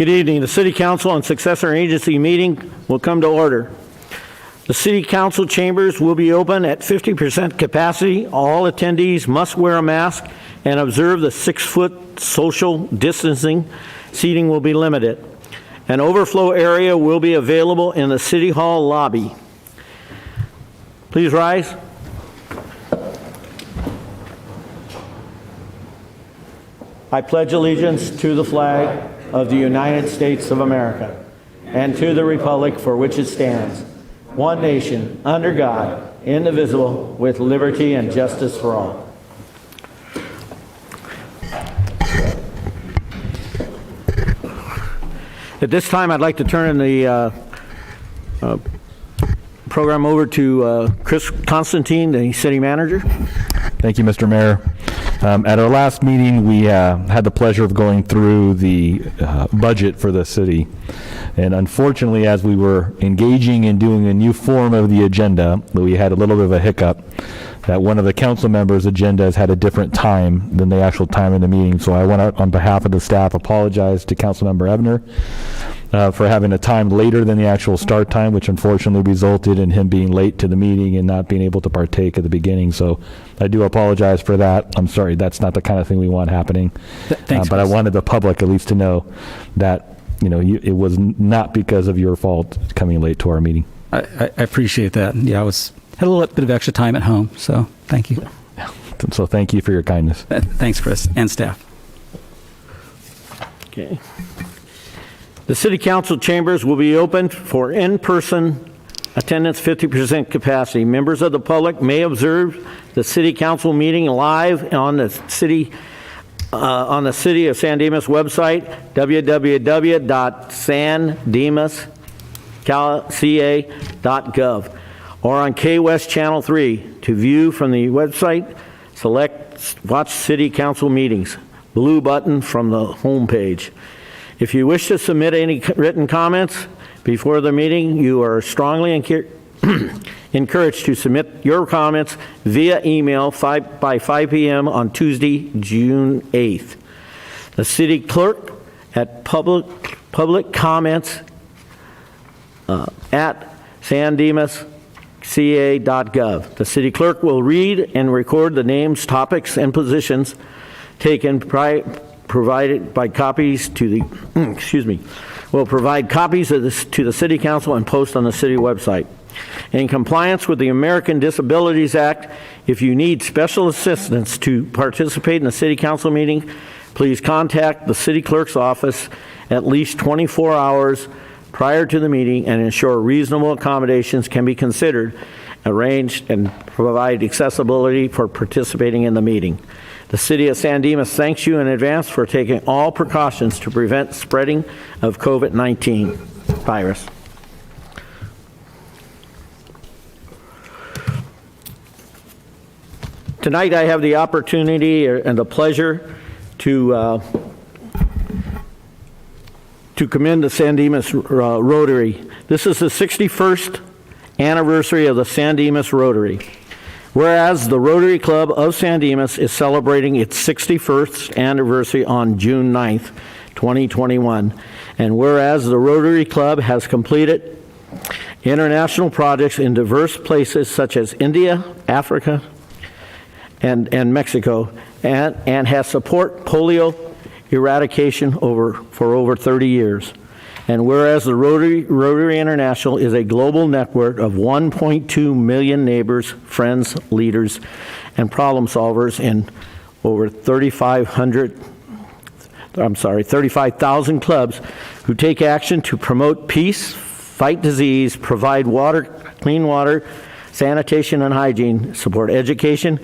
Good evening. The City Council and Successor Agency meeting will come to order. The City Council chambers will be open at 50% capacity. All attendees must wear a mask and observe the 6-foot social distancing. Seating will be limited. An overflow area will be available in the City Hall lobby. Please rise. I pledge allegiance to the flag of the United States of America and to the republic for which it stands, one nation, under God, indivisible, with liberty and justice for all. At this time, I'd like to turn the program over to Chris Constantine, the city manager. Thank you, Mr. Mayor. At our last meeting, we had the pleasure of going through the budget for the city. And unfortunately, as we were engaging in doing a new form of the agenda, we had a little bit of a hiccup that one of the council members' agendas had a different time than the actual time of the meeting. So I want to, on behalf of the staff, apologize to Councilmember Ebner for having a time later than the actual start time, which unfortunately resulted in him being late to the meeting and not being able to partake at the beginning. So I do apologize for that. I'm sorry, that's not the kind of thing we want happening. Thanks, but I wanted the public at least to know that it was not because of your fault coming late to our meeting. I appreciate that. Yeah, had a little bit of extra time at home, so thank you. So thank you for your kindness. Thanks, Chris, and staff. Okay. The City Council chambers will be open for in-person attendance, 50% capacity. Members of the public may observe the City Council meeting live on the City of San Dimas website, www.sandimasca.gov, or on K-West Channel 3. To view from the website, select Watch City Council Meetings, blue button from the home page. If you wish to submit any written comments before the meeting, you are strongly encouraged to submit your comments via email by 5 p.m. on Tuesday, June 8th. The city clerk at public comments at sandimasca.gov. The city clerk will read and record the names, topics, and positions taken provided by copies to the, will provide copies of this to the City Council and post on the city website. In compliance with the American Disabilities Act, if you need special assistance to participate in the City Council meeting, please contact the City Clerk's office at least 24 hours prior to the meeting and ensure reasonable accommodations can be considered, arranged, and provide accessibility for participating in the meeting. The City of San Dimas thanks you in advance for taking all precautions to prevent spreading of COVID-19 virus. Tonight I have the opportunity and the pleasure to commend the San Dimas Rotary. This is the 61st anniversary of the San Dimas Rotary. Whereas the Rotary Club of San Dimas is celebrating its 61st anniversary on June 9th, 2021. And whereas the Rotary Club has completed international projects in diverse places such as India, Africa, and Mexico, and has supported polio eradication for over 30 years. And whereas the Rotary International is a global network of 1.2 million neighbors, friends, leaders, and problem solvers in over 35,000 clubs who take action to promote peace, fight disease, provide water, clean water, sanitation and hygiene, support education,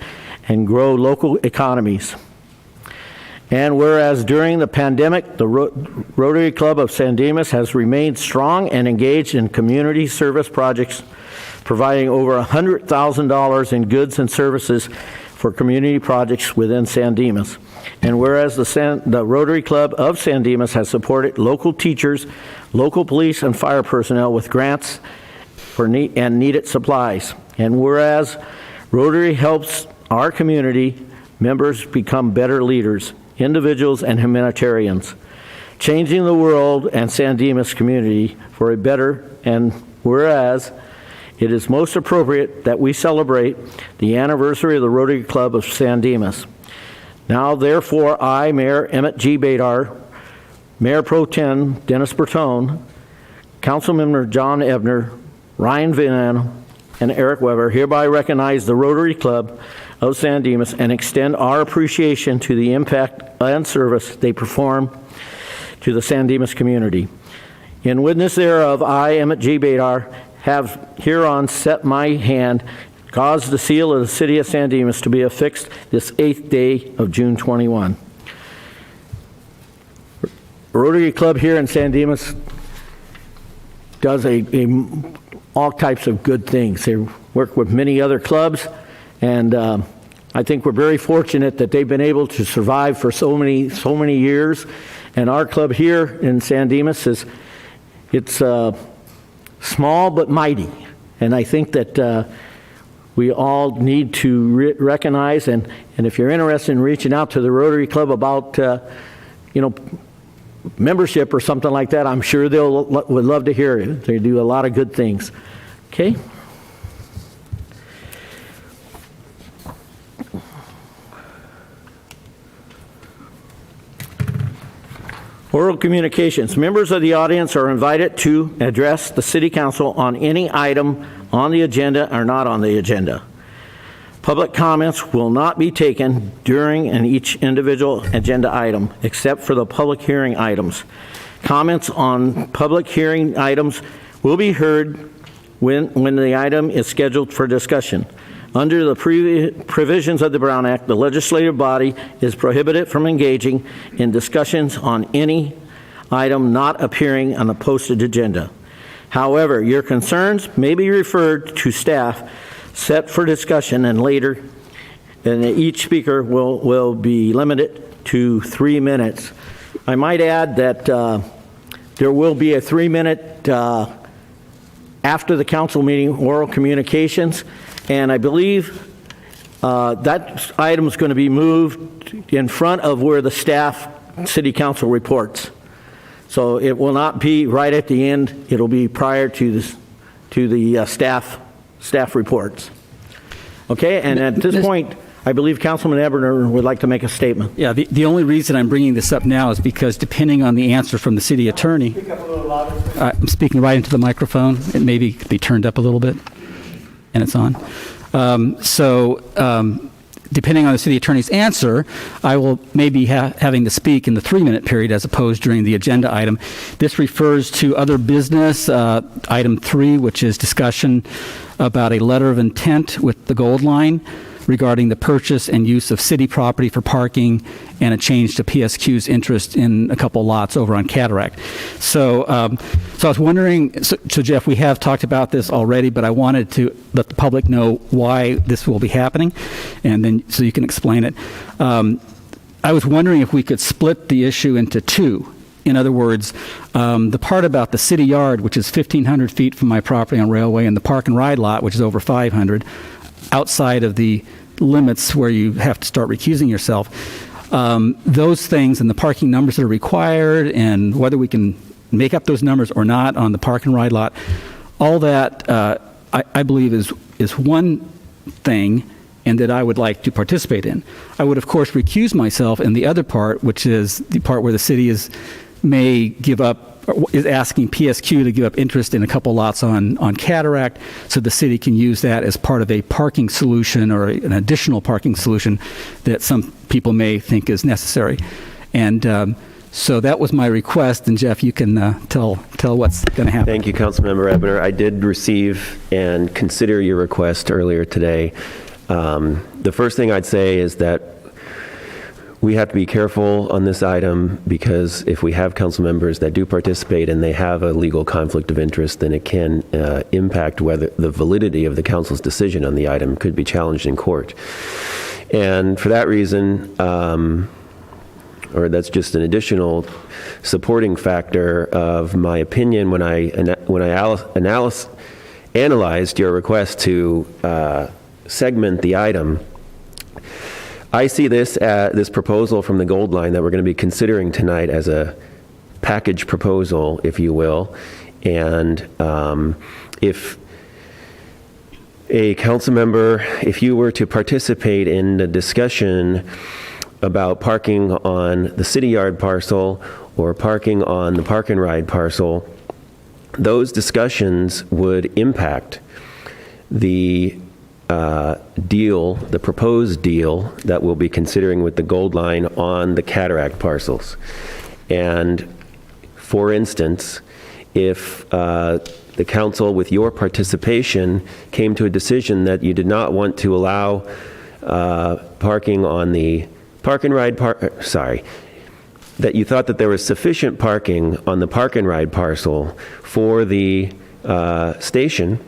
and grow local economies. And whereas during the pandemic, the Rotary Club of San Dimas has remained strong and engaged in community service projects, providing over $100,000 in goods and services for community projects within San Dimas. And whereas the Rotary Club of San Dimas has supported local teachers, local police and fire personnel with grants for needed supplies. And whereas Rotary helps our community members become better leaders, individuals, and humanitarians. changing the world and San Dimas community for a better, and whereas it is most appropriate that we celebrate the anniversary of the Rotary Club of San Dimas. Now, therefore, I, Mayor Emmett G. Badar, Mayor Pro Tem Dennis Bertone, Councilmember John Ebner, Ryan Van, and Eric Weber hereby recognize the Rotary Club of San Dimas and extend our appreciation to the impact and service they perform to the San Dimas community. In witness thereof, I, Emmett G. Badar, have hereon set my hand, caused the seal of the city of San Dimas to be affixed this 8th day of June 21. Rotary Club here in San Dimas does all types of good things. They work with many other clubs, and I think we're very fortunate that they've been able to survive for so many years. And our club here in San Dimas it's small but mighty, and I think that we all need to recognize, and if you're interested in reaching out to the Rotary Club about membership or something like that, I'm sure would love to hear it. They do a lot of good things. Okay. Oral communications. Members of the audience are invited to address the City Council on any item on the agenda or not on the agenda. Public comments will not be taken during each individual agenda item, except for the public hearing items. Comments on public hearing items will be heard when the item is scheduled for discussion. Under the provisions of the Brown Act, the legislative body is prohibited from engaging in discussions on any item not appearing on the posted agenda. However, your concerns may be referred to staff set for discussion, and later, and each speaker will be limited to 3 minutes. I might add that there will be a 3-minute after the council meeting oral communications, and I believe that item is going to be moved in front of where the staff city council reports. So it will not be right at the end. It'll be prior to the staff reports. Okay, and at this point, I believe Councilman Ebner would like to make a statement. Yeah, the only reason I'm bringing this up now is because depending on the answer from the city attorney, Speak up a little louder. I'm speaking right into the microphone. It maybe could be turned up a little bit, and it's on. Depending on the city attorney's answer, I will maybe having to speak in the 3-minute period as opposed during the agenda item. This refers to other business, item 3, which is discussion about a letter of intent with the Gold Line regarding the purchase and use of city property for parking and a change to PSQ's interest in a couple lots over on Cataract. So I was wondering, so Jeff, we have talked about this already, but I wanted to let the public know why this will be happening, and then so you can explain it. I was wondering if we could split the issue into 2. In other words, the part about the city yard, which is 1,500 feet from my property on Railway, and the park and ride lot, which is over 500, outside of the limits where you have to start recusing yourself. Those things and the parking numbers that are required and whether we can make up those numbers or not on the park and ride lot, all that I believe is one thing and that I would like to participate in. I would, of course, recuse myself in the other part, which is the part where the city may give up, is asking PSQ to give up interest in a couple lots on Cataract so the city can use that as part of a parking solution or an additional parking solution that some people may think is necessary. And so that was my request, and Jeff, you can tell what's going to happen. Thank you, Councilmember Ebner. I did receive and consider your request earlier today. The first thing I'd say is that we have to be careful on this item because if we have council members that do participate and they have a legal conflict of interest, then it can impact whether the validity of the council's decision on the item could be challenged in court. And for that reason, or that's just an additional supporting factor of my opinion when I analyzed your request to segment the item. I see this proposal from the Gold Line that we're going to be considering tonight as a package proposal, if you will. And if a council member, if you were to participate in the discussion about parking on the city yard parcel or parking on the park and ride parcel, those discussions would impact the deal, the proposed deal that we'll be considering with the Gold Line on the cataract parcels. And for instance, if the council, with your participation, came to a decision that you did not want to allow parking on the park and ride that you thought that there was sufficient parking on the park and ride parcel for the station,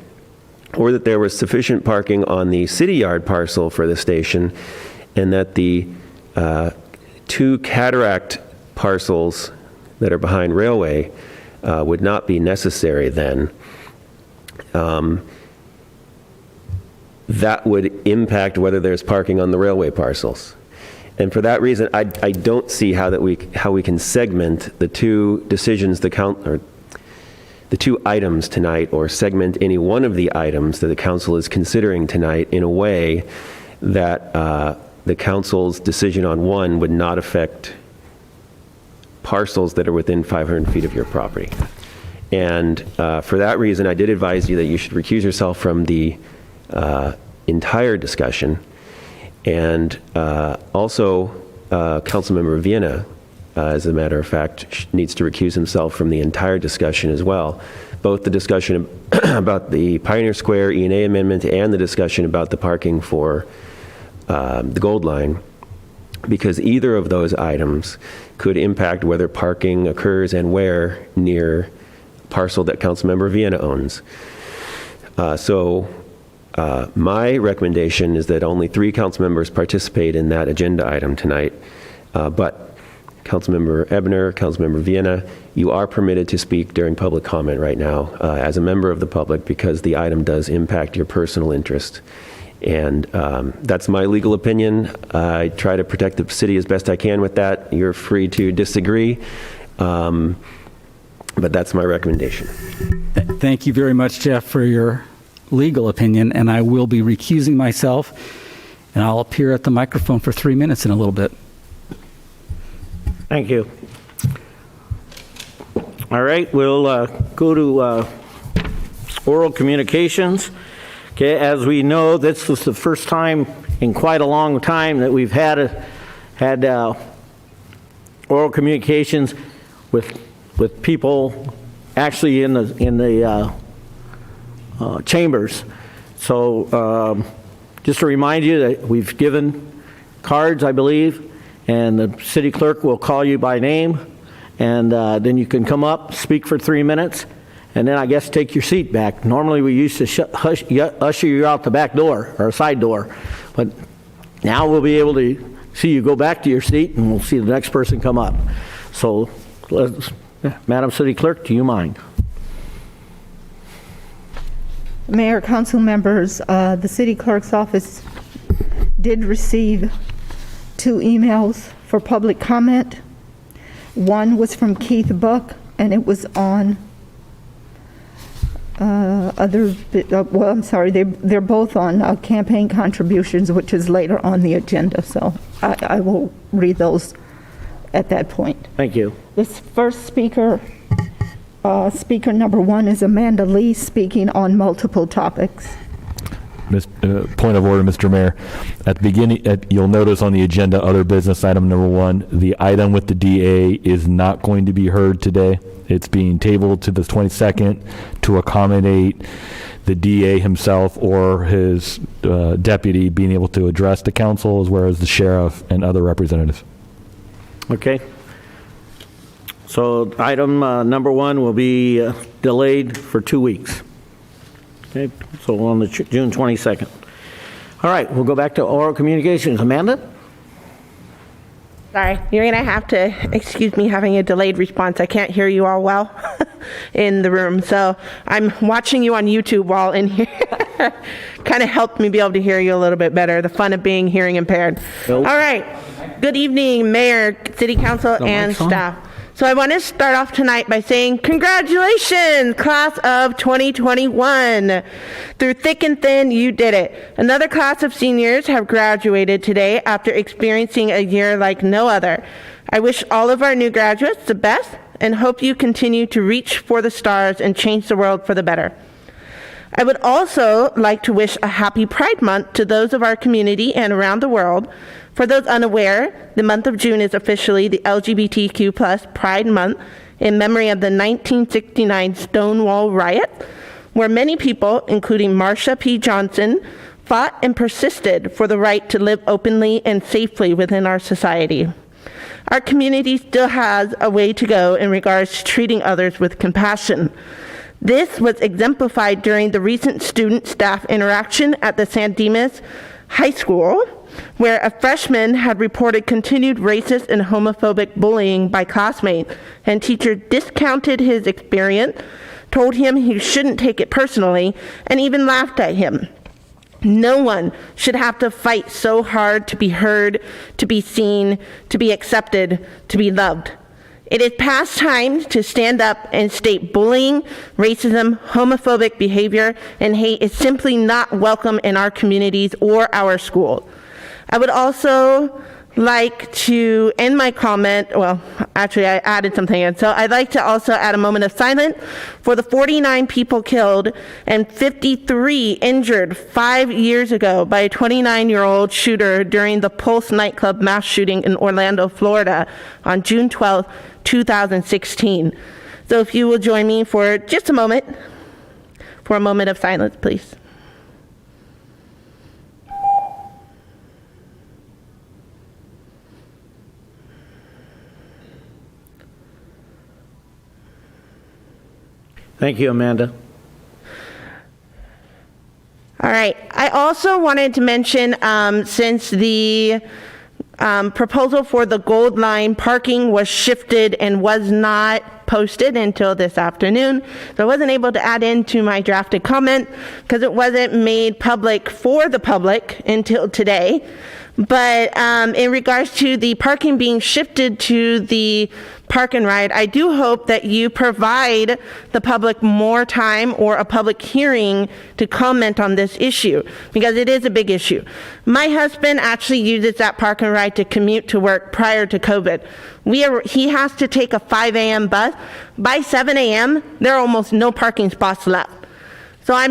or that there was sufficient parking on the city yard parcel for the station, and that the two cataract parcels that are behind Railway would not be necessary then, that would impact whether there's parking on the Railway parcels. And for that reason, I don't see how we can segment the two decisions, or the two items tonight, or segment any one of the items that the council is considering tonight in a way that the council's decision on one would not affect parcels that are within 500 feet of your property. And for that reason, I did advise you that you should recuse yourself from the entire discussion. And also, Councilmember Vienna, as a matter of fact, needs to recuse himself from the entire discussion as well. Both the discussion about the Pioneer Square E&A amendment and the discussion about the parking for the Gold Line, because either of those items could impact whether parking occurs and where near a parcel that Councilmember Vienna owns. My recommendation is that only 3 council members participate in that agenda item tonight. But Councilmember Ebner, Councilmember Vienna, you are permitted to speak during public comment right now as a member of the public, because the item does impact your personal interest. And that's my legal opinion. I try to protect the city as best I can with that. You're free to disagree, but that's my recommendation. Thank you very much, Jeff, for your legal opinion, and I will be recusing myself, and I'll appear at the microphone for 3 minutes in a little bit. Thank you. All right, we'll go to oral communications. Okay, as we know, this was the first time in quite a long time that we've had oral communications with people actually in the chambers. So just to remind you that we've given cards, I believe, and the city clerk will call you by name, and then you can come up, speak for 3 minutes, and then I guess take your seat back. Normally we used to usher you out the back door or side door, but now we'll be able to see you go back to your seat, and we'll see the next person come up. So, Madam City Clerk, do you mind? Mayor, council members, the city clerk's office did receive 2 emails for public comment. One was from Keith Buck, and it was on they're both on campaign contributions, which is later on the agenda, so I will read those at that point. Thank you. This first speaker, speaker number 1 is Amanda Lee, speaking on multiple topics. Point of order, Mr. Mayor. At the beginning, you'll notice on the agenda, other business item number 1, the item with the DA is not going to be heard today. It's being tabled to the 22nd to accommodate the DA himself or his deputy being able to address the council, as well as the sheriff and other representatives. Okay. So item number 1 will be delayed for 2 weeks. Okay, so on the June 22nd. All right, we'll go back to oral communications. Amanda? Sorry, you're going to have to excuse me having a delayed response. I can't hear you all well in the room. So I'm watching you on YouTube while in here. Kind of helped me be able to hear you a little bit better. The fun of being hearing impaired. Nope. All right. Good evening, Mayor, City Council, and staff. So I want to start off tonight by saying congratulations, class of 2021. Through thick and thin, you did it. Another class of seniors have graduated today after experiencing a year like no other. I wish all of our new graduates the best and hope you continue to reach for the stars and change the world for the better. I would also like to wish a happy Pride Month to those of our community and around the world. For those unaware, the month of June is officially the LGBTQ+ Pride Month in memory of the 1969 Stonewall riot, where many people, including Marsha P. Johnson, fought and persisted for the right to live openly and safely within our society. Our community still has a way to go in regards to treating others with compassion. This was exemplified during the recent student-staff interaction at the San Dimas High School, where a freshman had reported continued racist and homophobic bullying by classmates, and teacher discounted his experience, told him he shouldn't take it personally, and even laughed at him. No one should have to fight so hard to be heard, to be seen, to be accepted, to be loved. It is past time to stand up and state bullying, racism, homophobic behavior, and hate is simply not welcome in our communities or our school. I would also like to end my comment, well, actually I added something in, so I'd like to also add a moment of silence for the 49 people killed and 53 injured 5 years ago by a 29-year-old shooter during the Pulse nightclub mass shooting in Orlando, Florida on June 12, 2016. So if you will join me for just a moment of silence, please. Thank you, Amanda. All right. I also wanted to mention, since the proposal for the Gold Line parking was shifted and was not posted until this afternoon, so I wasn't able to add into my drafted comment because it wasn't made public for the public until today. But in regards to the parking being shifted to the park and ride, I do hope that you provide the public more time or a public hearing to comment on this issue, because it is a big issue. My husband actually uses that park and ride to commute to work prior to COVID. He has to take a 5 a.m. bus. By 7 a.m., there are almost no parking spots left. So I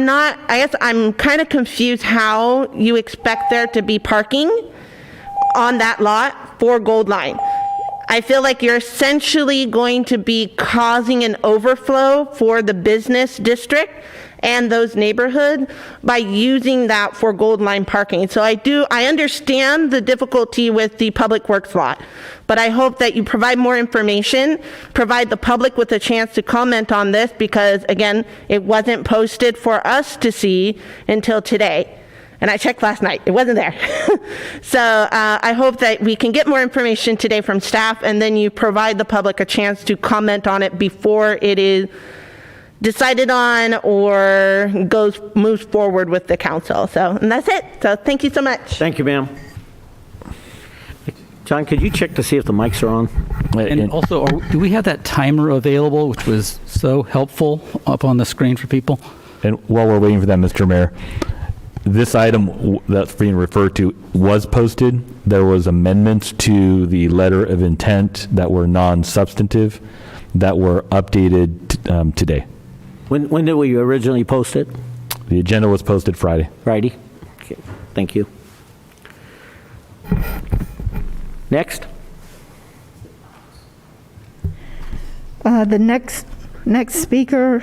guess I'm kind of confused how you expect there to be parking on that lot for Gold Line. I feel like you're essentially going to be causing an overflow for the business district and those neighborhoods by using that for Gold Line parking. So I understand the difficulty with the Public Works lot, but I hope that you provide more information, provide the public with a chance to comment on this, because again, it wasn't posted for us to see until today. And I checked last night, it wasn't there. So I hope that we can get more information today from staff, and then you provide the public a chance to comment on it before it is decided on or moves forward with the council. So, and that's it. So thank you so much. Thank you, ma'am. John, could you check to see if the mics are on? And also, do we have that timer available, which was so helpful up on the screen for people? And while we're waiting for that, Mr. Mayor, this item that's being referred to was posted. There was amendments to the letter of intent that were non-substantive that were updated today. When did we originally post it? The agenda was posted Friday. Friday? Okay, thank you. Next. The next speaker,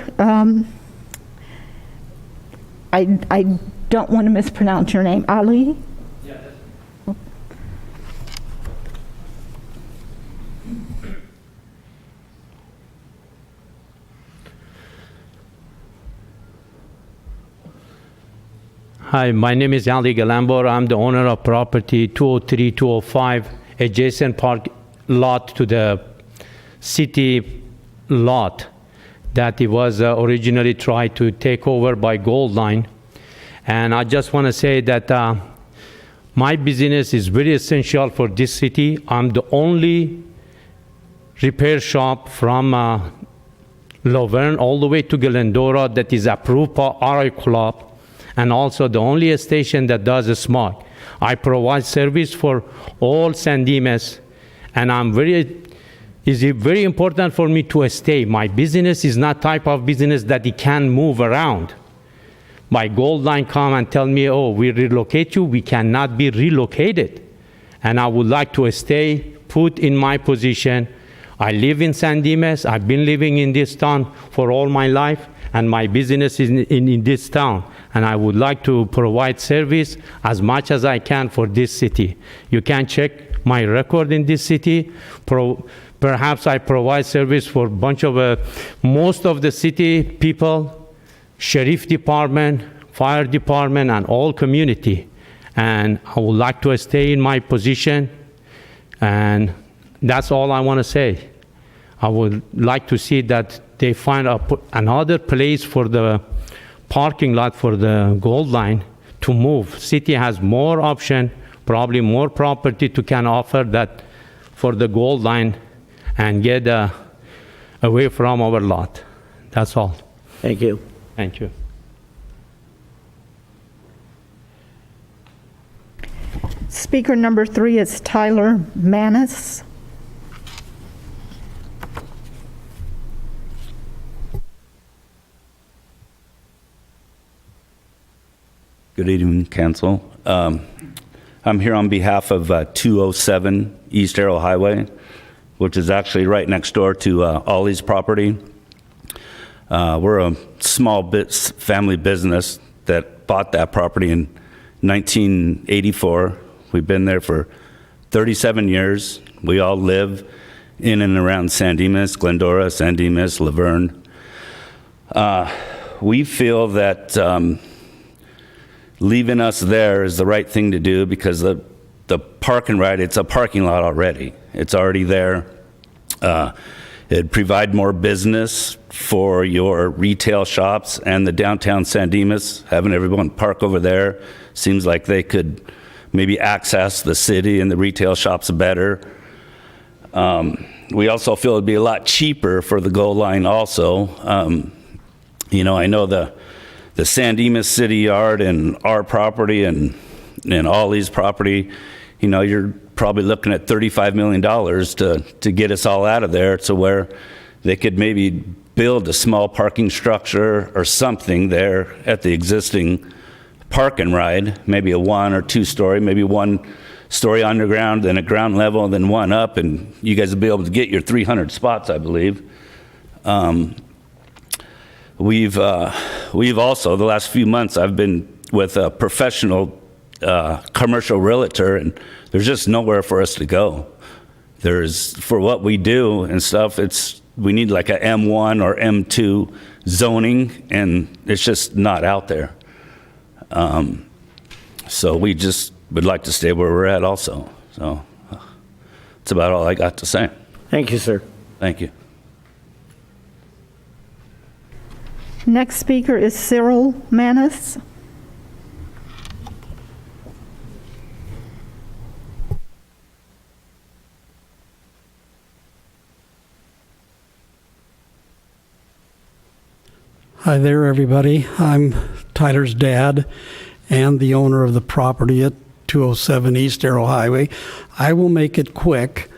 I don't want to mispronounce your name. Ali? Yeah. Hi, my name is Ali Galambor. I'm the owner of property 203-205, adjacent park lot to the city lot that it was originally tried to take over by Gold Line. And I just want to say that my business is very essential for this city. I'm the only repair shop from Laverne all the way to Glendora that is approved by RI Club, and also the only station that does a smog. I provide service for all San Dimas, and it's very important for me to stay. My business is not type of business that it can move around. My Gold Line come and tell me, oh, we relocate you. We cannot be relocated. And I would like to stay put in my position. I live in San Dimas. I've been living in this town for all my life, and my business is in this town. And I would like to provide service as much as I can for this city. You can check my record in this city. Perhaps I provide service for a bunch of, most of the city people, sheriff department, fire department, and all community. And I would like to stay in my position, and that's all I want to say. I would like to see that they find another place for the parking lot for the Gold Line to move. City has more option, probably more property to can offer that for the Gold Line and get away from our lot. That's all. Thank you. Thank you. Speaker number 3 is Tyler Manis. Good evening, Council. I'm here on behalf of 207 East Arrow Highway, which is actually right next door to Ollie's property. We're a small family business that bought that property in 1984. We've been there for 37 years. We all live in and around San Dimas, Glendora, San Dimas, Laverne. We feel that leaving us there is the right thing to do because the park and ride, it's a parking lot already. It's already there. It'd provide more business for your retail shops and the downtown San Dimas, having everyone park over there. Seems like they could maybe access the city and the retail shops better. We also feel it'd be a lot cheaper for the Gold Line also. I know the San Dimas City Yard and our property and Ollie's property, you're probably looking at $35 million to get us all out of there to where they could maybe build a small parking structure or something there at the existing park and ride, maybe a 1 or 2 story, maybe 1 story underground, then a ground level, and then 1 up, and you guys will be able to get your 300 spots, I believe. We've also, the last few months, I've been with a professional commercial realtor, and there's just nowhere for us to go. For what we do and stuff, we need like a M1 or M2 zoning, and it's just not out there. So we just would like to stay where we're at also. So that's about all I got to say. Thank you, sir. Thank you. Next speaker is Cyril Manis. Hi there, everybody. I'm Tyler's dad and the owner of the property at 207 East Arrow Highway. I will make it quick.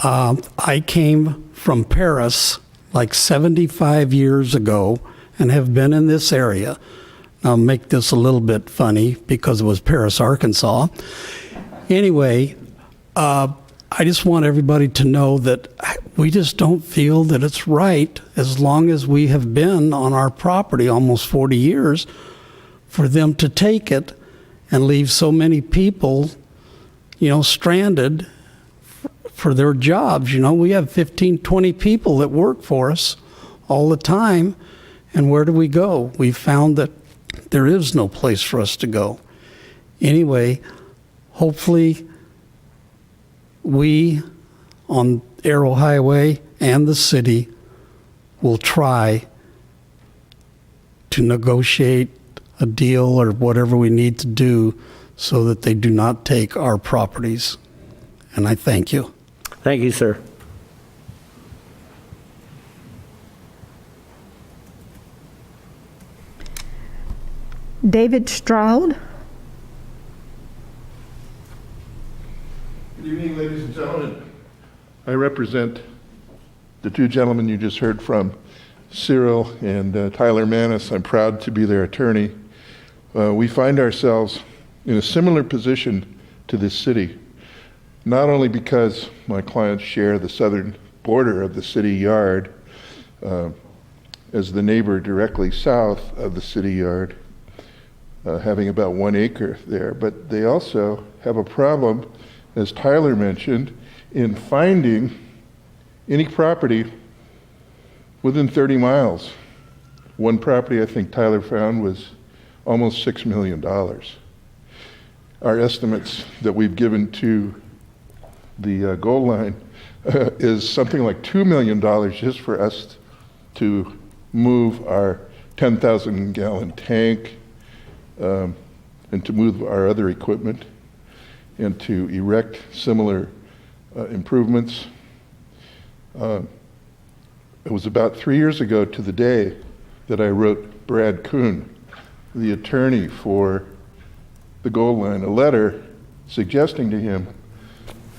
I came from Paris like 75 years ago and have been in this area. I'll make this a little bit funny because it was Paris, Arkansas. Anyway, I just want everybody to know that we just don't feel that it's right, as long as we have been on our property almost 40 years, for them to take it and leave so many people, stranded for their jobs. We have 15, 20 people that work for us all the time. And where do we go? We found that there is no place for us to go. Anyway, hopefully we on Arrow Highway and the city will try to negotiate a deal or whatever we need to do so that they do not take our properties. And I thank you. Thank you, sir. David Stroud. Good evening, ladies and gentlemen. I represent the two gentlemen you just heard from, Cyril and Tyler Manis. I'm proud to be their attorney. We find ourselves in a similar position to this city, not only because my clients share the southern border of the city yard as the neighbor directly south of the city yard, having about 1 acre there, but they also have a problem, as Tyler mentioned, in finding any property within 30 miles. One property I think Tyler found was almost $6 million. Our estimates that we've given to the goal line is something like $2 million just for us to move our 10,000 gallon tank and to move our other equipment and to erect similar improvements. It was about 3 years ago to the day that I wrote Brad Kuhn, the attorney for the goal line, a letter suggesting to him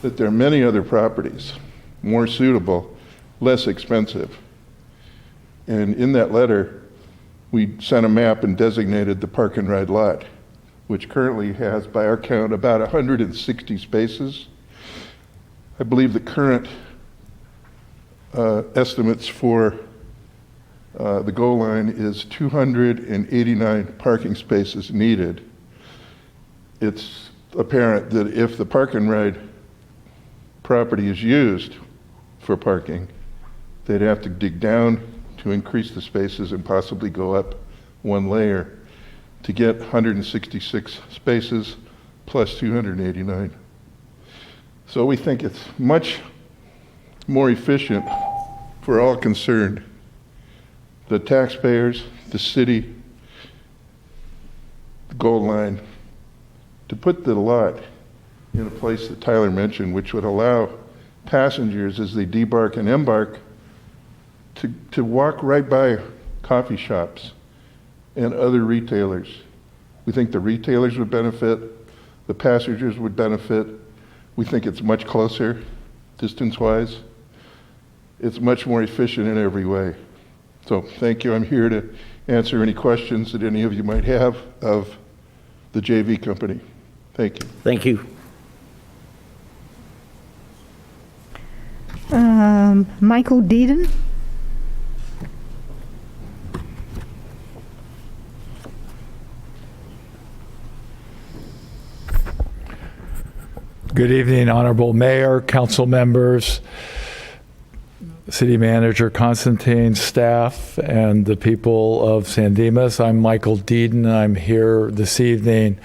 that there are many other properties more suitable, less expensive. And in that letter, we sent a map and designated the park and ride lot, which currently has, by our count, about 160 spaces. I believe the current estimates for the goal line is 289 parking spaces needed. It's apparent that if the park and ride property is used for parking, they'd have to dig down to increase the spaces and possibly go up one layer to get 166 spaces plus 289. So we think it's much more efficient for all concerned, the taxpayers, the city, the goal line, to put the lot in a place that Tyler mentioned, which would allow passengers as they debark and embark to walk right by coffee shops and other retailers. We think the retailers would benefit, the passengers would benefit. We think it's much closer distance-wise. It's much more efficient in every way. So thank you. I'm here to answer any questions that any of you might have of the JV company. Thank you. Thank you. Michael Deedon. Good evening, Honorable Mayor, council members, City Manager Constantine, staff, and the people of San Dimas. I'm Michael Deedon. I'm here this evening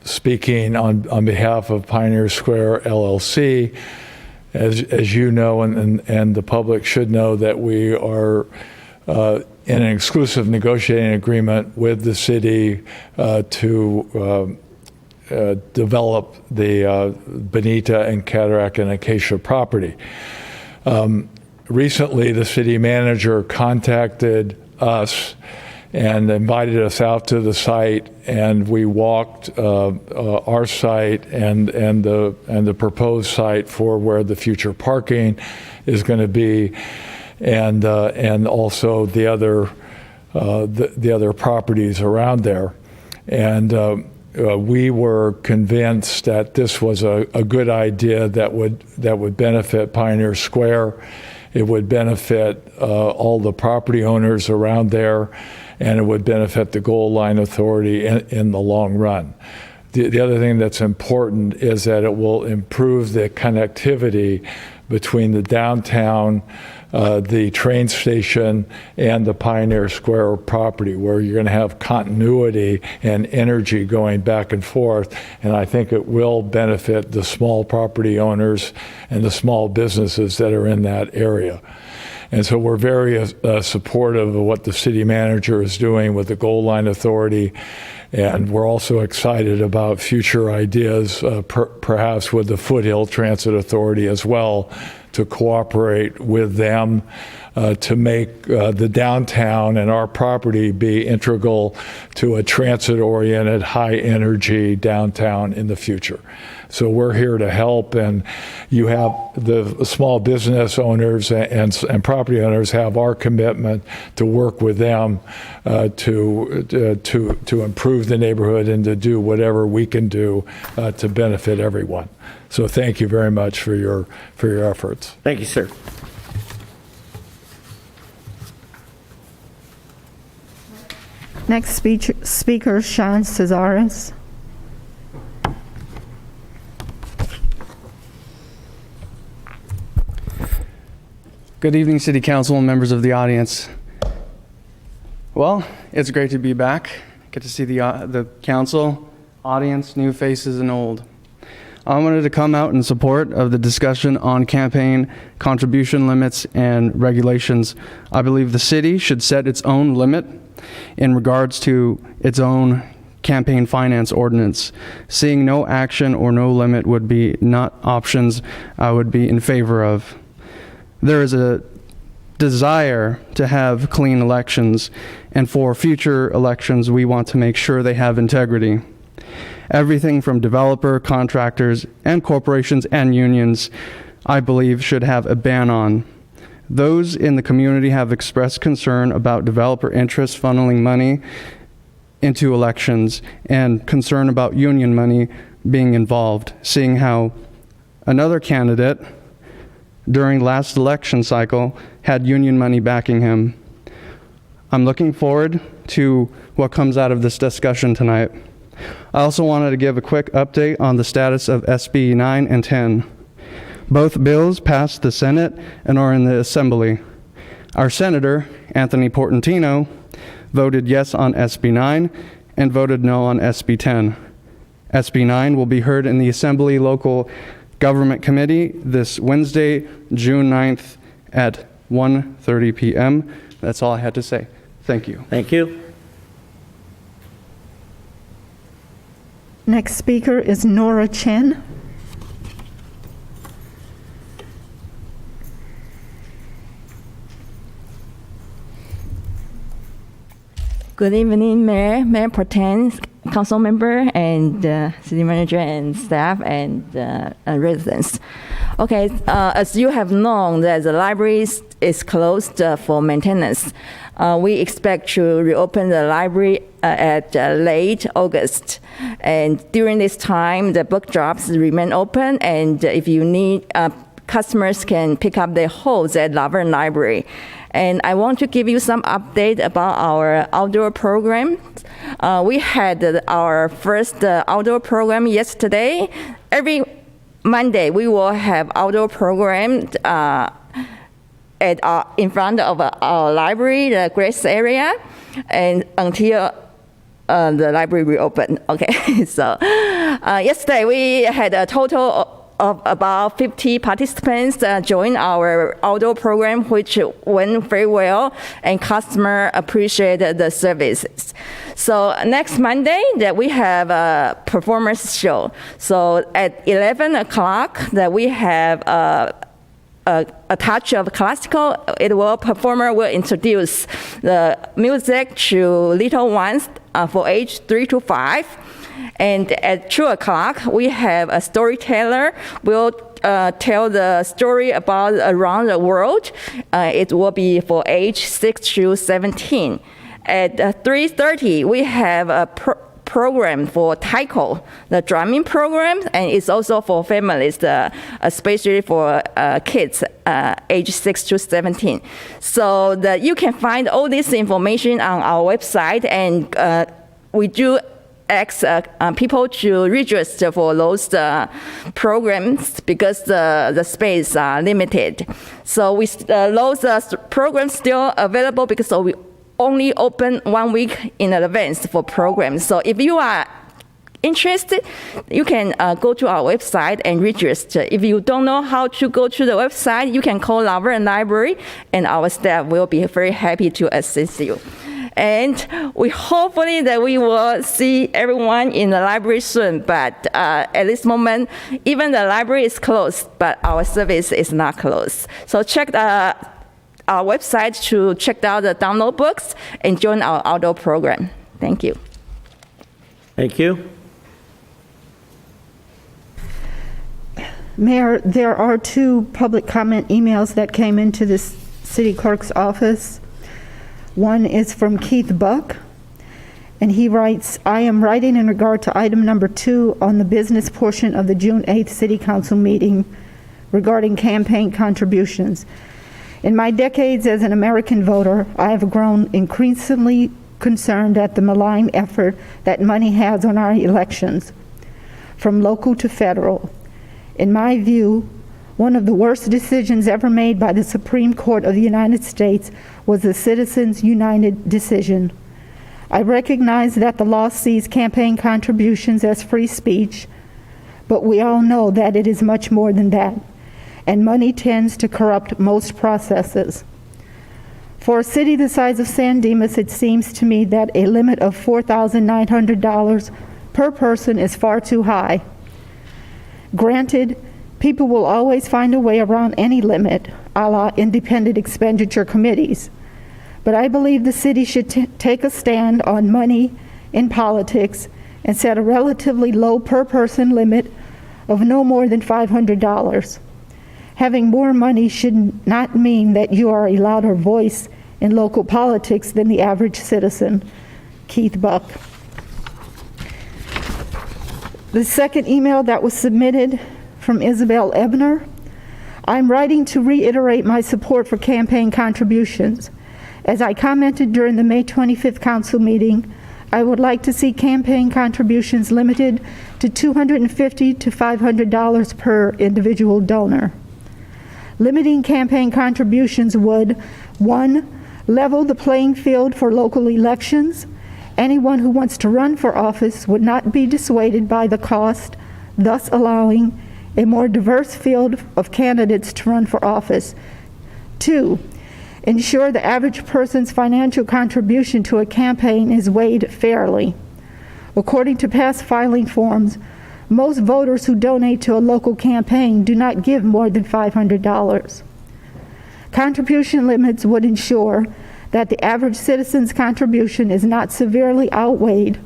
speaking on behalf of Pioneer Square LLC. As you know, and the public should know, that we are in an exclusive negotiating agreement with the city to develop the Bonita and Cataract and Acacia property. Recently, the city manager contacted us and invited us out to the site, and we walked our site and the proposed site for where the future parking is going to be, and also the other properties around there, and we were convinced that this was a good idea that would benefit Pioneer Square. It would benefit all the property owners around there, and it would benefit the Goal Line Authority in the long run. The other thing that's important is that it will improve the connectivity between the downtown, the train station, and the Pioneer Square property, where you're going to have continuity and energy going back and forth. And I think it will benefit the small property owners and the small businesses that are in that area. And so we're very supportive of what the city manager is doing with the Goal Line Authority. And we're also excited about future ideas, perhaps with the Foothill Transit Authority as well, to cooperate with them to make the downtown and our property be integral to a transit-oriented, high-energy downtown in the future. So we're here to help, and you have the small business owners and property owners have our commitment to work with them to improve the neighborhood and to do whatever we can do to benefit everyone. So thank you very much for your efforts. Thank you, sir. Next speaker, Sean Cesares. Good evening, City Council and members of the audience. Well, it's great to be back. Get to see the council, audience, new faces and old. I wanted to come out in support of the discussion on campaign contribution limits and regulations. I believe the city should set its own limit in regards to its own campaign finance ordinance. Seeing no action or no limit would be not options I would be in favor of. There is a desire to have clean elections, and for future elections, we want to make sure they have integrity. Everything from developer, contractors, and corporations and unions, I believe, should have a ban on. Those in the community have expressed concern about developer interests funneling money into elections and concern about union money being involved, seeing how another candidate during last election cycle had union money backing him. I'm looking forward to what comes out of this discussion tonight. I also wanted to give a quick update on the status of SB 9 and 10. Both bills passed the Senate and are in the Assembly. Our Senator, Anthony Portantino, voted yes on SB 9 and voted no on SB 10. SB 9 will be heard in the Assembly Local Government Committee this Wednesday, June 9th at 1:30 p.m. That's all I had to say. Thank you. Thank you. Next speaker is Nora Chen. Good evening, Mayor Pro Tem, Council Member, and City Manager and staff and residents. Okay, as you have known, that the library is closed for maintenance. We expect to reopen the library at late August. And during this time, the book drops remain open, and if you need, customers can pick up their holds at Laverne Library. And I want to give you some update about our outdoor program. We had our first outdoor program yesterday. Every Monday, we will have outdoor program in front of our library, the Grace area, and until the library reopened. Okay, so yesterday we had a total of about 50 participants join our outdoor program, which went very well, and customer appreciated the services. So next Monday, that we have a performance show. So at 11 o'clock, that we have a touch of classical. Performer will introduce the music to little ones for age 3 to 5. And at 2 o'clock, we have a storyteller will tell the story about around the world. It will be for age 6 to 17. At 3:30, we have a program for taiko, the drumming program, and it's also for families, especially for kids age 6 to 17. So that you can find all this information on our website, and we do ask people to register for those programs because the space are limited. So those programs still available because we only open 1 week in advance for programs. So if you are interested, you can go to our website and register. If you don't know how to go to the website, you can call Laverne Library, and our staff will be very happy to assist you. And we hopefully that we will see everyone in the library soon, but at this moment, even the library is closed, but our service is not closed. So check our website to check out the download books and join our outdoor program. Thank you. Thank you. Mayor, there are 2 public comment emails that came into the city clerk's office. One is from Keith Buck, and he writes, I am writing in regard to item number 2 on the business portion of the June 8th City Council meeting regarding campaign contributions. In my decades as an American voter, I have grown increasingly concerned at the malign effort that money has on our elections, from local to federal. In my view, one of the worst decisions ever made by the Supreme Court of the United States was the Citizens United decision. I recognize that the law sees campaign contributions as free speech, but we all know that it is much more than that, and money tends to corrupt most processes. For a city the size of San Dimas, it seems to me that a limit of $4,900 per person is far too high. Granted, people will always find a way around any limit, a la independent expenditure committees. But I believe the city should take a stand on money in politics and set a relatively low per-person limit of no more than $500. Having more money should not mean that you are a louder voice in local politics than the average citizen. Keith Buck. The second email that was submitted from Isabel Ebner. I'm writing to reiterate my support for campaign contributions. As I commented during the May 25th council meeting, I would like to see campaign contributions limited to $250 to $500 per individual donor. Limiting campaign contributions would, 1, level the playing field for local elections. Anyone who wants to run for office would not be dissuaded by the cost, thus allowing a more diverse field of candidates to run for office. 2, ensure the average person's financial contribution to a campaign is weighed fairly. According to past filing forms, most voters who donate to a local campaign do not give more than $500. Contribution limits would ensure that the average citizen's contribution is not severely outweighed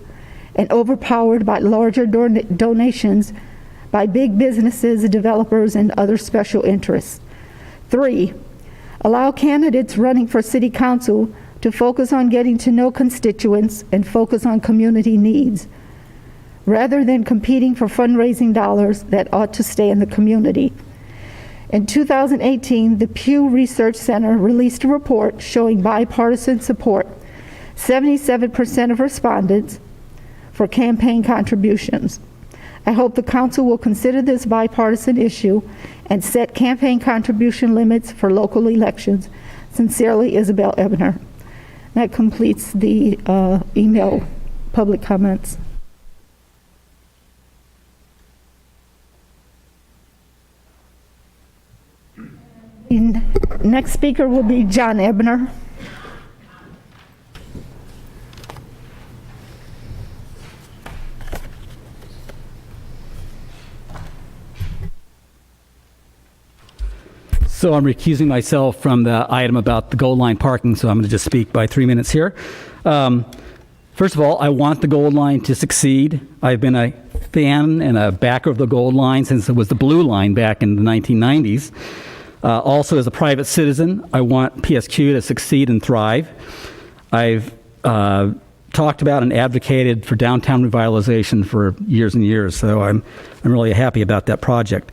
and overpowered by larger donations by big businesses, developers, and other special interests. 3, allow candidates running for city council to focus on getting to know constituents and focus on community needs, rather than competing for fundraising dollars that ought to stay in the community. In 2018, the Pew Research Center released a report showing bipartisan support, 77% of respondents, for campaign contributions. I hope the council will consider this bipartisan issue and set campaign contribution limits for local elections. Sincerely, Isabel Ebner. That completes the email public comments. The next speaker will be John Ebner. So I'm recusing myself from the item about the Gold Line parking, so I'm going to just speak by 3 minutes here. First of all, I want the Gold Line to succeed. I've been a fan and a backer of the Gold Line since it was the Blue Line back in the 1990s. Also, as a private citizen, I want PSQ to succeed and thrive. I've talked about and advocated for downtown revitalization for years and years, so I'm really happy about that project.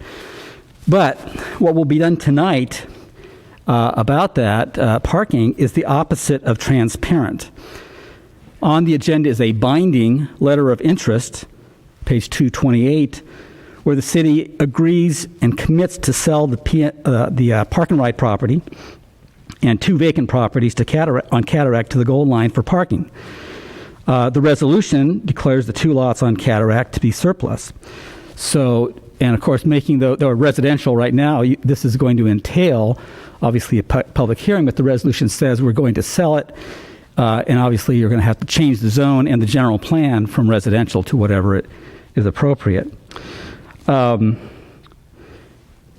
But what will be done tonight about that parking is the opposite of transparent. On the agenda is a binding letter of interest, page 228, where the city agrees and commits to sell the park and ride property and 2 vacant properties on Cataract to the Gold Line for parking. The resolution declares the 2 lots on Cataract to be surplus. So, and of course, making the residential right now, this is going to entail, obviously, a public hearing, but the resolution says we're going to sell it, and obviously you're going to have to change the zone and the general plan from residential to whatever it is appropriate.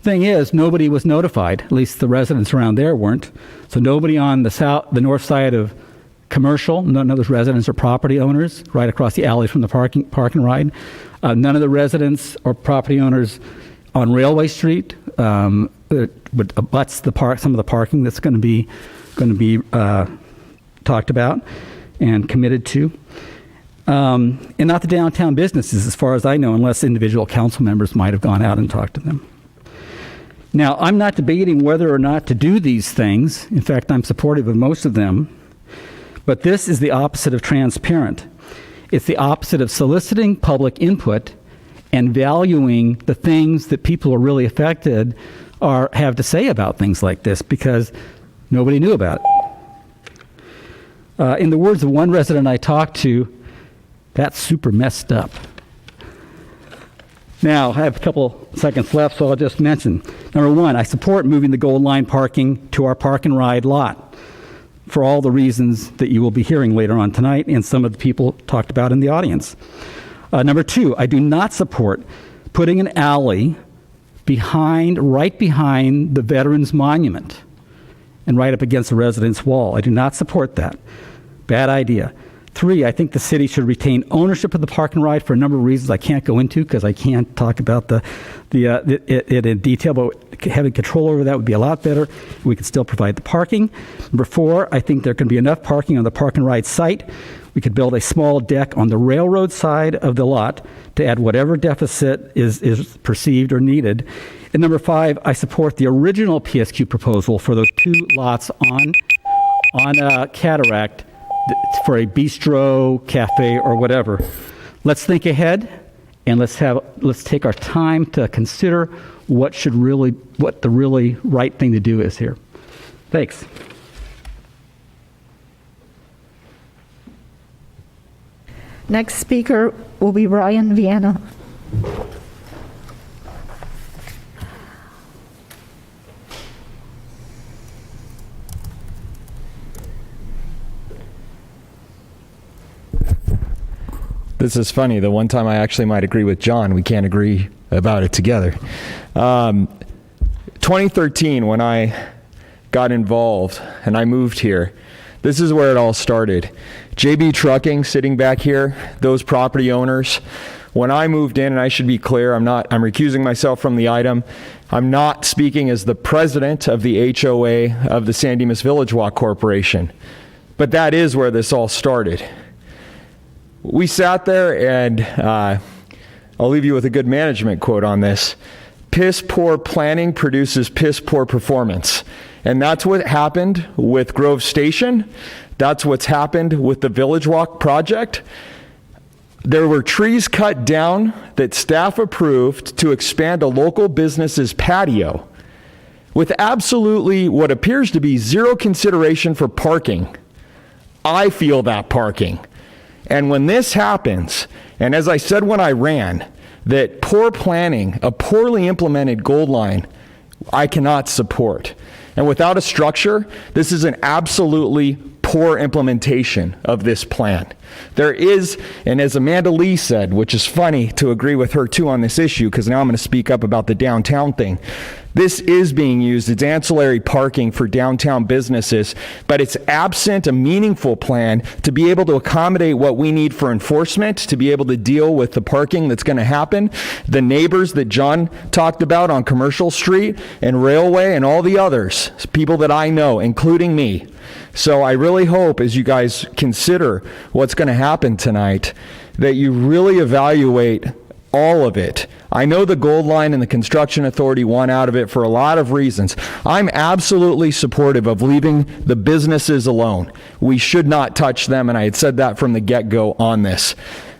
Thing is, nobody was notified. At least the residents around there weren't. So nobody on the north side of Commercial, none of those residents or property owners right across the alley from the park and ride. None of the residents or property owners on Railway Street, abuts some of the parking that's going to be talked about and committed to. And not the downtown businesses, as far as I know, unless individual council members might have gone out and talked to them. Now, I'm not debating whether or not to do these things. In fact, I'm supportive of most of them. But this is the opposite of transparent. It's the opposite of soliciting public input and valuing the things that people who are really affected have to say about things like this, because nobody knew about it. In the words of one resident I talked to, that's super messed up. Now, I have a couple seconds left, so I'll just mention. Number one, I support moving the Gold Line parking to our park and ride lot for all the reasons that you will be hearing later on tonight and some of the people talked about in the audience. Number two, I do not support putting an alley right behind the Veterans Monument and right up against the residence wall. I do not support that. Bad idea. Three, I think the city should retain ownership of the park and ride for a number of reasons I can't go into because I can't talk about it in detail, but having control over that would be a lot better. We could still provide the parking. Number four, I think there can be enough parking on the park and ride site. We could build a small deck on the railroad side of the lot to add whatever deficit is perceived or needed. And number five, I support the original PSQ proposal for those two lots on Cataract for a bistro, cafe, or whatever. Let's think ahead, and let's take our time to consider what the really right thing to do is here. Thanks. Next speaker will be Ryan Viana. This is funny. The one time I actually might agree with John, we can't agree about it together. 2013, when I got involved and I moved here, this is where it all started. JB Trucking sitting back here, those property owners. When I moved in, and I should be clear, I'm recusing myself from the item. I'm not speaking as the president of the HOA of the San Dimas Village Walk Corporation. But that is where this all started. We sat there, and I'll leave you with a good management quote on this. Piss poor planning produces piss poor performance. And that's what happened with Grove Station. That's what's happened with the Village Walk project. There were trees cut down that staff approved to expand a local business's patio with absolutely what appears to be zero consideration for parking. I feel that parking. And when this happens, and as I said when I ran, that poor planning, a poorly implemented Gold Line, I cannot support. And without a structure, this is an absolutely poor implementation of this plan. There is, and as Amanda Lee said, which is funny to agree with her too on this issue, because now I'm going to speak up about the downtown thing. This is being used as ancillary parking for downtown businesses, but it's absent a meaningful plan to be able to accommodate what we need for enforcement, to be able to deal with the parking that's going to happen. The neighbors that John talked about on Commercial Street and Railway and all the others, people that I know, including me. So I really hope as you guys consider what's going to happen tonight, that you really evaluate all of it. I know the Gold Line and the Construction Authority want out of it for a lot of reasons. I'm absolutely supportive of leaving the businesses alone. We should not touch them, and I had said that from the get-go on this.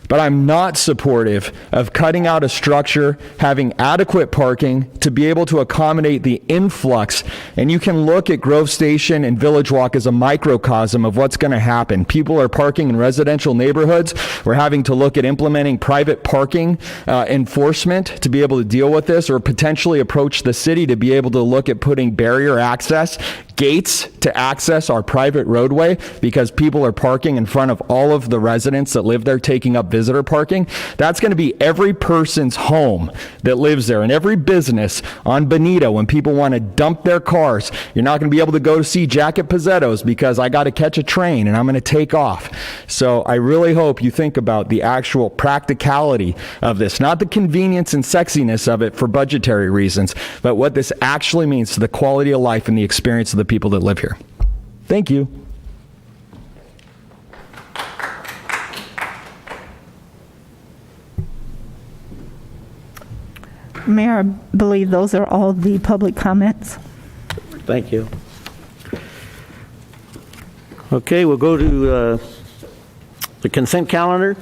But I'm not supportive of cutting out a structure, having adequate parking to be able to accommodate the influx. And you can look at Grove Station and Village Walk as a microcosm of what's going to happen. People are parking in residential neighborhoods. We're having to look at implementing private parking enforcement to be able to deal with this, or potentially approach the city to be able to look at putting barrier access gates to access our private roadway because people are parking in front of all of the residents that live there, taking up visitor parking. That's going to be every person's home that lives there and every business on Bonito. When people want to dump their cars, you're not going to be able to go to see Jack at Pizzetto's because I got to catch a train and I'm going to take off. So I really hope you think about the actual practicality of this, not the convenience and sexiness of it for budgetary reasons, but what this actually means to the quality of life and the experience of the people that live here. Thank you. Mayor, I believe those are all the public comments. Thank you. Okay, we'll go to the consent calendar.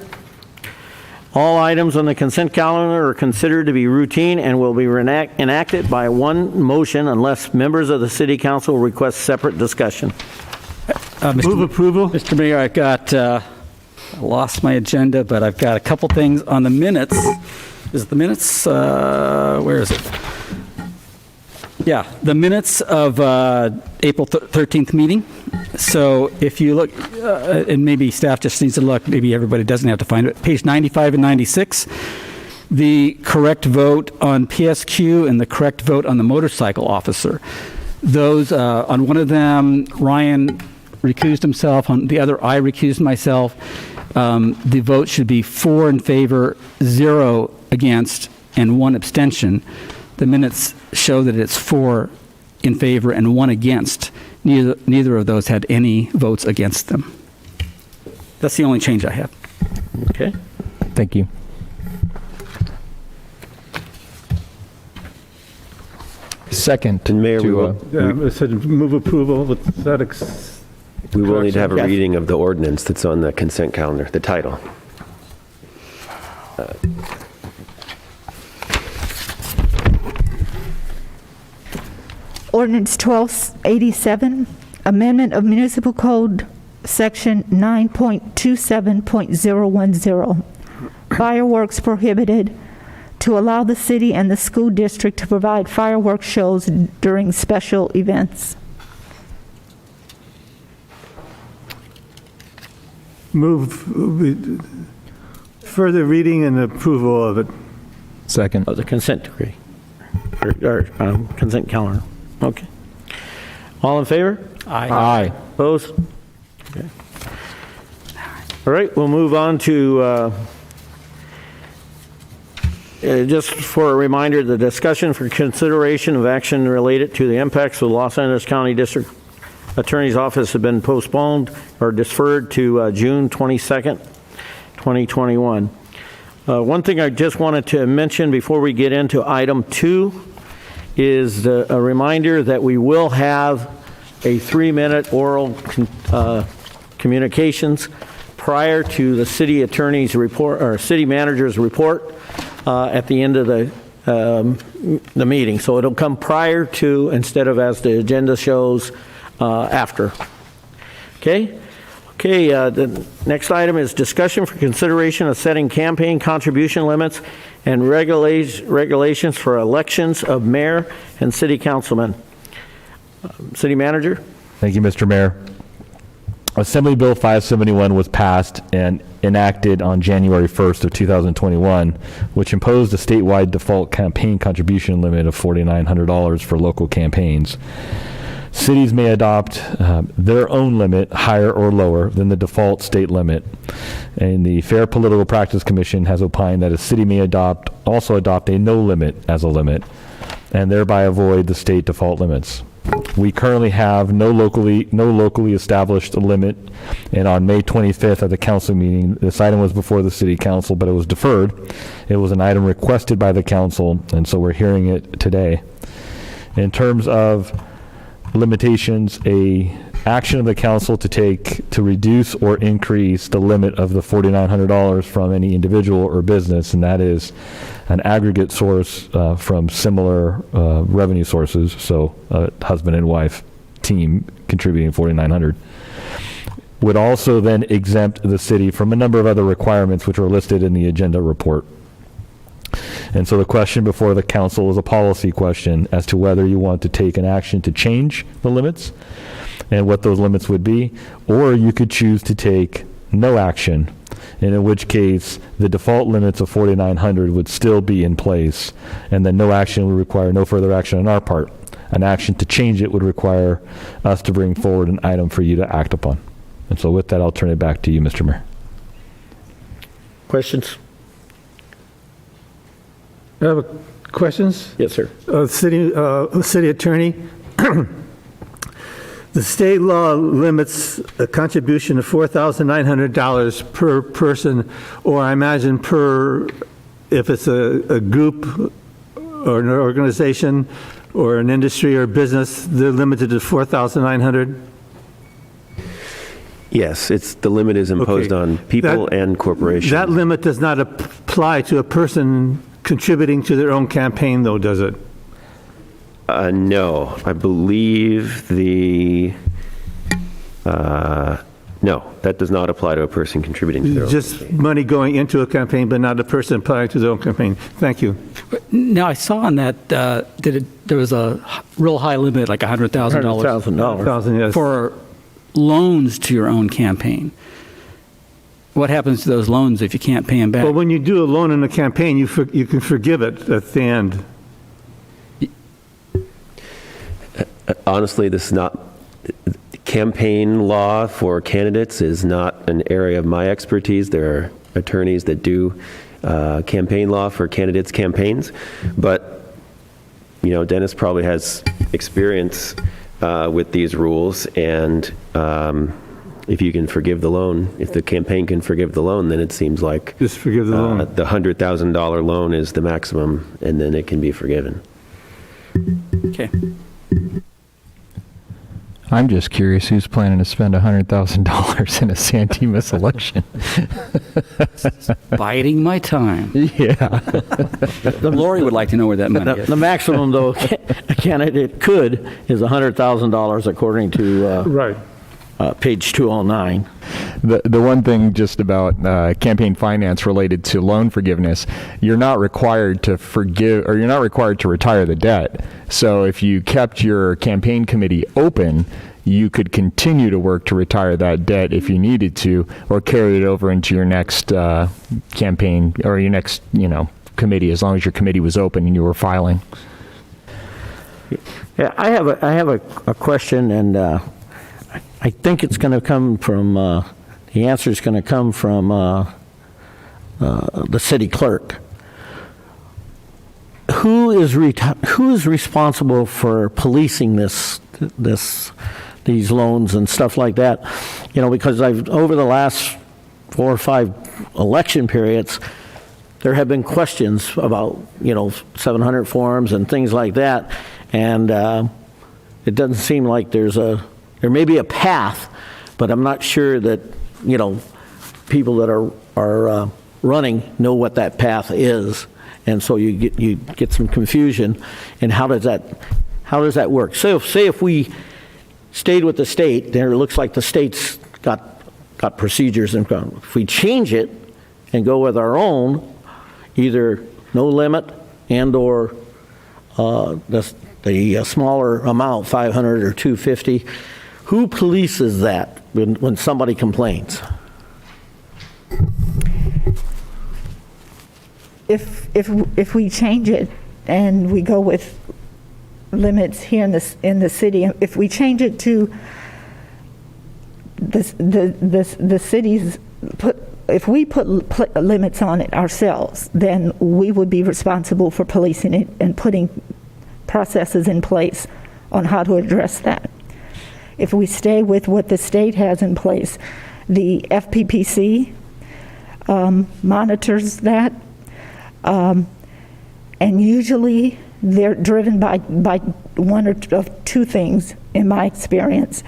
All items on the consent calendar are considered to be routine and will be enacted by one motion unless members of the City Council request separate discussion. Move approval. Mr. Mayor, I've got, I lost my agenda, but I've got a couple things on the minutes. Is it the minutes? Where is it? Yeah, the minutes of April 13th meeting. So if you look, and maybe staff just needs to look, maybe everybody doesn't have to find it, page 95 and 96, the correct vote on PSQ and the correct vote on the motorcycle officer. Those, on one of them, Ryan recused himself, on the other, I recused myself. The vote should be 4 in favor, 0 against, and 1 abstention. The minutes show that it's 4 in favor and 1 against. Neither of those had any votes against them. That's the only change I have. Okay. Thank you. Second. And Mayor, It said move approval with that. We will need to have a Yes. reading of the ordinance that's on the consent calendar, the title. Ordinance 1287, amendment of Municipal Code Section 9.27.010, fireworks prohibited, to allow the city and the school district to provide fireworks shows during special events. Move further reading and approval of it. Second. Of the consent decree, or consent calendar. Okay. All in favor? Aye. Opposed? Okay. All right, we'll move on to, just for a reminder, the discussion for consideration of action related to the impacts of the Los Angeles County District Attorney's Office have been postponed or deferred to June 22nd, 2021. One thing I just wanted to mention before we get into item 2 is a reminder that we will have a 3-minute oral communications prior to the city attorney's report or city manager's report at the end of the meeting. So it'll come prior to instead of as the agenda shows after. Okay? Okay, the next item is discussion for consideration of setting campaign contribution limits and regulations for elections of mayor and city councilmen. City manager? Thank you, Mr. Mayor. Assembly Bill 571 was passed and enacted on January 1st of 2021, which imposed a statewide default campaign contribution limit of $4,900 for local campaigns. Cities may adopt their own limit, higher or lower than the default state limit. And the Fair Political Practice Commission has opined that a city may also adopt a no limit as a limit, and thereby avoid the state default limits. We currently have no locally established limit, and on May 25th at the council meeting, this item was before the city council, but it was deferred. It was an item requested by the council, and so we're hearing it today. In terms of limitations, a action of the council to take to reduce or increase the limit of the $4,900 from any individual or business, and that is an aggregate source from similar revenue sources, so husband and wife team contributing $4,900, would also then exempt the city from a number of other requirements which are listed in the agenda report. And so the question before the council is a policy question as to whether you want to take an action to change the limits and what those limits would be, or you could choose to take no action, and in which case the default limits of 4,900 would still be in place, and then no action would require no further action on our part. An action to change it would require us to bring forward an item for you to act upon. And so with that, I'll turn it back to you, Mr. Mayor. Questions? Questions? Yes, sir. City Attorney, the state law limits a contribution of $4,900 per person, or I imagine if it's a group or an organization or an industry or business, they're limited to $4,900? Yes, the limit is imposed on people and corporations. That limit does not apply to a person contributing to their own campaign, though, does it? No, I believe no, that does not apply to a person contributing to their own Just campaign. money going into a campaign, but not a person applying to their own campaign. Thank you. Now, I saw on that, there was a real high limit, like $100,000 $100,000, yes. for loans to your own campaign. What happens to those loans if you can't pay them back? Well, when you do a loan in a campaign, you can forgive it at the end. Honestly, this is not, campaign law for candidates is not an area of my expertise. There are attorneys that do campaign law for candidates' campaigns, but Dennis probably has experience with these rules, and if you can forgive the loan, if the campaign can forgive the loan, then it seems like just forgive the loan. The $100,000 loan is the maximum, and then it can be forgiven. Okay. I'm just curious who's planning to spend $100,000 in a San Dimas election. Biding my time. Yeah. Lori would like to know where that money is. The maximum, though, a candidate could is $100,000 according to Right. page 209. The one thing just about campaign finance related to loan forgiveness, you're not required to forgive, or you're not required to retire the debt. So if you kept your campaign committee open, you could continue to work to retire that debt if you needed to, or carry it over into your next campaign or your next, committee, as long as your committee was open and you were filing. Yeah, I have a question, and I think it's going to come from, the answer is going to come from the city clerk. Who is responsible for policing these loans and stuff like that? Because over the last 4 or 5 election periods, there have been questions about 700 forms and things like that, and it doesn't seem like there may be a path, but I'm not sure that people that are running know what that path is, and so you get some confusion. And how does that work? So say if we stayed with the state, then it looks like the state's got procedures, and if we change it and go with our own, either no limit and or the smaller amount, 500 or 250. Who polices that when somebody complains? If we change it and we go with limits here in the city, if we change it to the cities, if we put limits on it ourselves, then we would be responsible for policing it and putting processes in place on how to address that. If we stay with what the state has in place, the FPPC monitors that, and usually they're driven by one of two things, in my experience.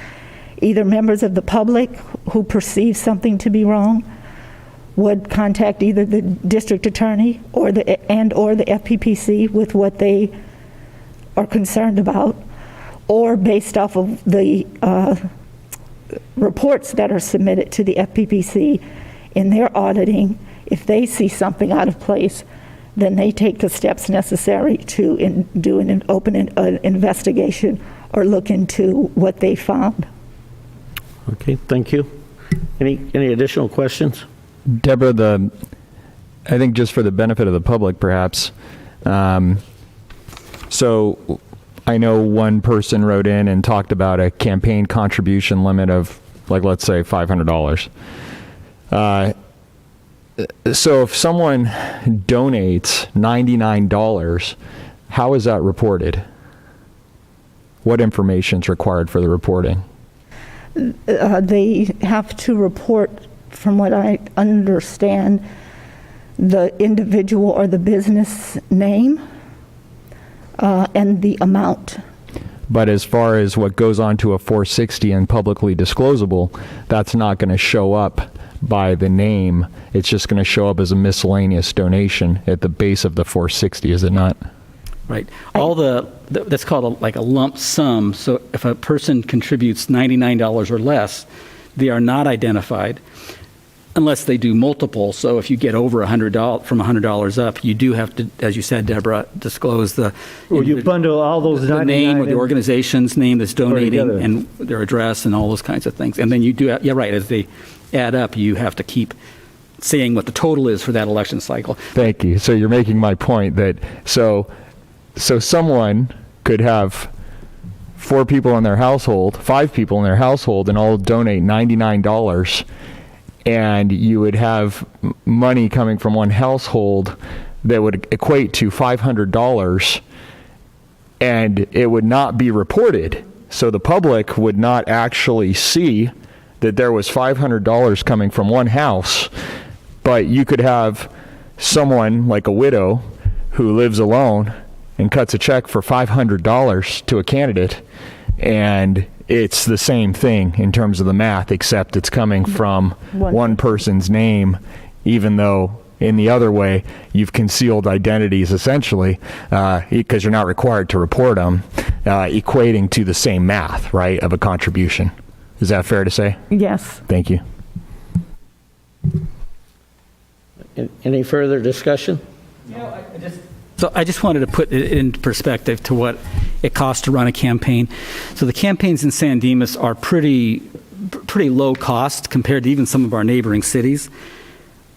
Either members of the public who perceive something to be wrong would contact either the district attorney or the FPPC with what they are concerned about, or based off of the reports that are submitted to the FPPC in their auditing. If they see something out of place, then they take the steps necessary to do an open investigation or look into what they found. Okay, thank you. Any additional questions? Deborah, I think just for the benefit of the public, perhaps. So I know one person wrote in and talked about a campaign contribution limit of, like, let's say $500. So if someone donates $99, how is that reported? What information is required for the reporting? They have to report, from what I understand, the individual or the business name and the amount. But as far as what goes on to a 460 and publicly disclosable, that's not going to show up by the name. It's just going to show up as a miscellaneous donation at the base of the 460, is it not? Right. All that's called like a lump sum. So if a person contributes $99 or less, they are not identified unless they do multiple. So if you get over $100, from $100 up, you do have to, as you said, Deborah, disclose the You bundle all those the 99 name or the in- organization's name that's donating together. and their address and all those kinds of things. And then you do, yeah, right, as they add up, you have to keep saying what the total is for that election cycle. Thank you. So you're making my point that, so someone could have 4 people in their household, 5 people in their household, and all donate $99, and you would have money coming from one household that would equate to $500, and it would not be reported. So the public would not actually see that there was $500 coming from one house, but you could have someone like a widow who lives alone and cuts a check for $500 to a candidate, and it's the same thing in terms of the math, except it's coming from one person's name, even though in the other way you've concealed identities essentially, because you're not required to report them, equating to the same math, right, of a contribution. Is that fair to say? Yes. Thank you. Any further discussion? So I just wanted to put it into perspective to what it costs to run a campaign. So the campaigns in San Dimas are pretty low cost compared to even some of our neighboring cities.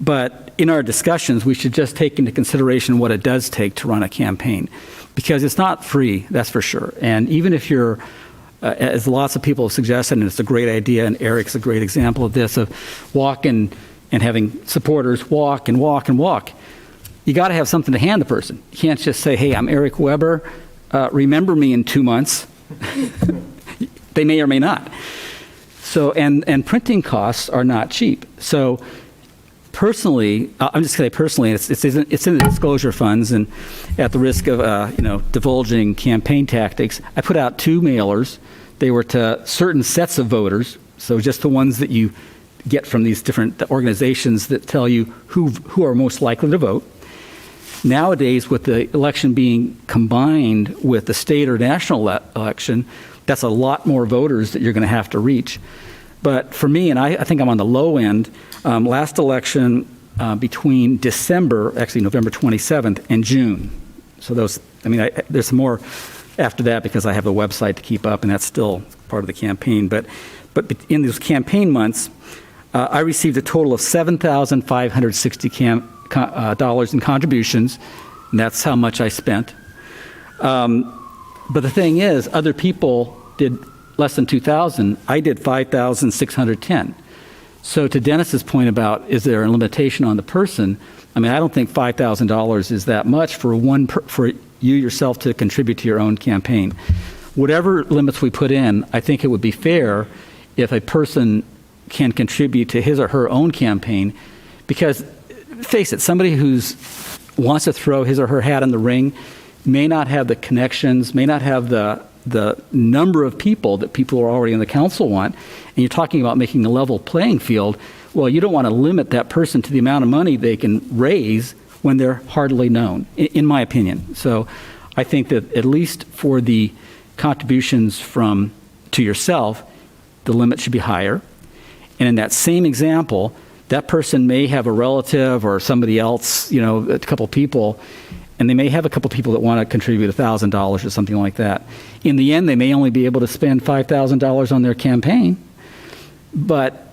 But in our discussions, we should just take into consideration what it does take to run a campaign, because it's not free, that's for sure. And even if you're, as lots of people have suggested, and it's a great idea, and Eric's a great example of this, of walking and having supporters walk and walk and walk. You got to have something to hand the person. You can't just say, hey, I'm Eric Weber, remember me in 2 months. They may or may not. So, and printing costs are not cheap. So personally, I'm just going to say personally, it's in the disclosure funds, and at the risk of divulging campaign tactics, I put out 2 mailers. They were to certain sets of voters, so just the ones that you get from these different organizations that tell you who are most likely to vote. Nowadays, with the election being combined with the state or national election, that's a lot more voters that you're going to have to reach. But for me, and I think I'm on the low end, last election between December, actually November 27th, and June. So those, there's more after that because I have the website to keep up, and that's still part of the campaign. But in those campaign months, I received a total of $7,560 in contributions, and that's how much I spent. But the thing is, other people did less than 2,000. I did 5,610. So to Dennis's point about, is there a limitation on the person? I don't think $5,000 is that much for for you yourself to contribute to your own campaign. Whatever limits we put in, I think it would be fair if a person can contribute to his or her own campaign, because face it, somebody who wants to throw his or her hat in the ring may not have the connections, may not have the number of people that people who are already in the council want, and you're talking about making a level playing field. Well, you don't want to limit that person to the amount of money they can raise when they're hardly known, in my opinion. So I think that at least for the contributions to yourself, the limit should be higher. And in that same example, that person may have a relative or somebody else, a couple people, and they may have a couple people that want to contribute $1,000 or something like that. In the end, they may only be able to spend $5,000 on their campaign, but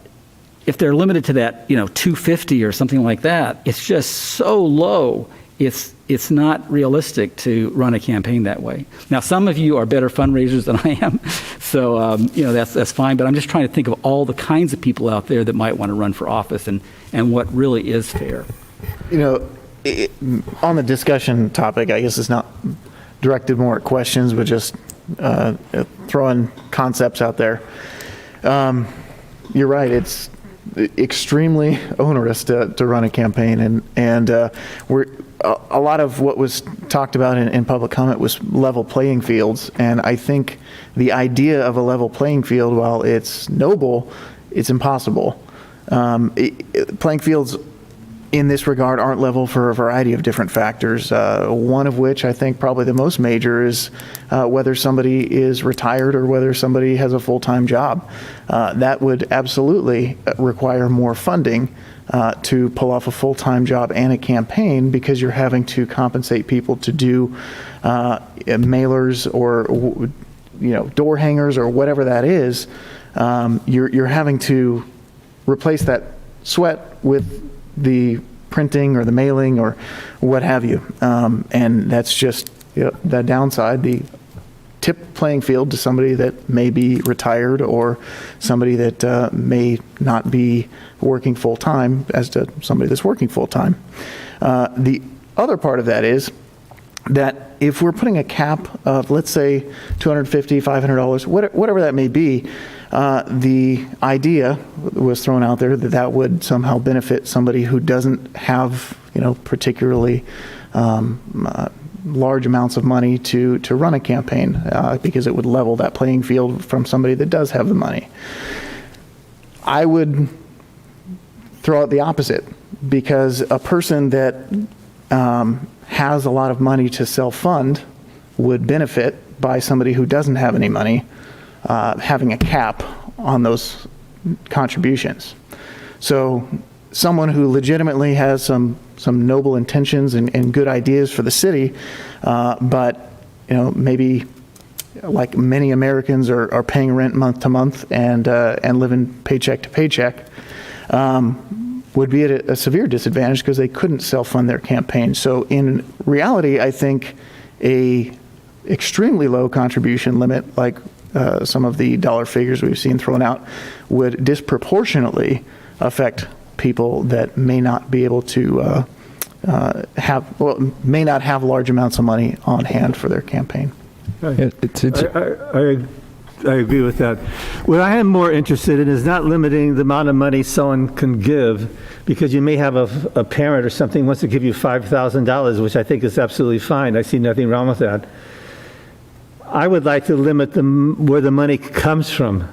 if they're limited to that, $250 or something like that, it's just so low. It's not realistic to run a campaign that way. Now, some of you are better fundraisers than I am, so that's fine. But I'm just trying to think of all the kinds of people out there that might want to run for office and what really is fair. On the discussion topic, I guess it's not directed more at questions, but just throwing concepts out there. You're right. It's extremely onerous to run a campaign, and a lot of what was talked about in public comment was level playing fields, and I think the idea of a level playing field, while it's noble, it's impossible. Playing fields in this regard aren't level for a variety of different factors, one of which I think probably the most major is whether somebody is retired or whether somebody has a full-time job. That would absolutely require more funding to pull off a full-time job and a campaign, because you're having to compensate people to do mailers or door hangers or whatever that is. You're having to replace that sweat with the printing or the mailing or what have you, and that's just the downside. The tip playing field to somebody that may be retired or somebody that may not be working full-time as to somebody that's working full-time. The other part of that is that if we're putting a cap of, let's say, $250, $500, whatever that may be, the idea was thrown out there that that would somehow benefit somebody who doesn't have, particularly large amounts of money to run a campaign, because it would level that playing field from somebody that does have the money. I would throw out the opposite, because a person that has a lot of money to self-fund would benefit by somebody who doesn't have any money having a cap on those contributions. So someone who legitimately has some noble intentions and good ideas for the city, but maybe like many Americans are paying rent month to month and living paycheck to paycheck, would be at a severe disadvantage because they couldn't self-fund their campaign. So in reality, I think a extremely low contribution limit, like some of the dollar figures we've seen thrown out, would disproportionately affect people that may not be able to may not have large amounts of money on hand for their campaign. I agree with that. What I am more interested in is not limiting the amount of money someone can give, because you may have a parent or something who wants to give you $5,000, which I think is absolutely fine. I see nothing wrong with that. I would like to limit where the money comes from.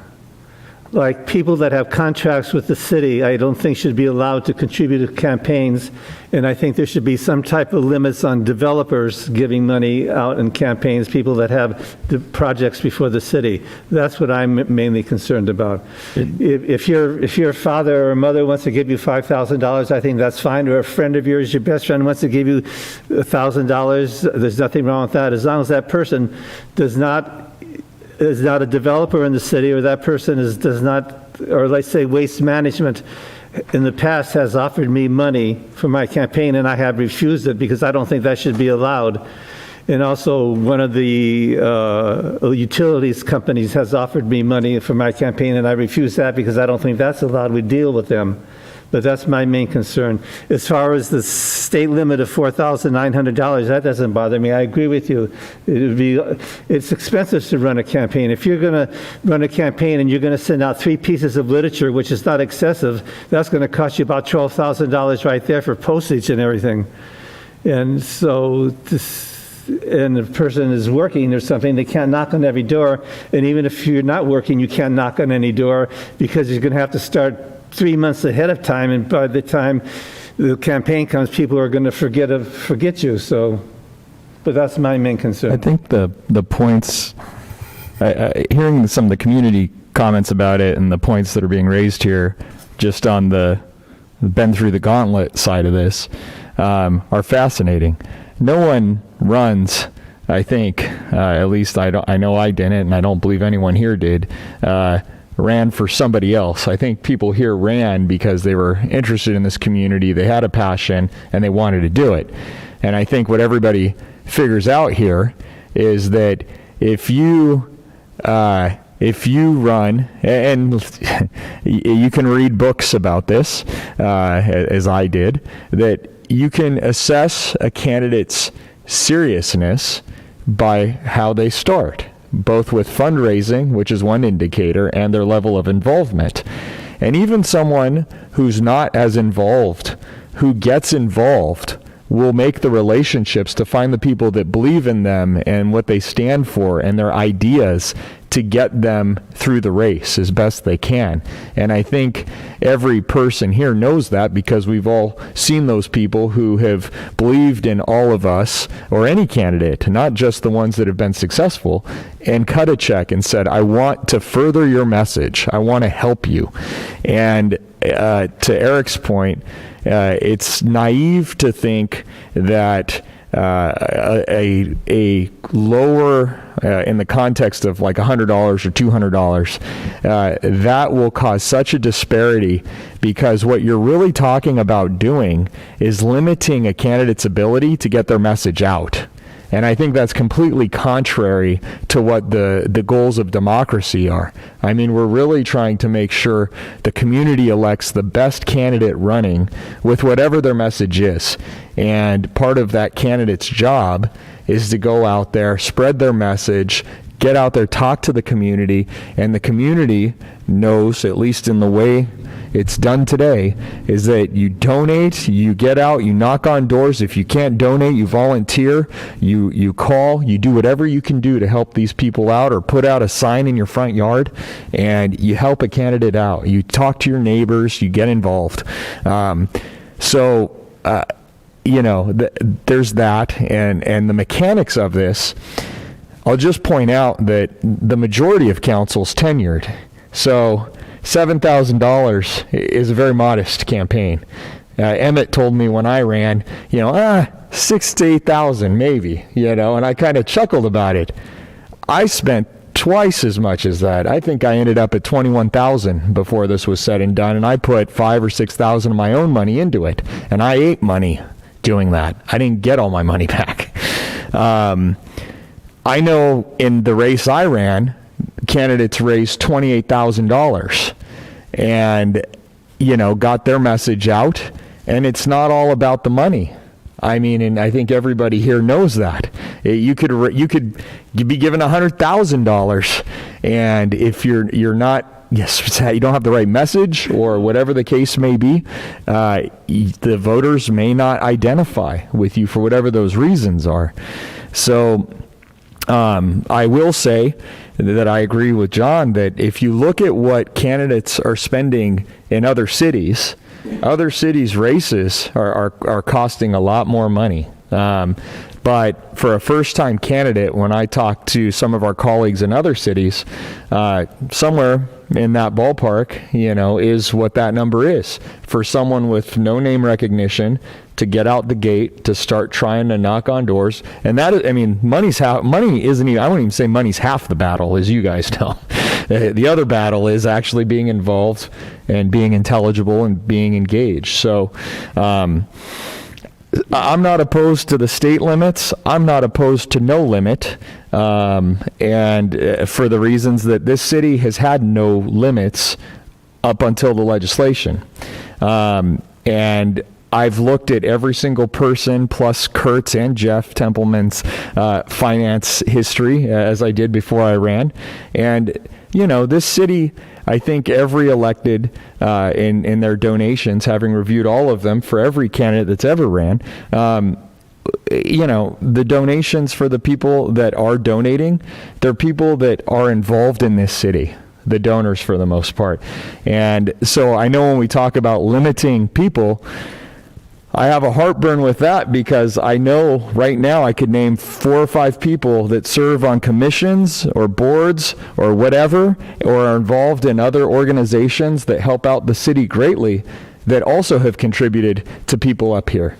Like people that have contracts with the city, I don't think should be allowed to contribute to campaigns, and I think there should be some type of limits on developers giving money out in campaigns, people that have the projects before the city. That's what I'm mainly concerned about. If your father or mother wants to give you $5,000, I think that's fine, or a friend of yours, your best friend, wants to give you $1,000, there's nothing wrong with that, as long as that person is not a developer in the city, or that person does not, or let's say Waste Management in the past has offered me money for my campaign and I have refused it because I don't think that should be allowed. And also one of the utilities companies has offered me money for my campaign and I refused that because I don't think that's allowed. We deal with them. But that's my main concern. As far as the state limit of $4,900, that doesn't bother me. I agree with you. It's expensive to run a campaign. If you're going to run a campaign and you're going to send out 3 pieces of literature, which is not excessive, that's going to cost you about $12,000 right there for postage and everything. And so and the person is working or something, they can't knock on every door. And even if you're not working, you can't knock on any door because you're going to have to start 3 months ahead of time, and by the time the campaign comes, people are going to forget you. So, but that's my main concern. I think the points, hearing some of the community comments about it and the points that are being raised here, just on the been through the gauntlet side of this, are fascinating. No one runs, I think, at least I know I didn't, and I don't believe anyone here did, ran for somebody else. I think people here ran because they were interested in this community, they had a passion, and they wanted to do it. And I think what everybody figures out here is that if you run, and you can read books about this, as I did, that you can assess a candidate's seriousness by how they start, both with fundraising, which is one indicator, and their level of involvement. And even someone who's not as involved, who gets involved, will make the relationships to find the people that believe in them and what they stand for and their ideas to get them through the race as best they can. And I think every person here knows that, because we've all seen those people who have believed in all of us, or any candidate, not just the ones that have been successful, and cut a check and said, I want to further your message. I want to help you. And to Eric's point, it's naive to think that a lower, in the context of like $100 or $200, that will cause such a disparity, because what you're really talking about doing is limiting a candidate's ability to get their message out. And I think that's completely contrary to what the goals of democracy are. I mean, we're really trying to make sure the community elects the best candidate running with whatever their message is. And part of that candidate's job is to go out there, spread their message, get out there, talk to the community, and the community knows, at least in the way it's done today, is that you donate, you get out, you knock on doors. If you can't donate, you volunteer, you call, you do whatever you can do to help these people out, or put out a sign in your front yard, and you help a candidate out. You talk to your neighbors, you get involved. There's that, and the mechanics of this. I'll just point out that the majority of council's tenured. So $7,000 is a very modest campaign. Emmett told me when I ran, 6,000 to 8,000 maybe, and I kind of chuckled about it. I spent twice as much as that. I think I ended up at 21,000 before this was said and done, and I put 5,000 or 6,000 of my own money into it, and I ate money doing that. I didn't get all my money back. I know in the race I ran, candidates raised $28,000 and, got their message out, and it's not all about the money. I mean, and I think everybody here knows that. You could be given $100,000, and if you're not, you don't have the right message, or whatever the case may be, the voters may not identify with you for whatever those reasons are. So I will say that I agree with John that if you look at what candidates are spending in other cities races are costing a lot more money. But for a first-time candidate, when I talk to some of our colleagues in other cities, somewhere in that ballpark, is what that number is. For someone with no name recognition to get out the gate, to start trying to knock on doors. And that is, money isn't even, I wouldn't even say money's half the battle, as you guys know. The other battle is actually being involved and being intelligible and being engaged. So, I'm not opposed to the state limits. I'm not opposed to no limit. And for the reasons that this city has had no limits up until the legislation. And I've looked at every single person, plus Kurt's and Jeff Templeman's finance history, as I did before I ran. And, this city, I think every elected in their donations, having reviewed all of them for every candidate that's ever ran, the donations for the people that are donating, they're people that are involved in this city, the donors for the most part. And so I know when we talk about limiting people, I have a heartburn with that, because I know right now I could name 4 or 5 people that serve on commissions or boards or whatever, or are involved in other organizations that help out the city greatly, that also have contributed to people up here.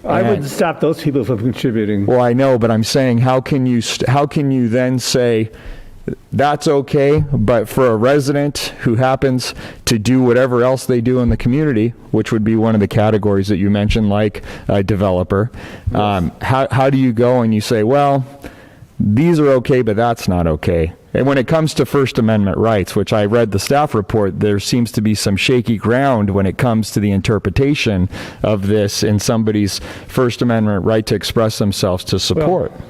I wouldn't stop those people from contributing. Well, I know, but I'm saying, how can you then say that's okay, but for a resident who happens to do whatever else they do in the community, which would be one of the categories that you mentioned, like a developer, how do you go and you say, well, these are okay, but that's not okay? And when it comes to First Amendment rights, which I read the staff report, there seems to be some shaky ground when it comes to the interpretation of this in somebody's First Amendment right to express themselves to support. Well,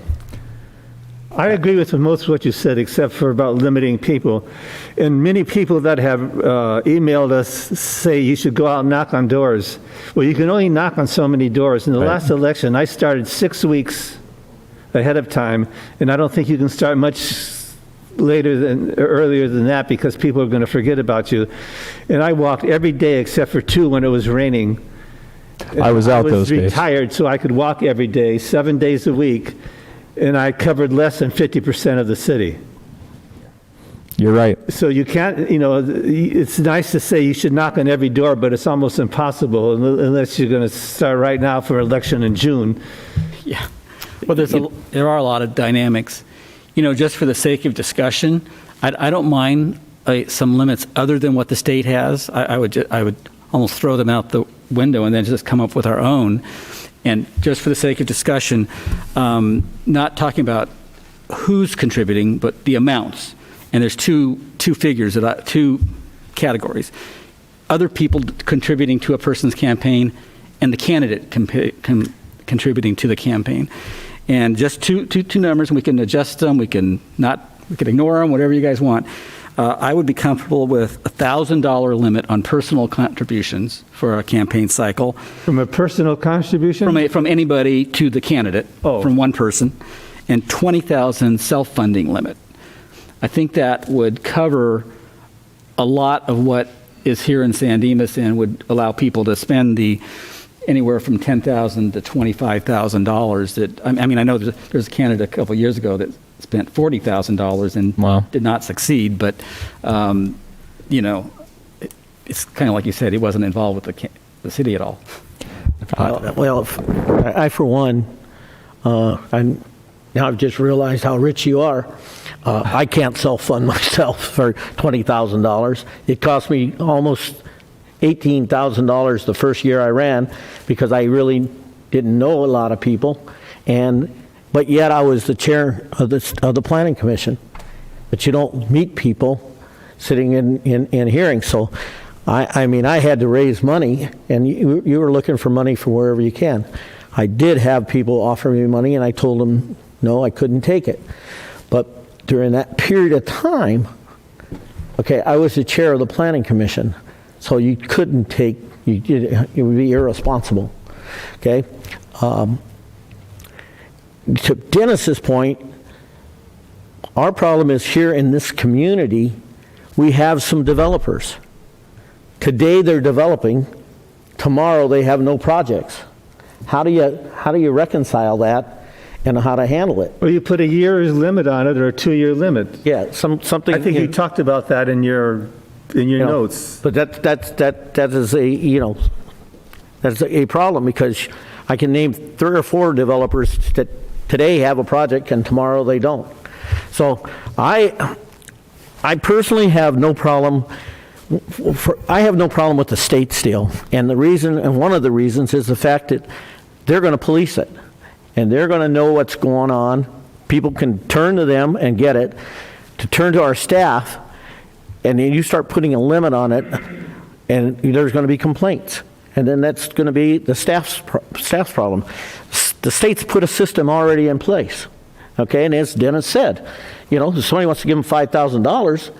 I agree with most of what you said, except for about limiting people. And many people that have emailed us say you should go out and knock on doors. Well, you can only knock on so many doors. In the last election, I started 6 weeks ahead of time, and I don't think you can start much earlier than that, because people are going to forget about you. And I walked every day except for 2 when it was raining. I was out those days. I was retired, so I could walk every day, 7 days a week, and I covered less than 50% of the city. You're right. So you can't, it's nice to say you should knock on every door, but it's almost impossible unless you're going to start right now for election in June. Yeah. Well, there are a lot of dynamics. Just for the sake of discussion, I don't mind some limits other than what the state has. I would almost throw them out the window and then just come up with our own. And just for the sake of discussion, not talking about who's contributing, but the amounts. And there's two figures, two categories. Other people contributing to a person's campaign and the candidate contributing to the campaign. And just two numbers, and we can adjust them, we can ignore them, whatever you guys want. I would be comfortable with a $1,000 limit on personal contributions for a campaign cycle. From a personal contribution? From anybody to the candidate, from one person, and $20,000 self-funding limit. I think that would cover a lot of what is here in San Dimas and would allow people to spend anywhere from $10,000 to $25,000. That I mean, I know there's a candidate a couple of years ago that spent $40,000 and did not succeed, but it's kind of like you said, he wasn't involved with the city at all. I for one, now I've just realized how rich you are. I can't self-fund myself for $20,000. It cost me almost $18,000 the first year I ran because I really didn't know a lot of people, but yet I was the chair of the planning commission. But you don't meet people sitting in hearings. So I mean, I had to raise money, and you were looking for money from wherever you can. I did have people offer me money, and I told them no, I couldn't take it. But during that period of time, I was the chair of the planning commission. So you couldn't take, it would be irresponsible, okay? To Dennis's point, our problem is here in this community, we have some developers. Today they're developing, tomorrow they have no projects. How do you reconcile that and how to handle it? Well, you put a year's limit on it or a 2-year limit. Yeah, something. I think you talked about that in your notes. But that is that's a problem, because I can name 3 or 4 developers that today have a project and tomorrow they don't. So I personally have no problem. I have no problem with the state still, and one of the reasons is the fact that they're going to police it, and they're going to know what's going on. People can turn to them and get it. To turn to our staff, and then you start putting a limit on it, and there's going to be complaints. And then that's going to be the staff's problem. The state's put a system already in place, okay? And as Dennis said, if somebody wants to give them $5,000,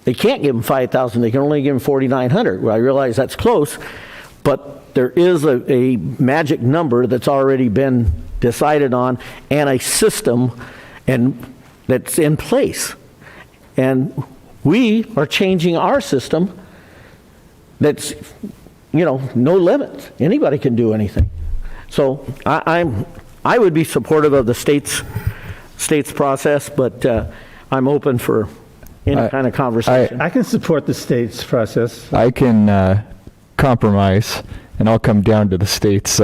they can't give them $5,000. They can only give them $4,900. Well, I realize that's close, but there is a magic number that's already been decided on, and a system that's in place. And we are changing our system that's, no limits. Anybody can do anything. So I would be supportive of the state's process, but I'm open for any kind of conversation. I can support the state's process. I can compromise, and I'll come down to the state's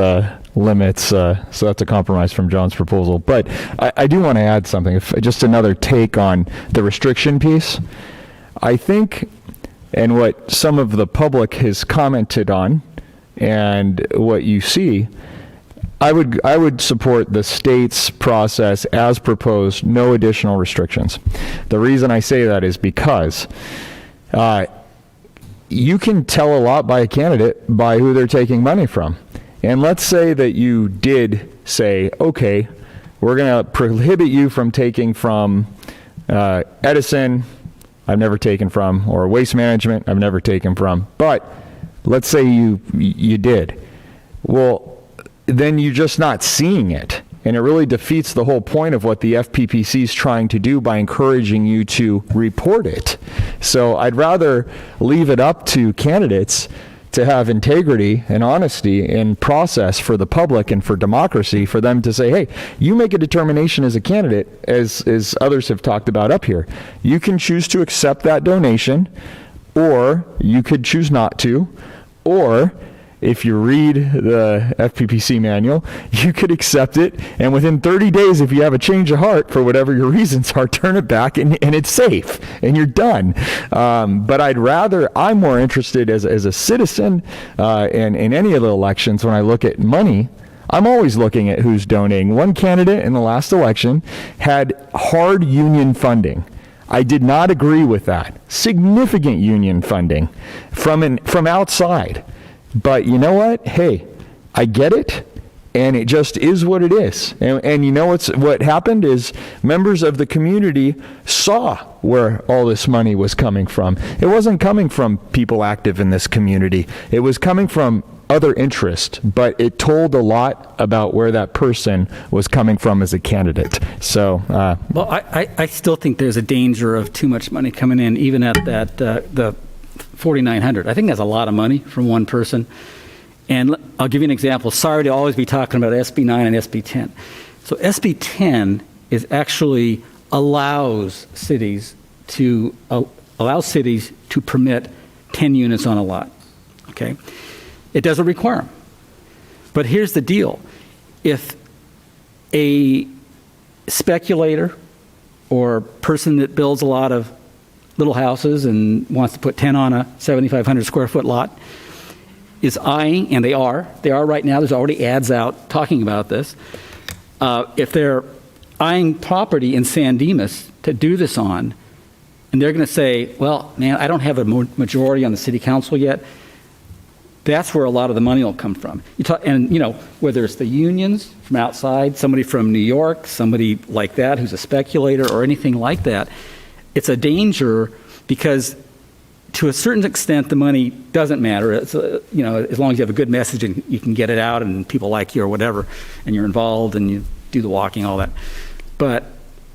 limits. So that's a compromise from John's proposal. But I do want to add something, just another take on the restriction piece. I think, and what some of the public has commented on, and what you see, I would support the state's process as proposed, no additional restrictions. The reason I say that is because you can tell a lot by a candidate by who they're taking money from. And let's say that you did say, okay, we're going to prohibit you from taking from Edison, I've never taken from, or Waste Management, I've never taken from. But let's say you did. Well, then you're just not seeing it. And it really defeats the whole point of what the FPPC is trying to do by encouraging you to report it. So I'd rather leave it up to candidates to have integrity and honesty in process for the public and for democracy, for them to say, hey, you make a determination as a candidate, as others have talked about up here. You can choose to accept that donation, or you could choose not to, or if you read the FPPC manual, you could accept it, and within 30 days, if you have a change of heart for whatever your reasons are, turn it back, and it's safe, and you're done. But I'm more interested as a citizen in any of the elections. When I look at money, I'm always looking at who's donating. One candidate in the last election had hard union funding. I did not agree with that. Significant union funding from outside. But you know what? Hey, I get it, and it just is what it is. And you know what happened is members of the community saw where all this money was coming from. It wasn't coming from people active in this community. It was coming from other interest, but it told a lot about where that person was coming from as a candidate. So, well, I still think there's a danger of too much money coming in, even at that the 4,900. I think that's a lot of money from one person. And I'll give you an example. Sorry to always be talking about SB 9 and SB 10. So SB 10 is actually allows cities to permit 10 units on a lot. Okay, it doesn't require them. But here's the deal: if a speculator or person that builds a lot of little houses and wants to put 10 on a 7,500 square foot lot is eyeing, and they are right now, there's already ads out talking about this. If they're eyeing property in San Dimas to do this on, and they're going to say, well, man, I don't have a majority on the city council yet, that's where a lot of the money will come from. Whether it's the unions from outside, somebody from New York, somebody like that who's a speculator or anything like that, it's a danger because to a certain extent the money doesn't matter. It's, as long as you have a good message and you can get it out and people like you or whatever, and you're involved and you do the walking, all that. But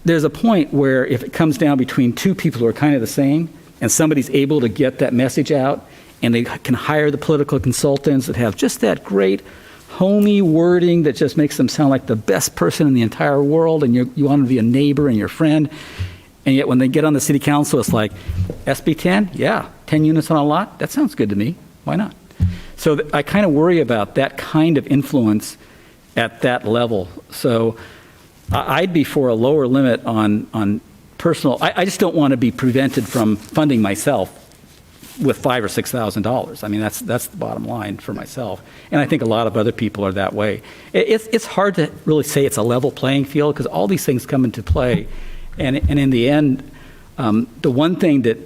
there's a point where if it comes down between two people who are kind of the same and somebody's able to get that message out and they can hire the political consultants that have just that great homey wording that just makes them sound like the best person in the entire world, and you want to be a neighbor and your friend. And yet when they get on the city council, it's like, SB 10? Yeah, 10 units on a lot? That sounds good to me. Why not? So I kind of worry about that kind of influence at that level. So I'd be for a lower limit on personal. I just don't want to be prevented from funding myself with $5,000 or $6,000. I mean, that's the bottom line for myself. And I think a lot of other people are that way. It's hard to really say it's a level playing field because all these things come into play. And in the end, the one thing that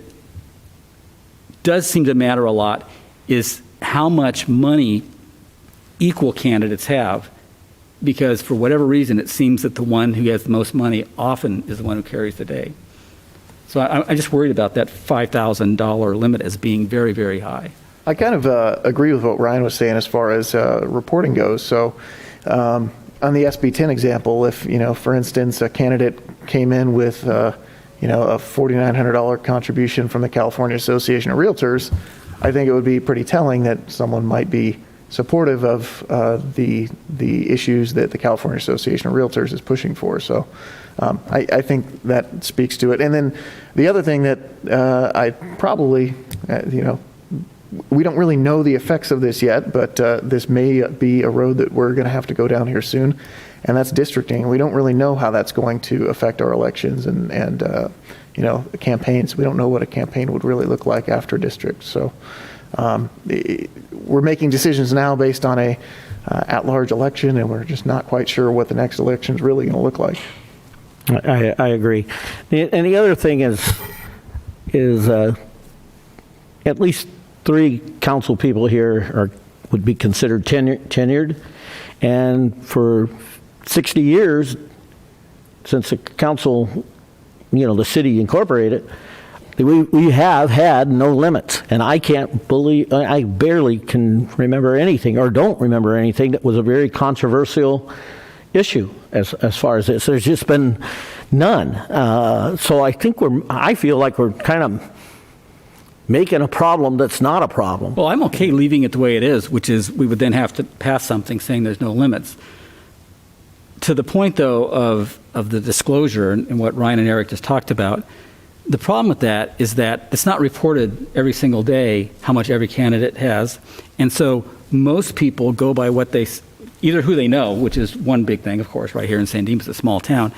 does seem to matter a lot is how much money equal candidates have, because for whatever reason, it seems that the one who has the most money often is the one who carries the day. So I'm just worried about that $5,000 limit as being very, very high. I kind of agree with what Ryan was saying as far as reporting goes. So on the SB 10 example, if, for instance, a candidate came in with, a $4,900 contribution from the California Association of Realtors, I think it would be pretty telling that someone might be supportive of the issues that the California Association of Realtors is pushing for. So I think that speaks to it. And then the other thing that I probably, we don't really know the effects of this yet, but this may be a road that we're going to have to go down here soon, and that's districting. We don't really know how that's going to affect our elections and campaigns. We don't know what a campaign would really look like after district. So we're making decisions now based on a at-large election, and we're just not quite sure what the next election is really going to look like. I agree. And the other thing is at least 3 council people here would be considered tenured. And for 60 years, since the council, the city incorporated, we have had no limits. And I barely can remember anything, or don't remember anything, that was a very controversial issue as far as this. There's just been none. So I feel like we're kind of making a problem that's not a problem. Well, I'm okay leaving it the way it is, which is we would then have to pass something saying there's no limits. To the point, though, of the disclosure and what Ryan and Eric just talked about, the problem with that is that it's not reported every single day how much every candidate has. And so most people go by what either who they know, which is one big thing, of course, right here in San Dimas, a small town,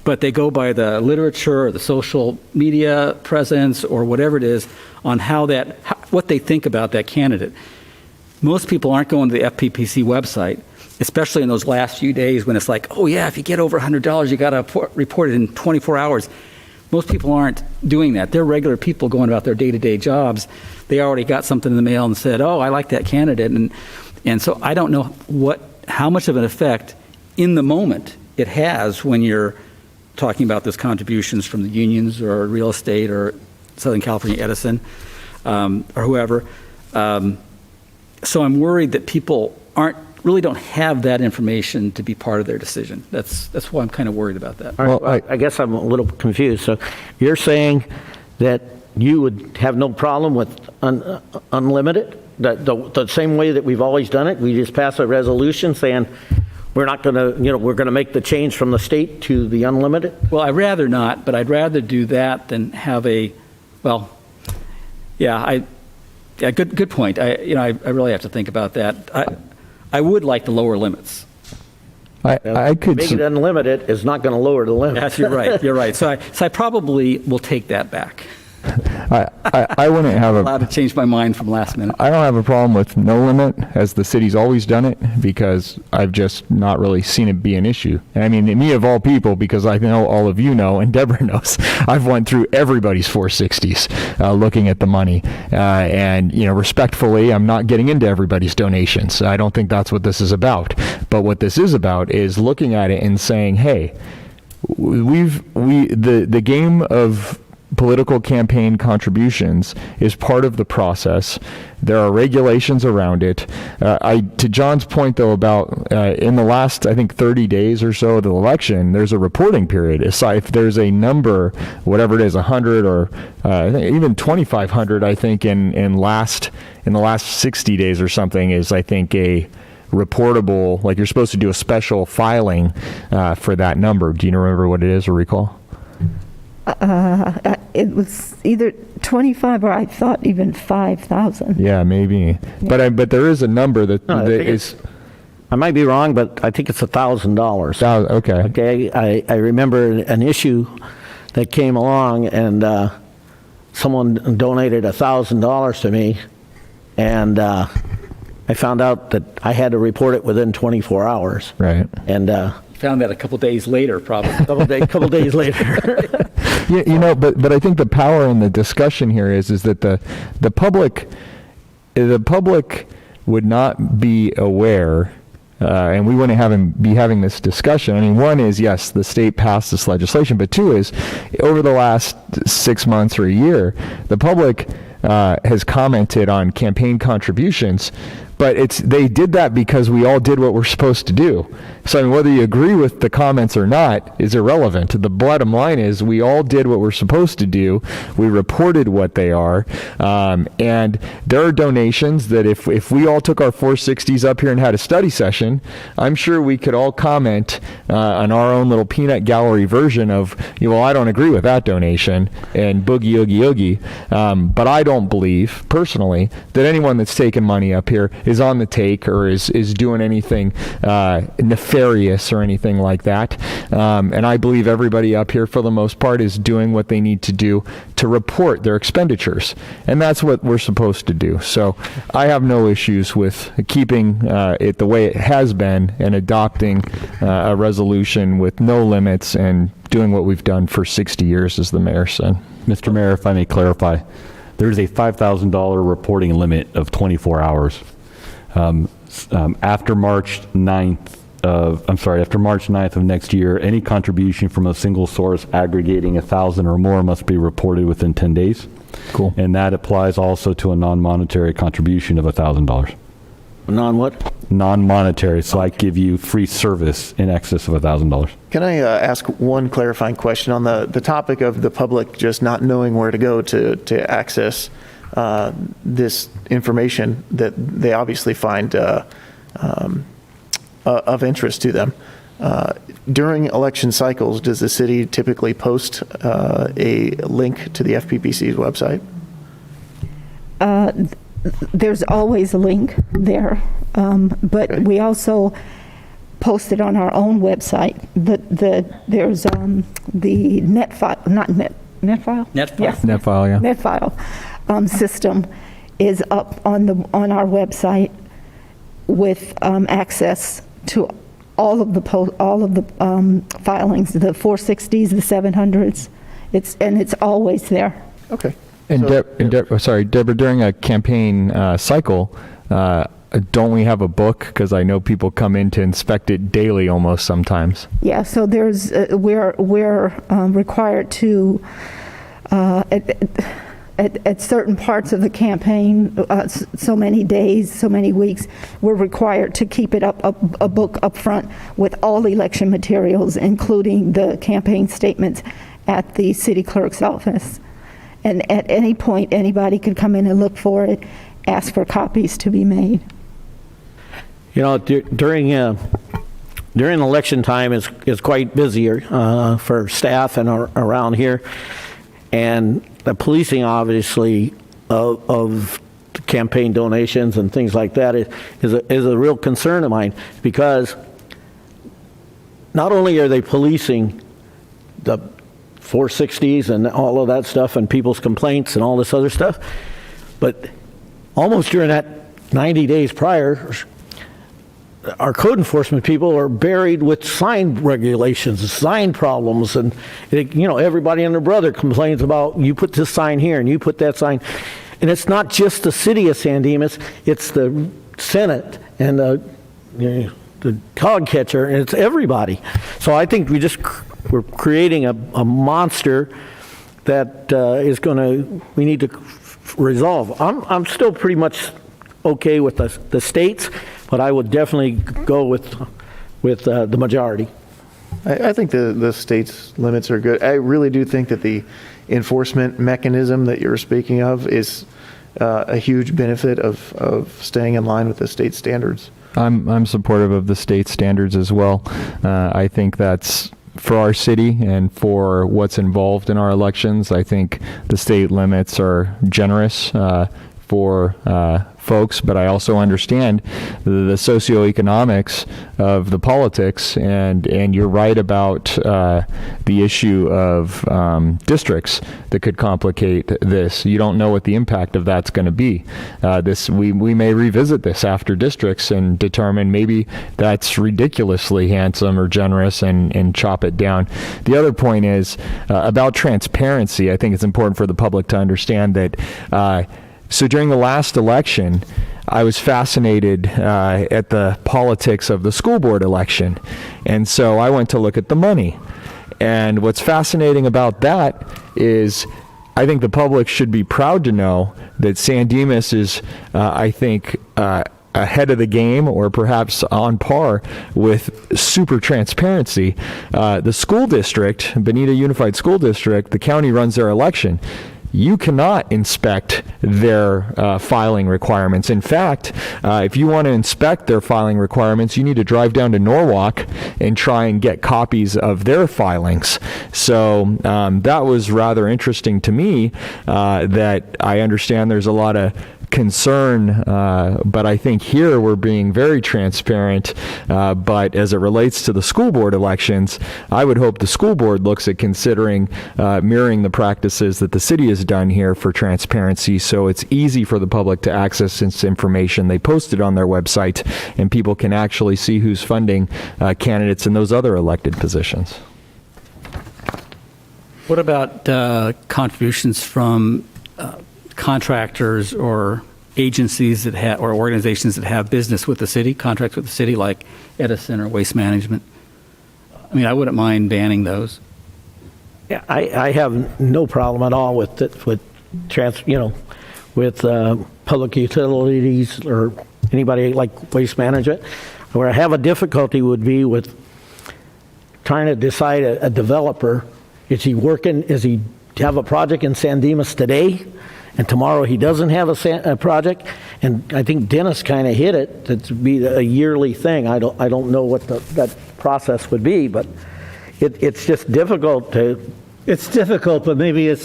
but they go by the literature or the social media presence or whatever it is on what they think about that candidate. Most people aren't going to the FPPC website, especially in those last few days when it's like, oh yeah, if you get over $100, you got to report it in 24 hours. Most people aren't doing that. They're regular people going about their day-to-day jobs. They already got something in the mail and said, oh, I like that candidate. And so I don't know how much of an effect in the moment it has when you're talking about those contributions from the unions or real estate or Southern California Edison or whoever. So I'm worried that people really don't have that information to be part of their decision. That's why I'm kind of worried about that. Well, I guess I'm a little confused. So you're saying that you would have no problem with unlimited? The same way that we've always done it? We just pass a resolution saying we're not going to, we're going to make the change from the state to the unlimited? Well, I'd rather not, but I'd rather do that than have good point. I really have to think about that. I would like the lower limits. I could make it unlimited is not going to lower the limit. Yes, you're right. You're right. So I probably will take that back. I wouldn't have allowed to change my mind from last minute. I don't have a problem with no limit, as the city's always done it, because I've just not really seen it be an issue. And I mean, me of all people, because I know all of you know, and Deborah knows, I've went through everybody's 460s looking at the money. And, respectfully, I'm not getting into everybody's donations. I don't think that's what this is about. But what this is about is looking at it and saying, hey, the game of political campaign contributions is part of the process. There are regulations around it. To John's point, though, about in the last, I think, 30 days or so of the election, there's a reporting period. If there's a number, whatever it is, 100 or even 2,500, I think, in the last 60 days or something is, I think, a reportable, like you're supposed to do a special filing for that number. Do you remember what it is or recall? It was either 25 or I thought even 5,000. Yeah, maybe. Yeah. But there is a number that is. I might be wrong, but I think it's $1,000. Okay. Okay. I remember an issue that came along, and someone donated $1,000 to me, and I found out that I had to report it within 24 hours. Right. And found that a couple days later, probably. couple days later. Yeah, but I think the power in the discussion here is that the public would not be aware, and we wouldn't be having this discussion. I mean, one is, yes, the state passed this legislation, but two is, over the last 6 months or a year, the public has commented on campaign contributions, But they did that because we all did what we're supposed to do. So I mean, whether you agree with the comments or not is irrelevant. The bottom line is we all did what we're supposed to do. We reported what they are. And there are donations that if we all took our 460s up here and had a study session, I'm sure we could all comment on our own little peanut gallery version of, well, I don't agree with that donation and boogie, oogie, oogie. But I don't believe, personally, that anyone that's taken money up here is on the take or is doing anything nefarious or anything like that. And I believe everybody up here, for the most part, is doing what they need to do to report their expenditures. And that's what we're supposed to do. So I have no issues with keeping it the way it has been and adopting a resolution with no limits and doing what we've done for 60 years, as the mayor said. Mr. Mayor, if I may clarify, there's a $5,000 reporting limit of 24 hours. After March 9th of next year, any contribution from a single source aggregating 1,000 or more must be reported within 10 days. Cool. And that applies also to a non-monetary contribution of $1,000. Non-what? Non-monetary, so I give you free service in excess of $1,000. Can I ask one clarifying question on the topic of the public just not knowing where to go to access this information that they obviously find of interest to them? During election cycles, does the city typically post a link to the FPPC's website? There's always a link there, but Okay. we also post it on our own website. There's the NetFile, NetFile? NetFile. Yes. NetFile, yeah. NetFile system is up on our website with access to all of the filings, the 460s, the 700s. It's always there. Okay. And Deborah, during a campaign cycle, don't we have a book? Because I know people come in to inspect it daily almost sometimes. Yeah, so there's we're required to at certain parts of the campaign, so many days, so many weeks, we're required to keep it up a book up front with all election materials, including the campaign statements, at the city clerk's office. And at any point, anybody could come in and look for it, ask for copies to be made. You know, during election time is quite busier for staff and around here, and the policing, obviously, of campaign donations and things like that is a real concern of mine, because not only are they policing the 460s and all of that stuff and people's complaints and all this other stuff, but almost during that 90 days prior, our code enforcement people are buried with sign regulations, sign problems, and everybody and their brother complains about, you put this sign here and you put that sign. And it's not just the city of San Dimas, it's the Senate and the dog catcher, and it's everybody. So I think we're creating a monster that we need to resolve. I'm still pretty much okay with the states, but I would definitely go with the majority. I think the state's limits are good. I really do think that the enforcement mechanism that you're speaking of is a huge benefit of staying in line with the state standards. I'm supportive of the state standards as well. I think that's for our city and for what's involved in our elections. I think the state limits are generous for folks, but I also understand the socioeconomics of the politics, and you're right about the issue of districts that could complicate this. You don't know what the impact of that's going to be. We may revisit this after districts and determine maybe that's ridiculously handsome or generous and chop it down. The other point is about transparency. I think it's important for the public to understand that so during the last election, I was fascinated at the politics of the school board election. And so I went to look at the money. And what's fascinating about that is I think the public should be proud to know that San Dimas is, I think, ahead of the game or perhaps on par with super transparency. The school district, Bonita Unified School District, the county runs their election. You cannot inspect their filing requirements. In fact, if you want to inspect their filing requirements, you need to drive down to Norwalk and try and get copies of their filings. So that was rather interesting to me, that I understand there's a lot of concern, but I think here we're being very transparent. But as it relates to the school board elections, I would hope the school board looks at considering mirroring the practices that the city has done here for transparency, so it's easy for the public to access this information. They post it on their website, and people can actually see who's funding candidates in those other elected positions. What about contributions from contractors or agencies that have, or organizations that have business with the city, contracts with the city, like Edison or Waste Management? I mean, I wouldn't mind banning those. Yeah, I have no problem at all with it, with public utilities or anybody like Waste Management. Where I have a difficulty would be with trying to decide a developer. Is he working? Is he have a project in San Dimas today, and tomorrow he doesn't have a project? And I think Dennis kind of hit it. That'd be a yearly thing. I don't know what that process would be, but it's just difficult to. It's difficult, but maybe it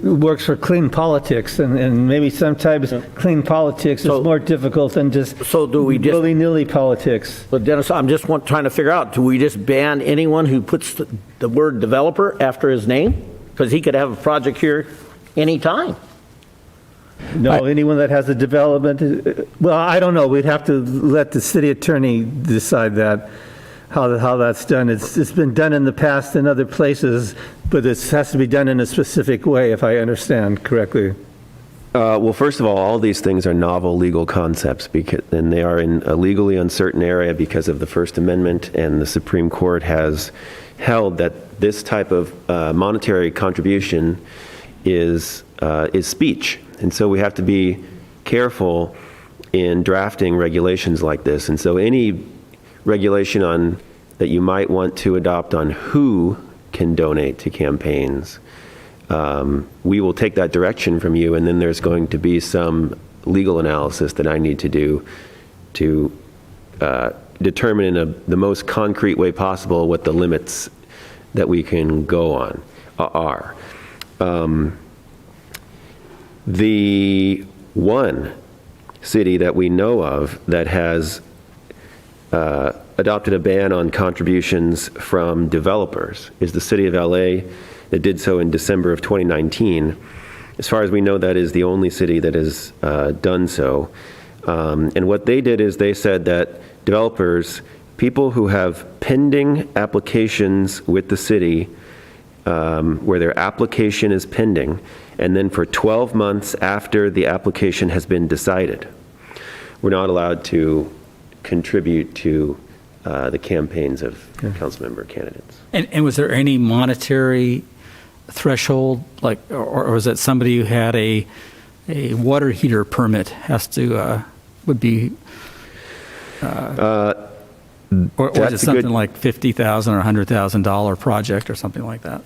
works for clean politics, and maybe sometimes clean politics is more difficult than just willy-nilly politics. But Dennis, I'm just trying to figure out, do we just ban anyone who puts the word developer after his name? Because he could have a project here anytime. No, anyone that has a development, well, I don't know. We'd have to let the city attorney decide that. How that's done. It's been done in the past in other places, but it has to be done in a specific way, if I understand correctly. Well, first of all these things are novel legal concepts, and they are in a legally uncertain area because of the First Amendment, and the Supreme Court has held that this type of monetary contribution is speech. And so we have to be careful in drafting regulations like this. And so any regulation that you might want to adopt on who can donate to campaigns, we will take that direction from you, and then there's going to be some legal analysis that I need to do to determine in the most concrete way possible what the limits that we can go on are. The one city that we know of that has adopted a ban on contributions from developers is the city of LA, that did so in December of 2019. As far as we know, that is the only city that has done so. And what they did is they said that developers, people who have pending applications with the city, where their application is pending, and then for 12 months after the application has been decided, we're not allowed to contribute to the campaigns of council member candidates. And was there any monetary threshold, like, or was it somebody who had a water heater permit would be, or was it something like $50,000 or $100,000 project or something like that?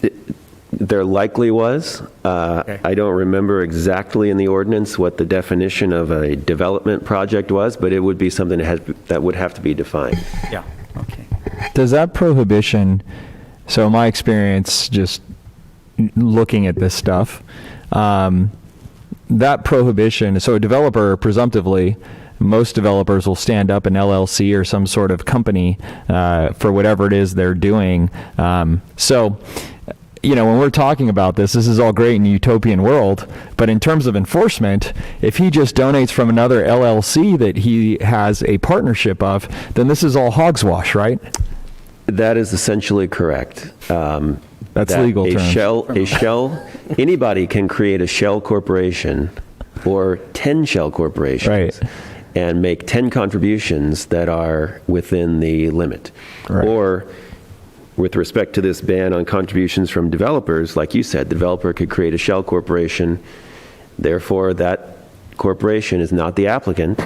There likely was. Okay. I don't remember exactly in the ordinance what the definition of a development project was, but it would be something that would have to be defined. Yeah, okay. Does that prohibition, so my experience just looking at this stuff, that prohibition, so a developer presumptively, most developers will stand up an LLC or some sort of company for whatever it is they're doing. So, when we're talking about this is all great in a utopian world, but in terms of enforcement, if he just donates from another LLC that he has a partnership of, then this is all hogswash, right? That is essentially correct. That's legal terms. A shell, anybody can create a shell corporation or 10 shell corporations. Right. And make 10 contributions that are within the limit. Right. Or with respect to this ban on contributions from developers, like you said, the developer could create a shell corporation. Therefore, that corporation is not the applicant.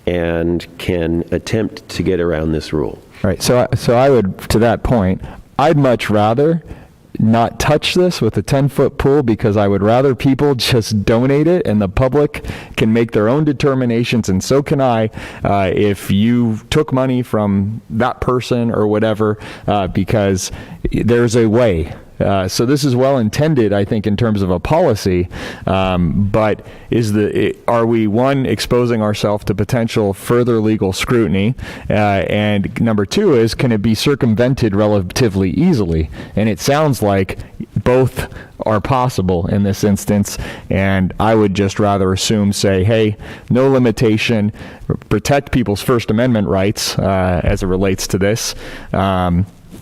and can attempt to get around this rule. Right. So I would, to that point, I'd much rather not touch this with a 10-foot pool, because I would rather people just donate it and the public can make their own determinations, and so can I, if you took money from that person or whatever, because there's a way. So this is well intended, I think, in terms of a policy, but are we, one, exposing ourselves to potential further legal scrutiny, and number two is, can it be circumvented relatively easily? And it sounds like both are possible in this instance, and I would just rather say, hey, no limitation, protect people's First Amendment rights as it relates to this,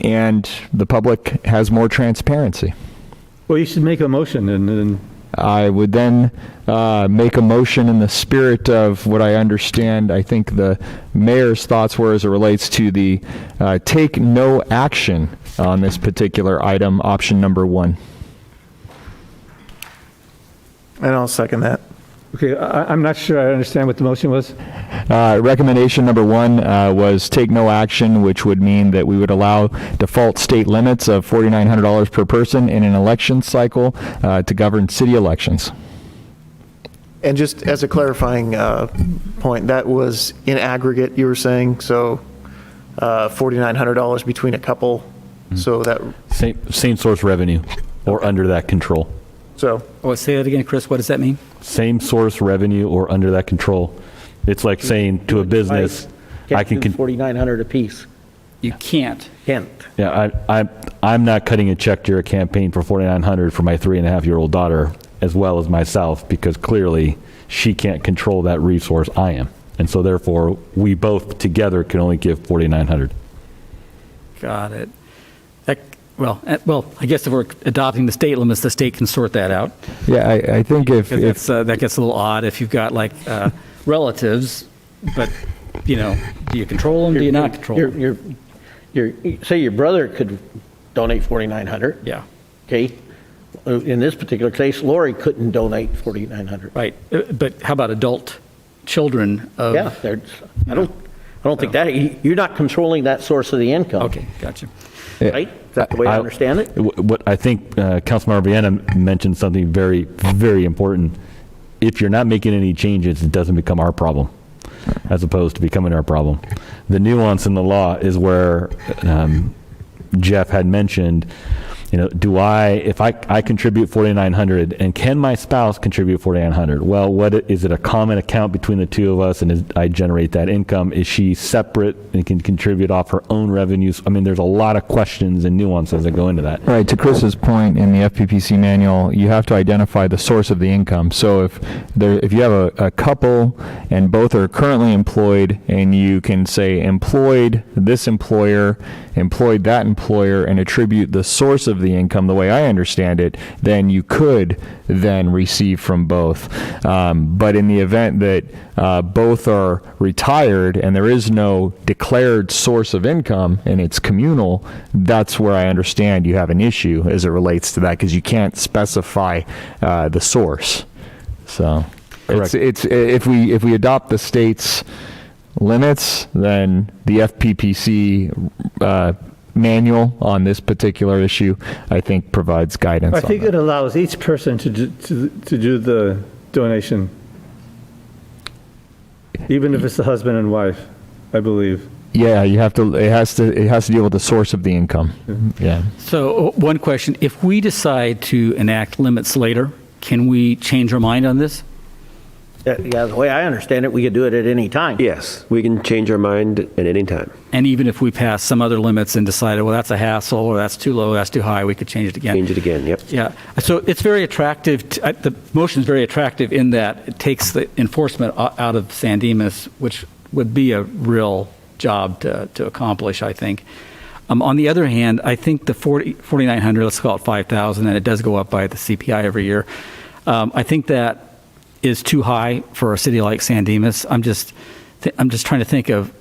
and the public has more transparency. Well, you should make a motion, and then I would then make a motion in the spirit of what I understand, I think the mayor's thoughts were as it relates to the take no action on this particular item, option number 1. And I'll second that. Okay, I'm not sure I understand what the motion was. Recommendation number 1 was take no action, which would mean that we would allow default state limits of $4,900 per person in an election cycle to govern city elections. And just as a clarifying point, that was in aggregate, you were saying, so $4,900 between a couple, so that... Same source revenue or under that control. So... Oh, say that again, Chris. What does that mean? Same source revenue or under that control. It's like saying to a business, I can... $4,900 apiece. You can't. Can't. Yeah, I'm not cutting a check to your campaign for $4,900 for my 3.5-year-old daughter, as well as myself, because clearly she can't control that resource. I am. And so therefore, we both together can only give $4,900. Got it. Well, I guess if we're adopting the state limits, the state can sort that out. Yeah, I think if that gets a little odd if you've got like relatives, but do you control them? Do you not control them? Say your brother could donate $4,900. Yeah. Okay. In this particular case, Lori couldn't donate $4,900. Right. But how about adult children of? Yeah. I don't think that you're not controlling that source of the income. Okay, gotcha. Right? Is that the way I understand it? What I think Councilmember Viena mentioned something very, very important. If you're not making any changes, it doesn't become our problem, as opposed to becoming our problem. The nuance in the law is where Jeff had mentioned, if I contribute $4,900 and can my spouse contribute $4,900? Well, is it a common account between the two of us and I generate that income? Is she separate and can contribute off her own revenues? I mean, there's a lot of questions and nuances that go into that. Right, to Chris's point, in the FPPC manual, you have to identify the source of the income. So if you have a couple and both are currently employed, and you can say employed this employer, employed that employer, and attribute the source of the income the way I understand it, then you could then receive from both. But in the event that both are retired and there is no declared source of income and it's communal, that's where I understand you have an issue as it relates to that, because you can't specify the source. So it's if we adopt the state's limits, then the FPPC manual on this particular issue, I think, provides guidance. I think it allows each person to do the donation, even if it's the husband and wife, I believe. Yeah, you have to. It has to deal with the source of the income. Mm-hmm. Yeah. So one question: if we decide to enact limits later, can we change our mind on this? Yeah, the way I understand it, we could do it at any time. Yes, we can change our mind at any time. And even if we pass some other limits and decided, well, that's a hassle, or that's too low, that's too high, we could change it again. Change it again, yep. Yeah. So it's very attractive. The motion is very attractive in that it takes the enforcement out of San Dimas, which would be a real job to accomplish, I think. On the other hand, I think the 4,900, let's call it 5,000, and it does go up by the CPI every year. I think that is too high for a city like San Dimas. I'm just trying to think of,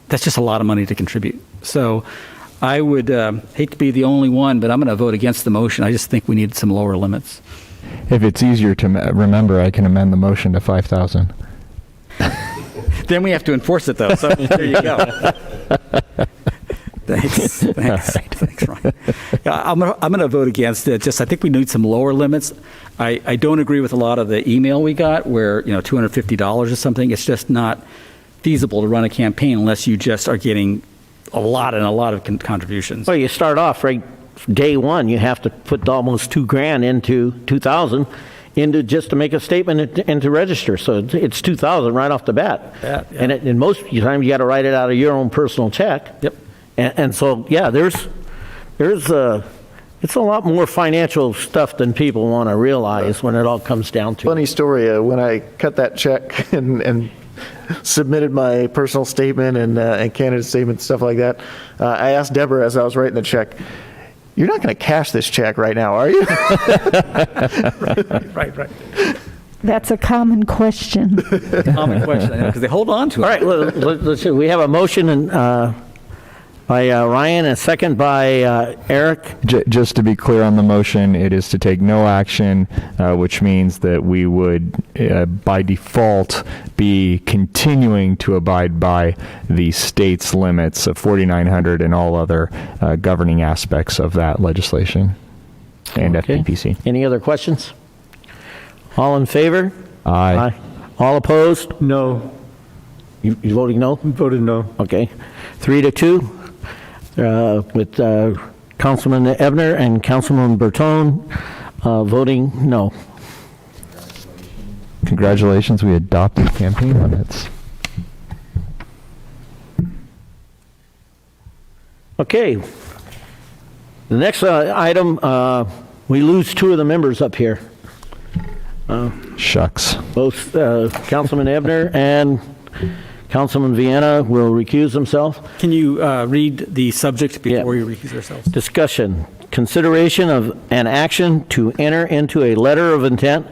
that's just a lot of money to contribute. So I would hate to be the only one, but I'm going to vote against the motion. I just think we need some lower limits. If it's easier to remember, I can amend the motion to 5,000. Then we have to enforce it, though, so there you go. Thanks, Ryan. Yeah, I'm going to vote against it. I think we need some lower limits. I don't agree with a lot of the email we got where, $250 or something. It's just not feasible to run a campaign unless you just are getting a lot of contributions. Well, you start off right day one, you have to put almost $2,000 into 2,000 into just to make a statement and to register. So it's 2,000 right off the bat. Yeah. And most of the time you got to write it out of your own personal check. Yep. And so, yeah, it's a lot more financial stuff than people want to realize when it all comes down to it. Funny story, when I cut that check and submitted my personal statement and candidate statement, stuff like that, I asked Deborah as I was writing the check, "You're not going to cash this check right now, are you?" Right. That's a common question. Common question, because they hold on to it. All right, let's see. We have a motion by Ryan and a second by Eric. Just to be clear on the motion, it is to take no action, which means that we would, by default, be continuing to abide by the state's limits of 4,900 and all other governing aspects of that legislation and Okay. FPPC. Any other questions? All in favor? Aye. All opposed? No. You voting no? Voted no. Okay. 3-2, with Councilman Ebner and Councilman Bertone voting no. Congratulations, we adopted campaign limits. Okay. The next item, we lose two of the members up here. Shucks. Both Councilman Ebner and Councilman Vienna will recuse himself. Can you read the subject before you recuse yourselves? Discussion, consideration of an action to enter into a letter of intent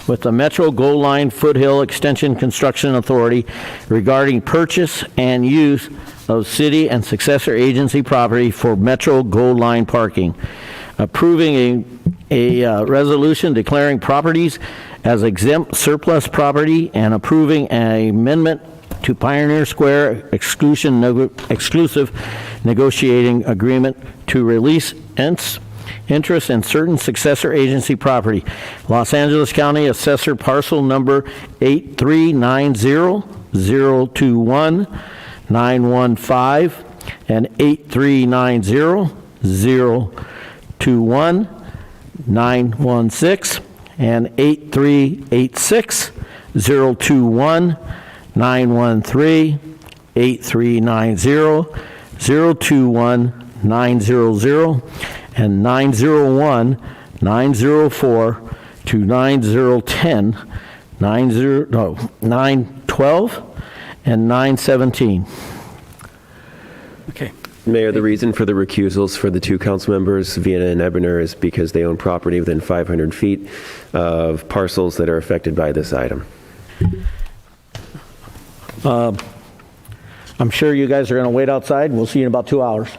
with the Metro Gold Line Foothill Extension Construction Authority regarding purchase and use of city and successor agency property for Metro Gold Line parking, approving a resolution declaring properties as exempt surplus property and approving an amendment to Pioneer Square exclusive negotiating agreement to release interest in certain successor agency property. Los Angeles County Assessor Parcel Number 8390021-915 and 8390021-916 and 8386-021-913, 8390-021-900, and 901-904 to 9010, 912, and 917. Okay. Mayor, the reason for the recusals for the two council members, Vienna and Ebner, is because they own property within 500 feet of parcels that are affected by this item. I'm sure you guys are going to wait outside. We'll see you in about 2 hours.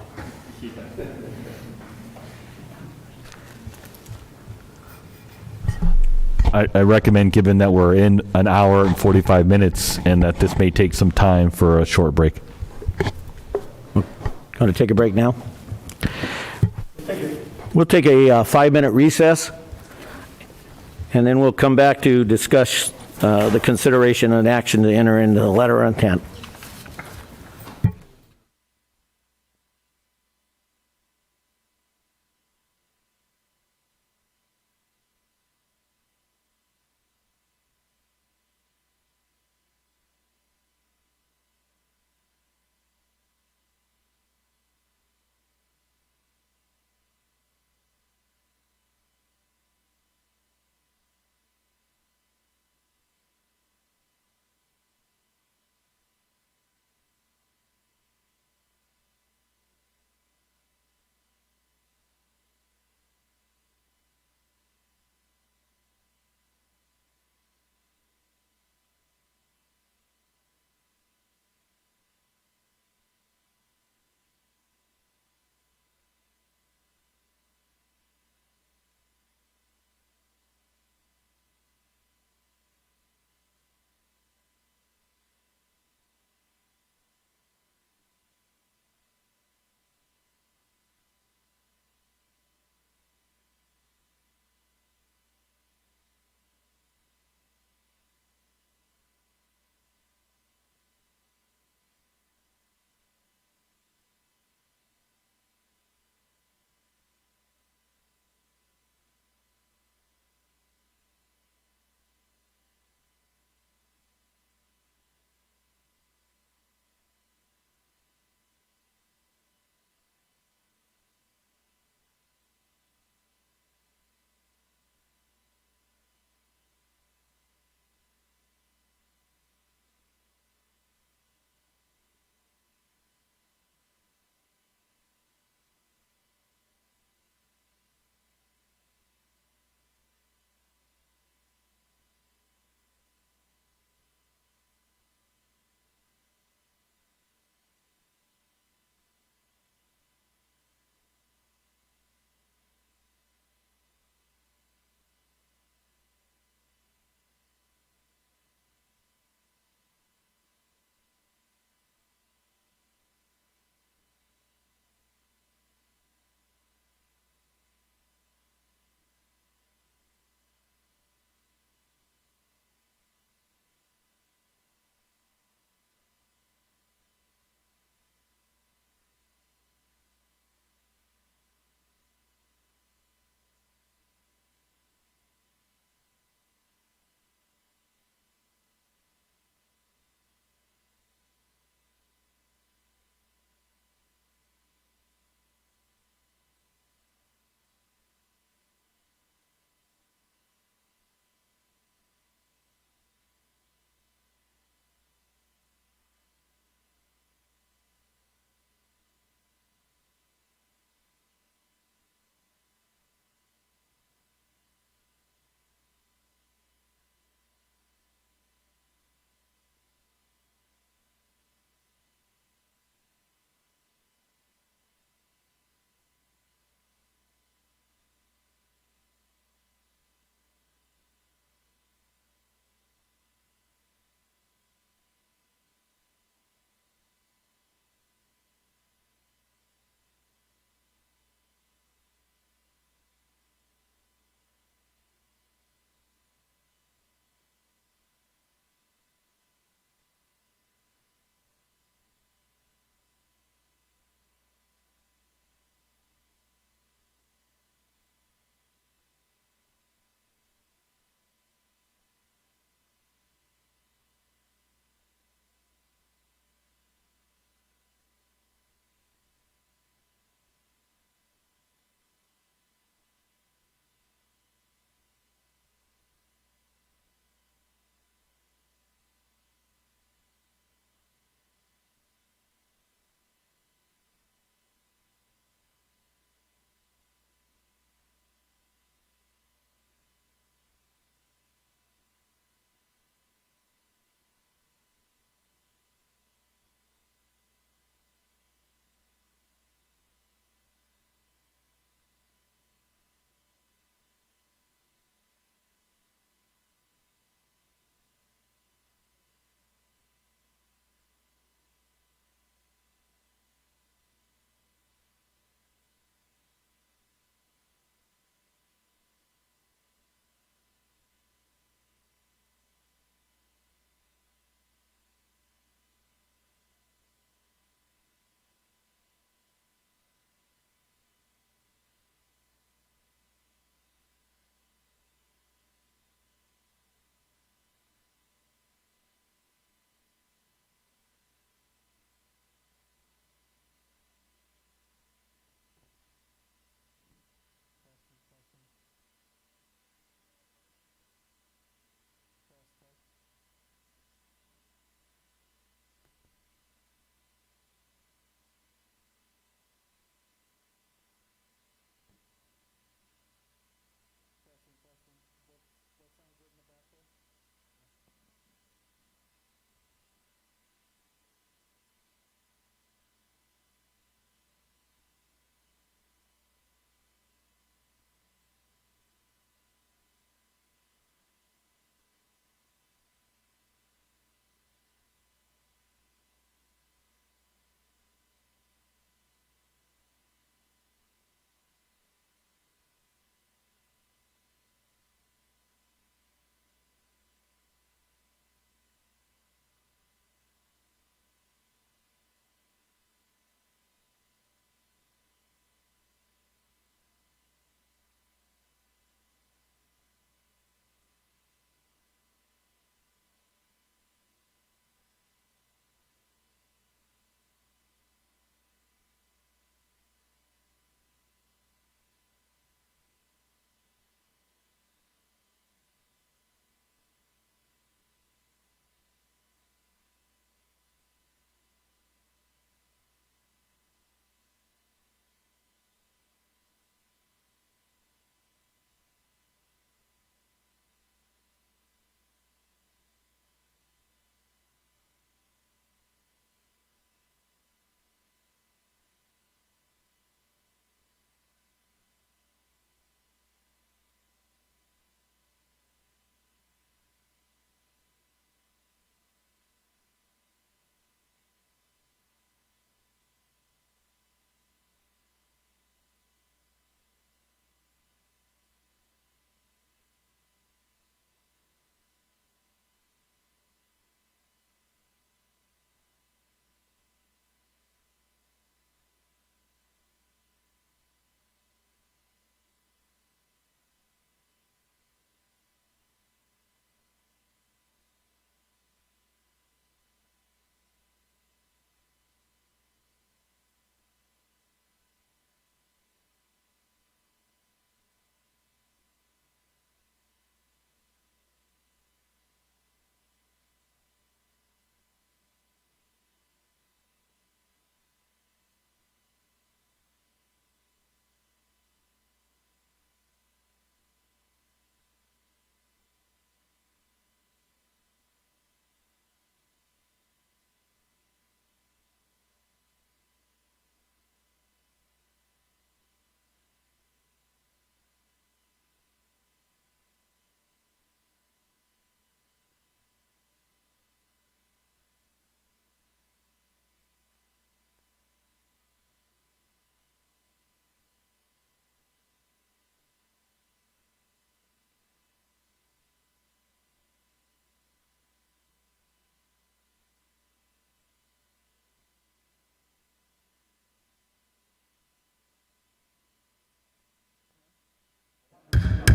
I recommend, given that we're in an hour and 45 minutes and that this may take some time, for a short break. Going to take a break now? We'll take a 5-minute recess, and then we'll come back to discuss the consideration and action to enter into the letter of intent.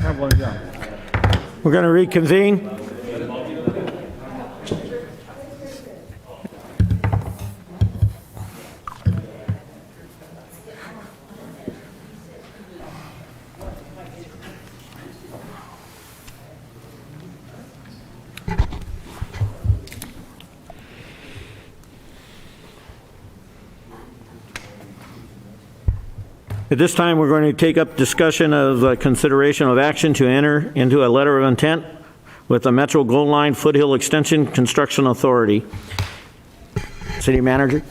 We're going to reconvene. At this time, we're going to take up discussion of consideration of action to enter into a letter of intent with the Metro Gold Line Foothill Extension Construction Authority. City Manager.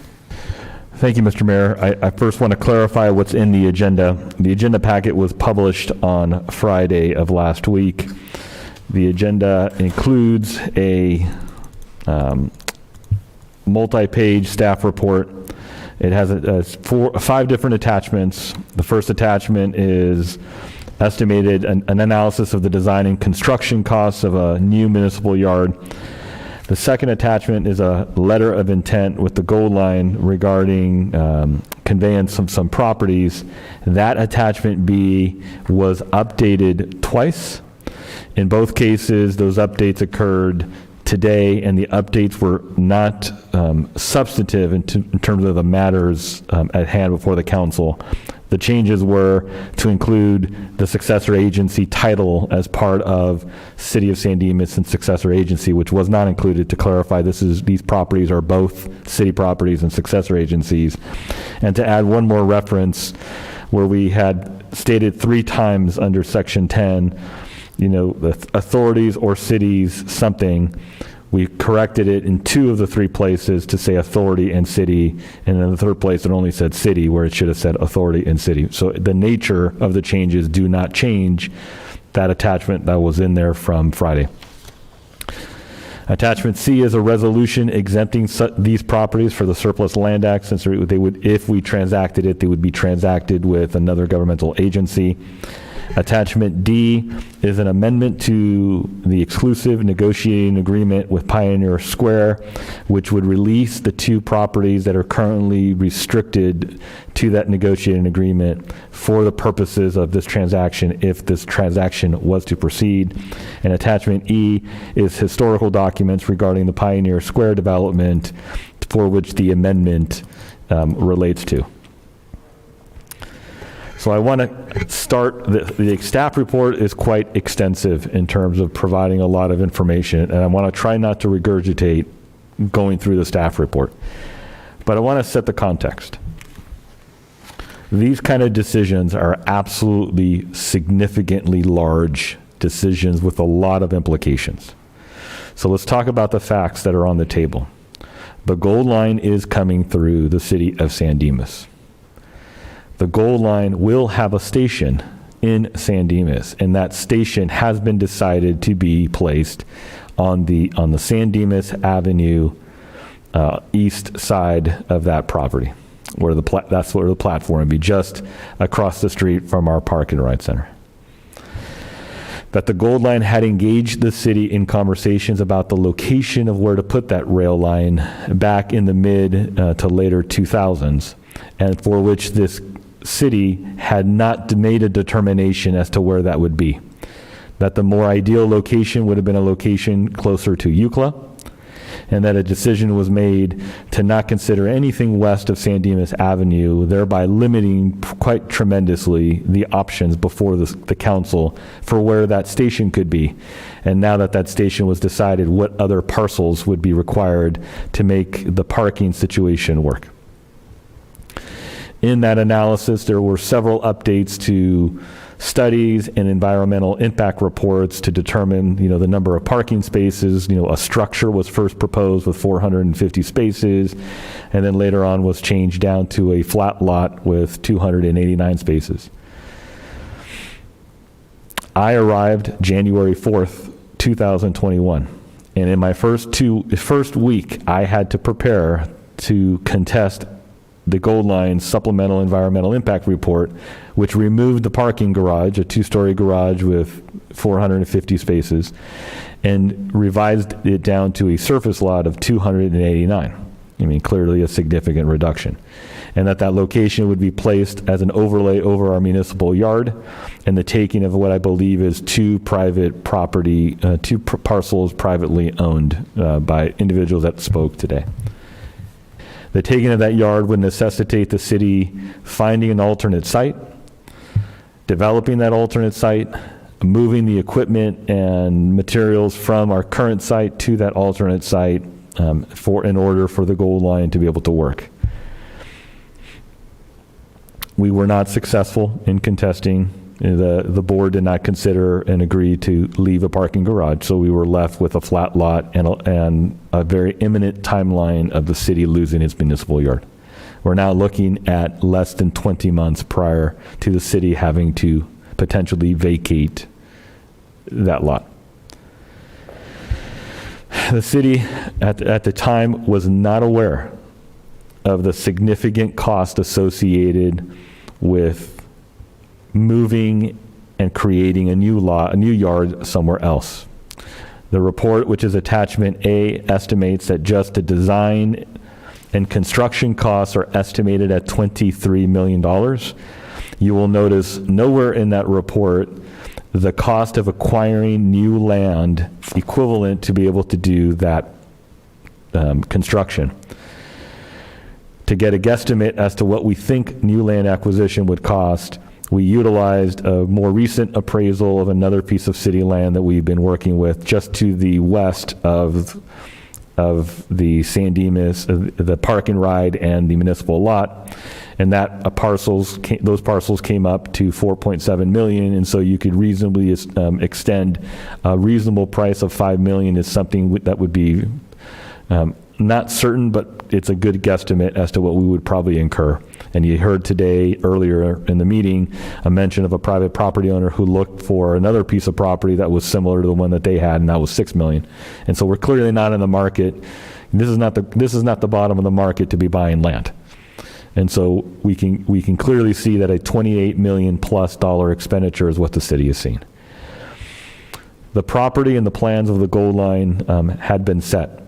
Thank you, Mr. Mayor. I first want to clarify what's in the agenda. The agenda packet was published on Friday of last week. The agenda includes a multi-page staff report. It has 5 different attachments. The first attachment is estimated an analysis of the design and construction costs of a new municipal yard. The second attachment is a letter of intent with the Gold Line regarding conveyance of some properties. That attachment B was updated twice. In both cases, those updates occurred today, and the updates were not substantive in terms of the matters at hand before the council. The changes were to include the successor agency title as part of City of San Dimas and successor agency, which was not included, to clarify these properties are both city properties and successor agencies, and to add one more reference where we had stated 3 times under section 10, the authorities or cities something. We corrected it in 2 of the 3 places to say authority and city, and in the 3rd place it only said city where it should have said authority and city. So the nature of the changes do not change that attachment that was in there from Friday. Attachment C is a resolution exempting these properties for the Surplus Land Act, since they would, if we transacted it, they would be transacted with another governmental agency. Attachment D is an amendment to the exclusive negotiating agreement with Pioneer Square, which would release the 2 properties that are currently restricted to that negotiating agreement for the purposes of this transaction, if this transaction was to proceed. And attachment E is historical documents regarding the Pioneer Square development, for which the amendment relates to. So I want to start, the staff report is quite extensive in terms of providing a lot of information, and I want to try not to regurgitate going through the staff report. But I want to set the context. These kind of decisions are absolutely significantly large decisions with a lot of implications. So let's talk about the facts that are on the table. The Gold Line is coming through the city of San Dimas. The Gold Line will have a station in San Dimas, and that station has been decided to be placed on the San Dimas Avenue east side of that property, where that's where the platform would be, just across the street from our Park and Ride Center. That the Gold Line had engaged the city in conversations about the location of where to put that rail line back in the mid to later 2000s, and for which this city had not made a determination as to where that would be. That the more ideal location would have been a location closer to UCLA, and that a decision was made to not consider anything west of San Dimas Avenue, thereby limiting quite tremendously the options before the council for where that station could be. And now that station was decided, what other parcels would be required to make the parking situation work. In that analysis, there were several updates to studies and environmental impact reports to determine, the number of parking spaces. A structure was first proposed with 450 spaces, and then later on was changed down to a flat lot with 289 spaces. I arrived January 4th, 2021, and in my first week, I had to prepare to contest the Gold Line Supplemental Environmental Impact Report, which removed the parking garage, a 2-story garage with 450 spaces, and revised it down to a surface lot of 289. Clearly a significant reduction. and that location would be placed as an overlay over our municipal yard, and the taking of what I believe is two parcels privately owned by individuals that spoke today. The taking of that yard would necessitate the city finding an alternate site, developing that alternate site, moving the equipment and materials from our current site to that alternate site in order for the gold line to be able to work. We were not successful in contesting. The board did not consider and agree to leave a parking garage, so we were left with a flat lot and a very imminent timeline of the city losing its municipal yard. We're now looking at less than 20 months prior to the city having to potentially vacate that lot. The city at the time was not aware of the significant cost associated with moving and creating a new yard somewhere else. The report, which is attachment A, estimates that just the design and construction costs are estimated at $23 million. You will notice nowhere in that report the cost of acquiring new land equivalent to be able to do that construction. To get a guesstimate as to what we think new land acquisition would cost, we utilized a more recent appraisal of another piece of city land that we've been working with just to the west of the San Dimas, the park and ride and the municipal lot. And those parcels came up to 4.7 million. And so you could reasonably extend a reasonable price of 5 million is something that would be not certain, but it's a good guesstimate as to what we would probably incur. And you heard today, earlier in the meeting, a mention of a private property owner who looked for another piece of property that was similar to the one that they had, and that was 6 million. And so we're clearly not in the market. This is not the bottom of the market to be buying land. And so we can clearly see that a $28 million plus expenditure is what the city has seen. The property and the plans of the gold line had been set.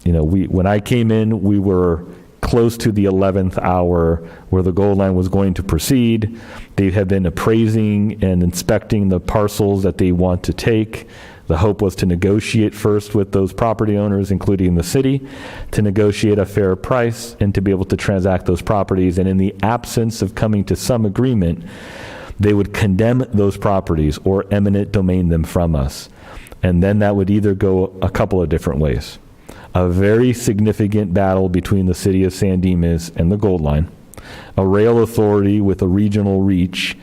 When I came in, we were close to the 11th hour where the gold line was going to proceed. They have been appraising and inspecting the parcels that they want to take. The hope was to negotiate first with those property owners, including the city, to negotiate a fair price and to be able to transact those properties. And in the absence of coming to some agreement, they would condemn those properties or eminent domain them from us. And then that would either go a couple of different ways. A very significant battle between the city of San Dimas and the gold line, a rail authority with a regional reach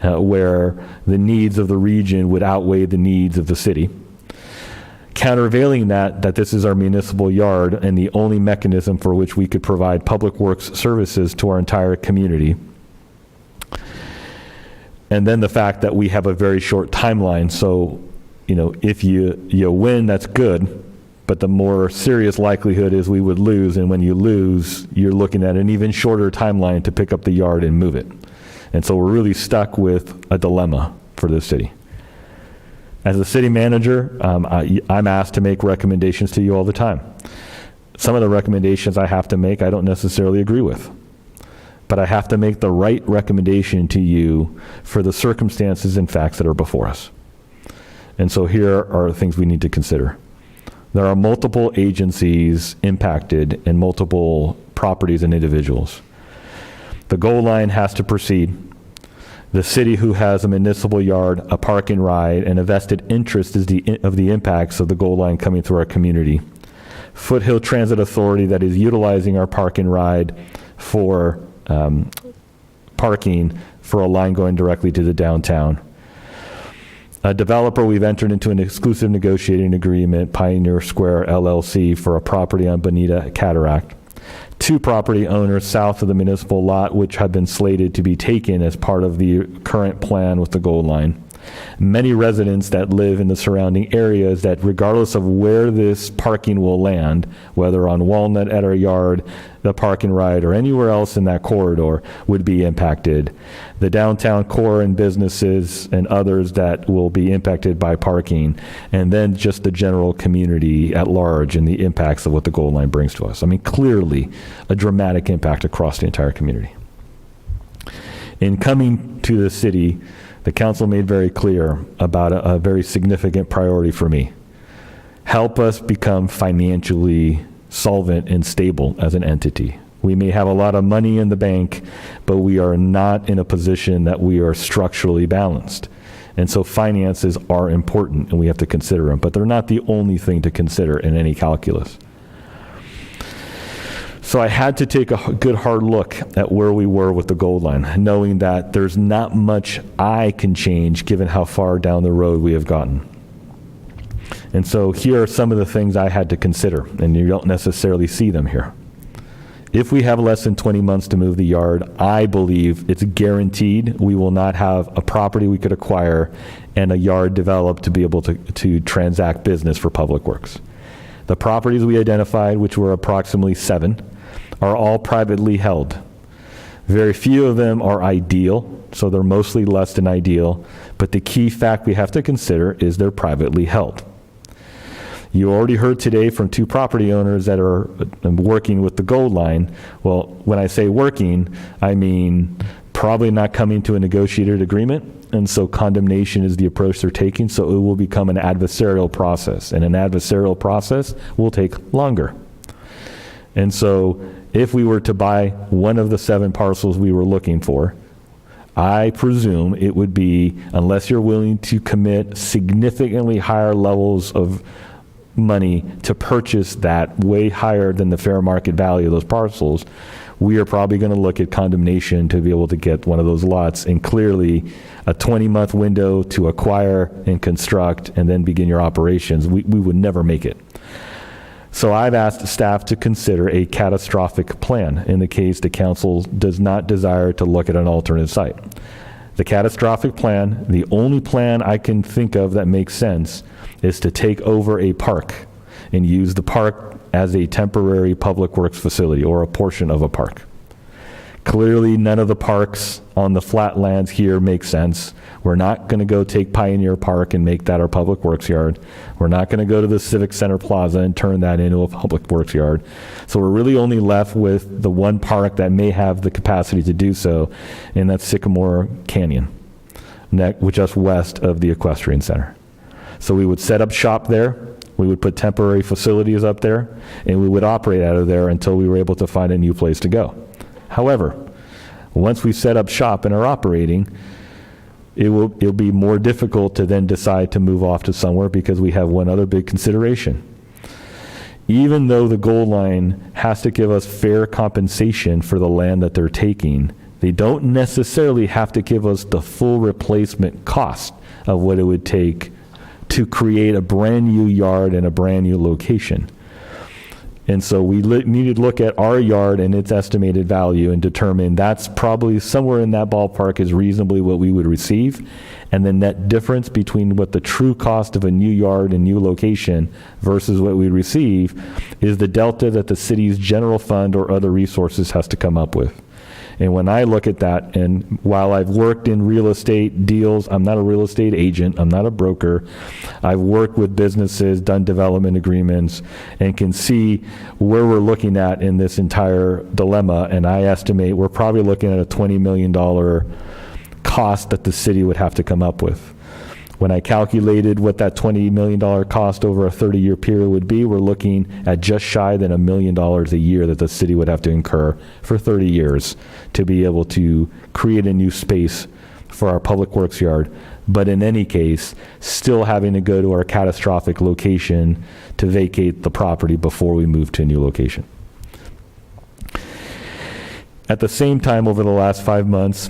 where the needs of the region would outweigh the needs of the city. Countervailing that this is our municipal yard and the only mechanism for which we could provide public works services to our entire community. And then the fact that we have a very short timeline. So, if you win, that's good. But the more serious likelihood is we would lose, and when you lose, you're looking at an even shorter timeline to pick up the yard and move it. And so we're really stuck with a dilemma for this city. As a city manager, I'm asked to make recommendations to you all the time. Some of the recommendations I have to make, I don't necessarily agree with. But I have to make the right recommendation to you for the circumstances and facts that are before us. And so here are things we need to consider. There are multiple agencies impacted and multiple properties and individuals. The gold line has to proceed. The city, who has a municipal yard, a park and ride, and a vested interest of the impacts of the gold line coming through our community. Foothill Transit Authority, that is utilizing our park and ride for parking for a line going directly to the downtown. A developer, we've entered into an exclusive negotiating agreement, Pioneer Square LLC, for a property on Bonita Cataract. 2 property owners south of the municipal lot, which have been slated to be taken as part of the current plan with the gold line. Many residents that live in the surrounding areas that regardless of where this parking will land, whether on Walnut at our yard, the parking right, or anywhere else in that corridor, would be impacted. The downtown core and businesses and others that will be impacted by parking, and then just the general community at large and the impacts of what the Gold Line brings to us. I mean, clearly a dramatic impact across the entire community. In coming to the city, the council made very clear about a very significant priority for me. Help us become financially solvent and stable as an entity. We may have a lot of money in the bank, but we are not in a position that we are structurally balanced. And so finances are important and we have to consider them, but they're not the only thing to consider in any calculus. So I had to take a good hard look at where we were with the Gold Line, knowing that there's not much I can change given how far down the road we have gotten. And so here are some of the things I had to consider, and you don't necessarily see them here. If we have less than 20 months to move the yard, I believe it's guaranteed we will not have a property we could acquire and a yard developed to be able to transact business for Public Works. The properties we identified, which were approximately 7, are all privately held. Very few of them are ideal, so they're mostly less than ideal, but the key fact we have to consider is they're privately held. You already heard today from 2 property owners that are working with the Gold Line. Well, when I say working, I mean probably not coming to a negotiated agreement, and so condemnation is the approach they're taking, so it will become an adversarial process, and an adversarial process will take longer. And so if we were to buy one of the 7 parcels we were looking for, I presume it would be, unless you're willing to commit significantly higher levels of money to purchase that way higher than the fair market value of those parcels, we are probably going to look at condemnation to be able to get one of those lots, and clearly a 20-month window to acquire and construct and then begin your operations, we would never make it. So I've asked staff to consider a catastrophic plan in the case the council does not desire to look at an alternate site. The catastrophic plan, the only plan I can think of that makes sense, is to take over a park and use the park as a temporary Public Works facility or a portion of a park. Clearly, none of the parks on the flatlands here make sense. We're not going to go take Pioneer Park and make that our Public Works yard. We're not going to go to the Civic Center Plaza and turn that into a Public Works yard. So we're really only left with the one park that may have the capacity to do so, and that's Sycamore Canyon, which is west of the Equestrian Center. So we would set up shop there. We would put temporary facilities up there, and we would operate out of there until we were able to find a new place to go. However, once we set up shop and are operating, it'll be more difficult to then decide to move off to somewhere because we have one other big consideration. Even though the Gold Line has to give us fair compensation for the land that they're taking, they don't necessarily have to give us the full replacement cost of what it would take to create a brand new yard and a brand new location. And so we needed to look at our yard and its estimated value and determine that's probably somewhere in that ballpark is reasonably what we would receive. And the net difference between what the true cost of a new yard and new location versus what we receive is the delta that the city's general fund or other resources has to come up with. And when I look at that, and while I've worked in real estate deals, I'm not a real estate agent, I'm not a broker. I've worked with businesses, done development agreements, and can see where we're looking at in this entire dilemma. And I estimate we're probably looking at a $20 million cost that the city would have to come up with. When I calculated what that $20 million cost over a 30-year period would be, we're looking at just shy than $1 million a year that the city would have to incur for 30 years to be able to create a new space for our Public Works yard. But in any case, still having to go to our catastrophic location to vacate the property before we move to a new location. At the same time, over the last 5 months,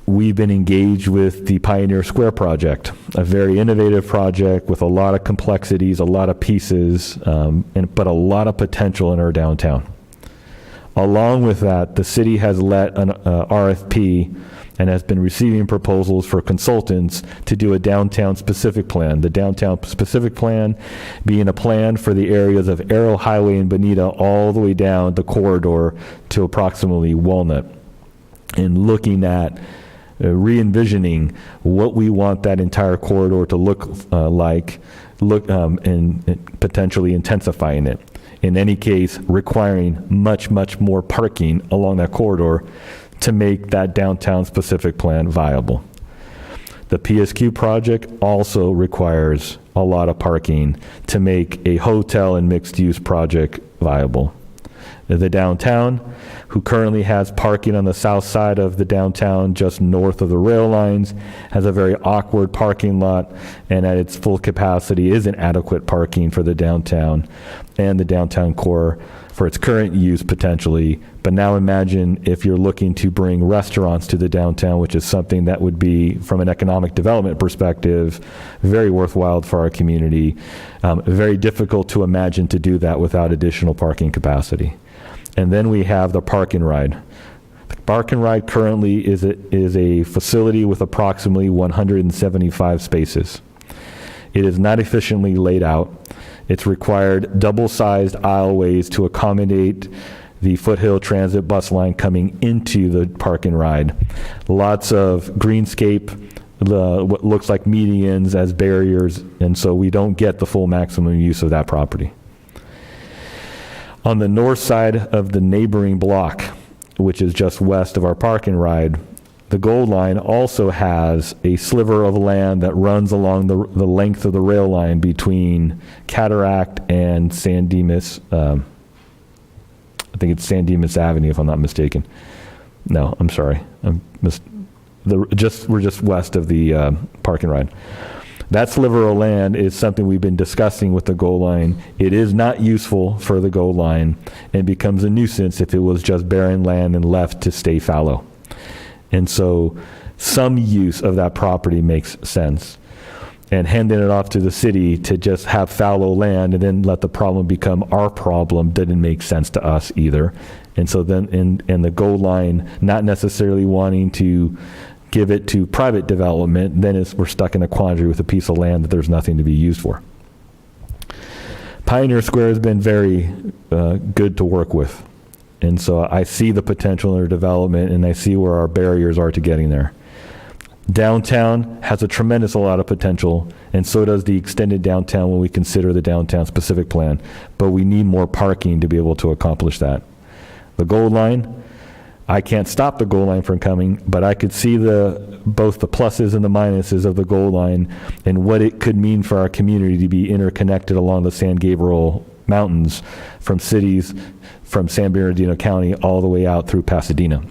we've been engaged with the Pioneer Square project, a very innovative project with a lot of complexities, a lot of pieces, but a lot of potential in our downtown. Along with that, the city has let an RFP and has been receiving proposals for consultants to do a downtown specific plan. The downtown specific plan being a plan for the areas of Arrow Highway and Bonita all the way down the corridor to approximately Walnut, and looking at re-envisioning what we want that entire corridor to look like, and potentially intensifying it. In any case, requiring much, much more parking along that corridor to make that downtown specific plan viable. The PSQ project also requires a lot of parking to make a hotel and mixed-use project viable. The downtown, who currently has parking on the south side of the downtown just north of the rail lines, has a very awkward parking lot, and at its full capacity isn't adequate parking for the downtown and the downtown core for its current use potentially. But now imagine if you're looking to bring restaurants to the downtown, which is something that would be, from an economic development perspective, very worthwhile for our community. Very difficult to imagine to do that without additional parking capacity. And then we have the Park and Ride. The Park and Ride currently is a facility with approximately 175 spaces. It is not efficiently laid out. It's required double-sized aisleways to accommodate the Foothill Transit bus line coming into the Park and Ride. Lots of greenscape, what looks like medians as barriers, and so we don't get the full maximum use of that property. On the north side of the neighboring block, which is just west of our Park and Ride, the Gold Line also has a sliver of land that runs along the length of the rail line between Cataract and San Dimas. I think it's San Dimas Avenue, if I'm not mistaken. No, I'm sorry. We're just west of the Park and Ride. That sliver of land is something we've been discussing with the Gold Line. It is not useful for the Gold Line and becomes a nuisance if it was just barren land and left to stay fallow. And so some use of that property makes sense. And handing it off to the city to just have fallow land and then let the problem become our problem didn't make sense to us either. And so then, and the Gold Line not necessarily wanting to give it to private development, then we're stuck in a quandary with a piece of land that there's nothing to be used for. Pioneer Square has been very good to work with. And so I see the potential in their development, and I see where our barriers are to getting there. Downtown has a tremendous lot of potential, and so does the extended downtown when we consider the downtown specific plan. But we need more parking to be able to accomplish that. The Gold Line, I can't stop the Gold Line from coming, but I could see both the pluses and the minuses of the Gold Line and what it could mean for our community to be interconnected along the San Gabriel Mountains from cities from San Bernardino County all the way out through Pasadena.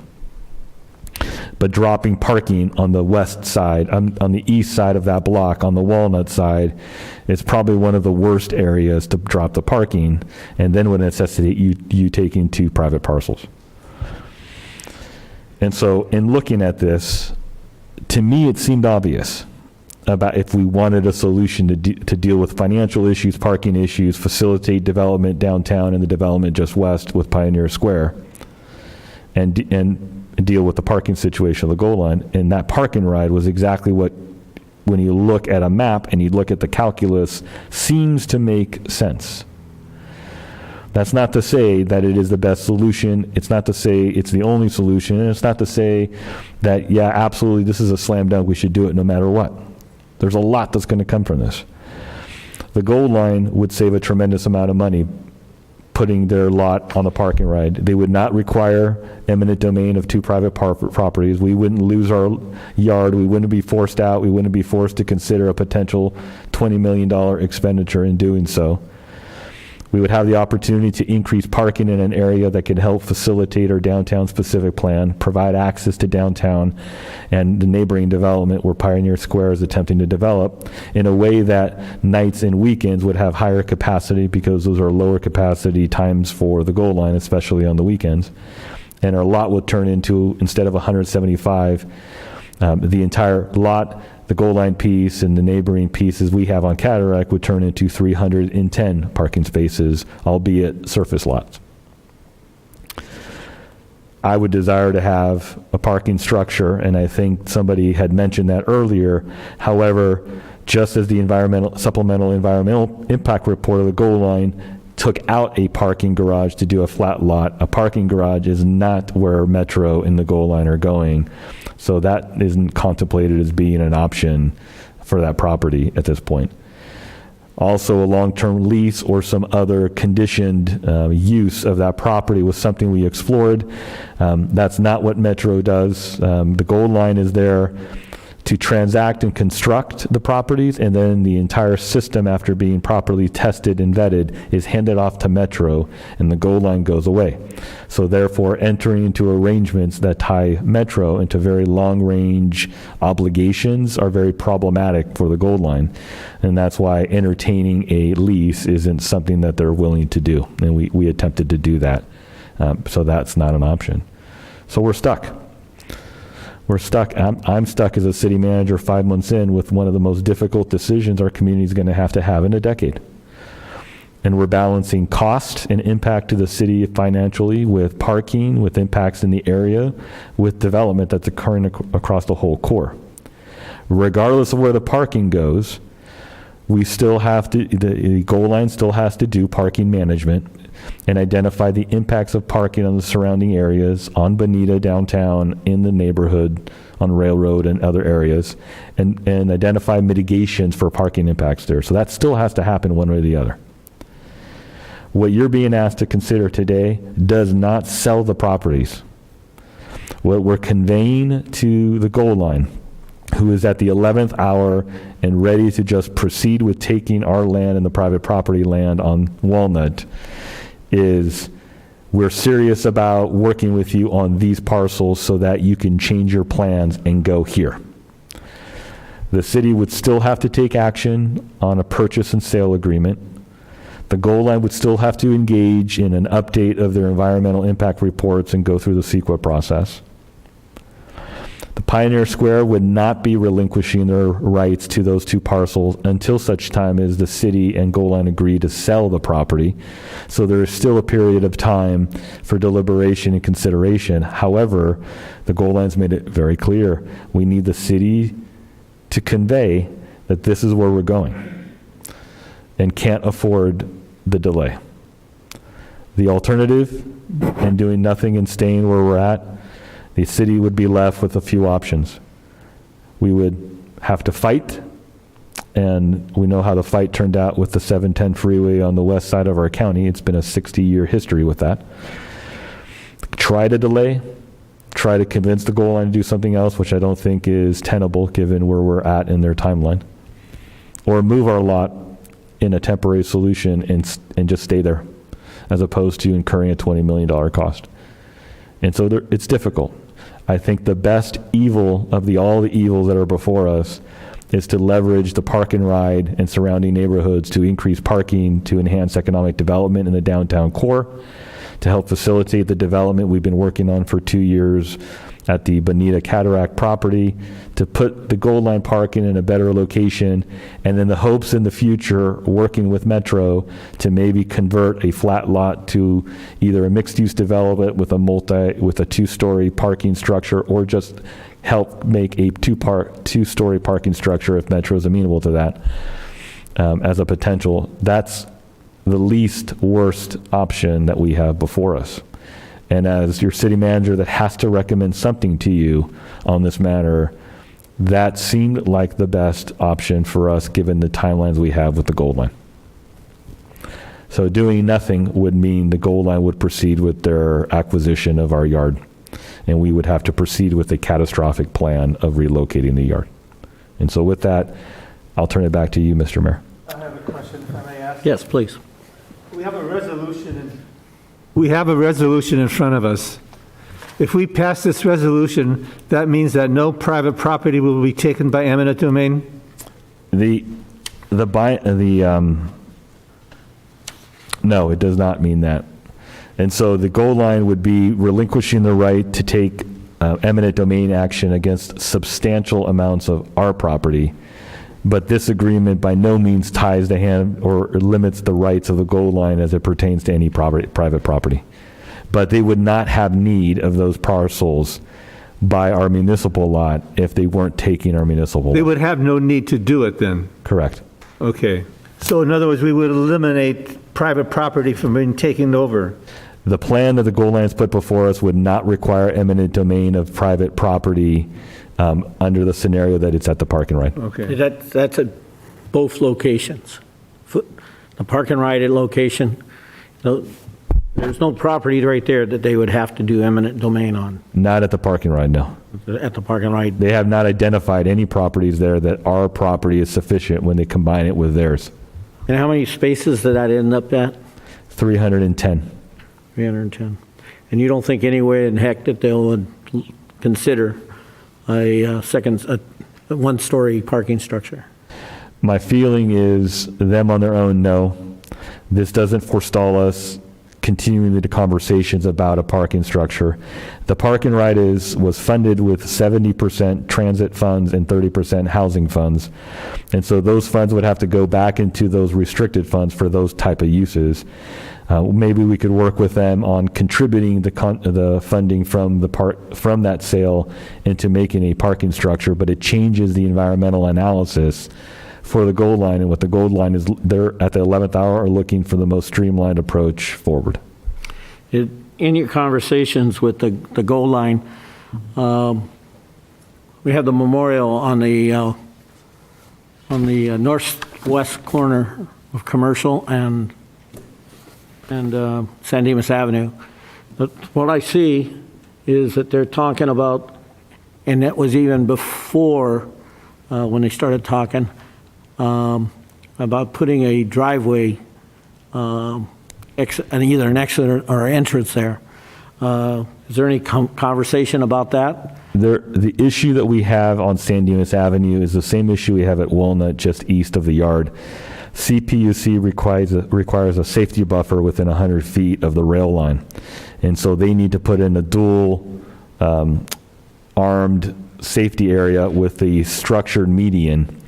But dropping parking on the west side, on the east side of that block, on the Walnut side, is probably one of the worst areas to drop the parking, and then would necessitate you taking two private parcels. And so in looking at this, to me, it seemed obvious about if we wanted a solution to deal with financial issues, parking issues, facilitate development downtown and the development just west with Pioneer Square, and deal with the parking situation of the Gold Line. And that Park and Ride was exactly what, when you look at a map and you look at the calculus, seems to make sense. That's not to say that it is the best solution. It's not to say it's the only solution. And it's not to say that, yeah, absolutely, this is a slam dunk. We should do it no matter what. There's a lot that's going to come from this. The Gold Line would save a tremendous amount of money putting their lot on the Park and Ride. They would not require eminent domain of two private properties. We wouldn't lose our yard. We wouldn't be forced out. We wouldn't be forced to consider a potential $20 million expenditure in doing so. We would have the opportunity to increase parking in an area that could help facilitate our downtown specific plan, provide access to downtown and the neighboring development where Pioneer Square is attempting to develop in a way that nights and weekends would have higher capacity, because those are lower capacity times for the Gold Line, especially on the weekends. And our lot would turn into, instead of 175, the entire lot, the Gold Line piece and the neighboring pieces we have on Cataract would turn into 310 parking spaces, albeit surface lots. I would desire to have a parking structure, and I think somebody had mentioned that earlier. However, just as the supplemental environmental impact report of the goal line took out a parking garage to do a flat lot, a parking garage is not where Metro and the goal line are going. So that isn't contemplated as being an option for that property at this point. Also, a long-term lease or some other conditioned use of that property was something we explored. That's not what Metro does. The goal line is there to transact and construct the properties, and then the entire system, after being properly tested and vetted, is handed off to Metro, and the goal line goes away. So therefore, entering into arrangements that tie Metro into very long-range obligations are very problematic for the goal line, and that's why entertaining a lease isn't something that they're willing to do, and we attempted to do that. So that's not an option. So we're stuck. We're stuck. I'm stuck as a city manager 5 months in with one of the most difficult decisions our community is going to have in a decade. And we're balancing cost and impact to the city financially with parking, with impacts in the area, with development that's occurring across the whole core. Regardless of where the parking goes, we still have to, the goal line still has to do parking management and identify the impacts of parking on the surrounding areas, on Bonita downtown, in the neighborhood, on Railroad and other areas, and identify mitigations for parking impacts there. So that still has to happen one way or the other. What you're being asked to consider today does not sell the properties. What we're conveying to the goal line, who is at the 11th hour and ready to just proceed with taking our land and the private property land on Walnut, is we're serious about working with you on these parcels so that you can change your plans and go here. The city would still have to take action on a purchase and sale agreement. The goal line would still have to engage in an update of their environmental impact reports and go through the CEQA process. The Pioneer Square would not be relinquishing their rights to those two parcels until such time as the city and goal line agree to sell the property. So there is still a period of time for deliberation and consideration. However, the goal line's made it very clear. We need the city to convey that this is where we're going and can't afford the delay. The alternative, and doing nothing and staying where we're at, the city would be left with a few options. We would have to fight, and we know how the fight turned out with the 710 freeway on the west side of our county. It's been a 60-year history with that. Try to delay, try to convince the goal line to do something else, which I don't think is tenable given where we're at in their timeline. Or move our lot in a temporary solution and just stay there, as opposed to incurring a $20 million cost. And so it's difficult. I think the best evil of all the evils that are before us is to leverage the park and ride and surrounding neighborhoods to increase parking, to enhance economic development in the downtown core, to help facilitate the development we've been working on for 2 years at the Bonita Cataract property, to put the gold line parking in a better location, and then the hopes in the future, working with Metro, to maybe convert a flat lot to either a mixed-use development with a two-story parking structure, or just help make a two-story parking structure if Metro is amenable to that as a potential. That's the least worst option that we have before us. And as your city manager that has to recommend something to you on this matter, that seemed like the best option for us given the timelines we have with the gold line. So doing nothing would mean the gold line would proceed with their acquisition of our yard, and we would have to proceed with a catastrophic plan of relocating the yard. And so with that, I'll turn it back to you, Mr. Mayor. I have a question, if I may ask. Yes, please. We have a resolution in front of us. If we pass this resolution, that means that no private property will be taken by eminent domain? No, it does not mean that. And so the goal line would be relinquishing the right to take eminent domain action against substantial amounts of our property. But this agreement by no means ties the hand or limits the rights of the goal line as it pertains to any private property. but they would not have need of those parcels by our municipal lot if they weren't taking our municipal They lot. would have no need to do it then? Correct. Okay. So in other words, we would eliminate private property from being taken over? The plan that the Gold Line's put before us would not require eminent domain of private property under the scenario that it's at the park and ride. Okay. That's at both locations. The park and ride location, there's no property right there that they would have to do eminent domain on, Not at the park and ride, no. at the park and ride. They have not identified any properties there that our property is sufficient when they combine it with theirs. And how many spaces did that end up at? 310. 310. And you don't think any way in heck that they'll consider a one-story parking structure? My feeling is them on their own, no. This doesn't forestall us continuing the conversations about a parking structure. The park and ride was funded with 70% transit funds and 30% housing funds. And so those funds would have to go back into those restricted funds for those type of uses. Maybe we could work with them on contributing the funding from that sale into making a parking structure, but it changes the environmental analysis for the Gold Line, and what the Gold Line is, they're at the 11th hour are looking for the most streamlined approach forward. In your conversations with the Gold Line, we have the memorial on the northwest corner of Commercial and San Dimas Avenue. But what I see is that they're talking about, and that was even before when they started talking, about putting a driveway, either an exit or entrance there. Is there any conversation about that? The issue that we have on San Dimas Avenue is the same issue we have at Walnut, just east of the yard. CPUC requires a safety buffer within 100 feet of the rail line. And so they need to put in a dual armed safety area with the structured median.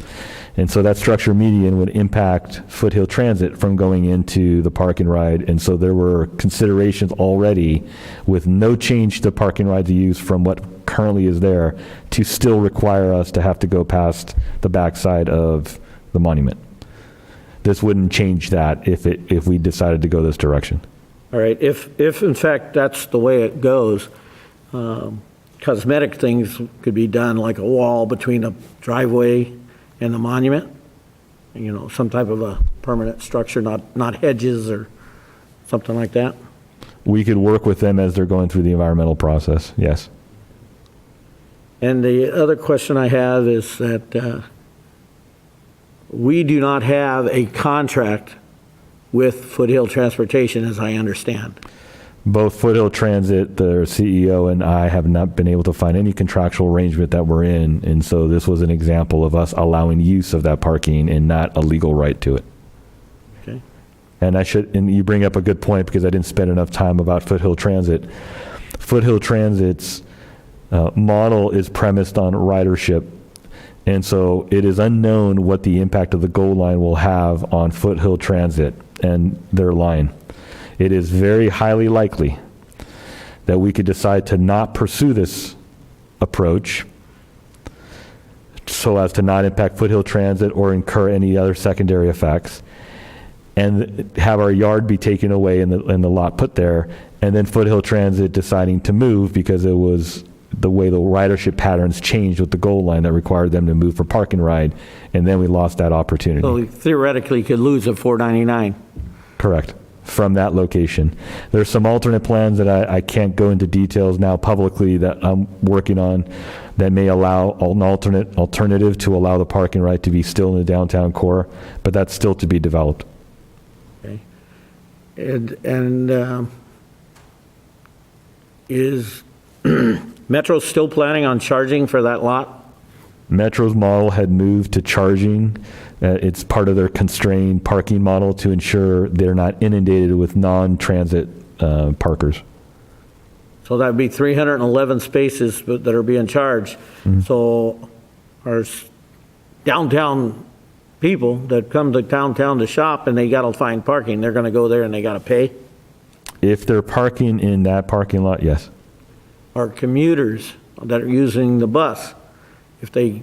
And so that structure median would impact Foothill Transit from going into the park and ride. And so there were considerations already with no change to park and ride to use from what currently is there to still require us to have to go past the backside of the monument. This wouldn't change that if we decided to go this direction. All right, if in fact that's the way it goes, cosmetic things could be done, like a wall between a driveway and the monument, some type of a permanent structure, not hedges or something like that. We could work with them as they're going through the environmental process, yes. And the other question I have is that we do not have a contract with Foothill Transportation, as I understand. Both Foothill Transit, their CEO, and I have not been able to find any contractual arrangement that we're in, and so this was an example of us allowing use of that parking and not a legal right to it. Okay. And you bring up a good point because I didn't spend enough time about Foothill Transit. Foothill Transit's model is premised on ridership, and so it is unknown what the impact of the Gold Line will have on Foothill Transit and their line. It is very highly likely that we could decide to not pursue this approach so as to not impact Foothill Transit or incur any other secondary effects, and have our yard be taken away and the lot put there, and then Foothill Transit deciding to move because it was the way the ridership patterns changed with the Gold Line that required them to move for park and ride, and then we lost that opportunity. So we theoretically could lose at 499. Correct. From that location. There's some alternate plans that I can't go into details now publicly that I'm working on that may allow an alternative to allow the park and ride to be still in the downtown core, but that's still to be developed. Okay. And is Metro still planning on charging for that lot? Metro's model had moved to charging. It's part of their constrained parking model to ensure they're not inundated with non-transit parkers. So that would be 311 spaces that are being charged. Mm-hmm. So our downtown people that come to downtown to shop and they got to find parking, they're going to go there and they got to pay? If they're parking in that parking lot, yes. Are commuters that are using the bus, if they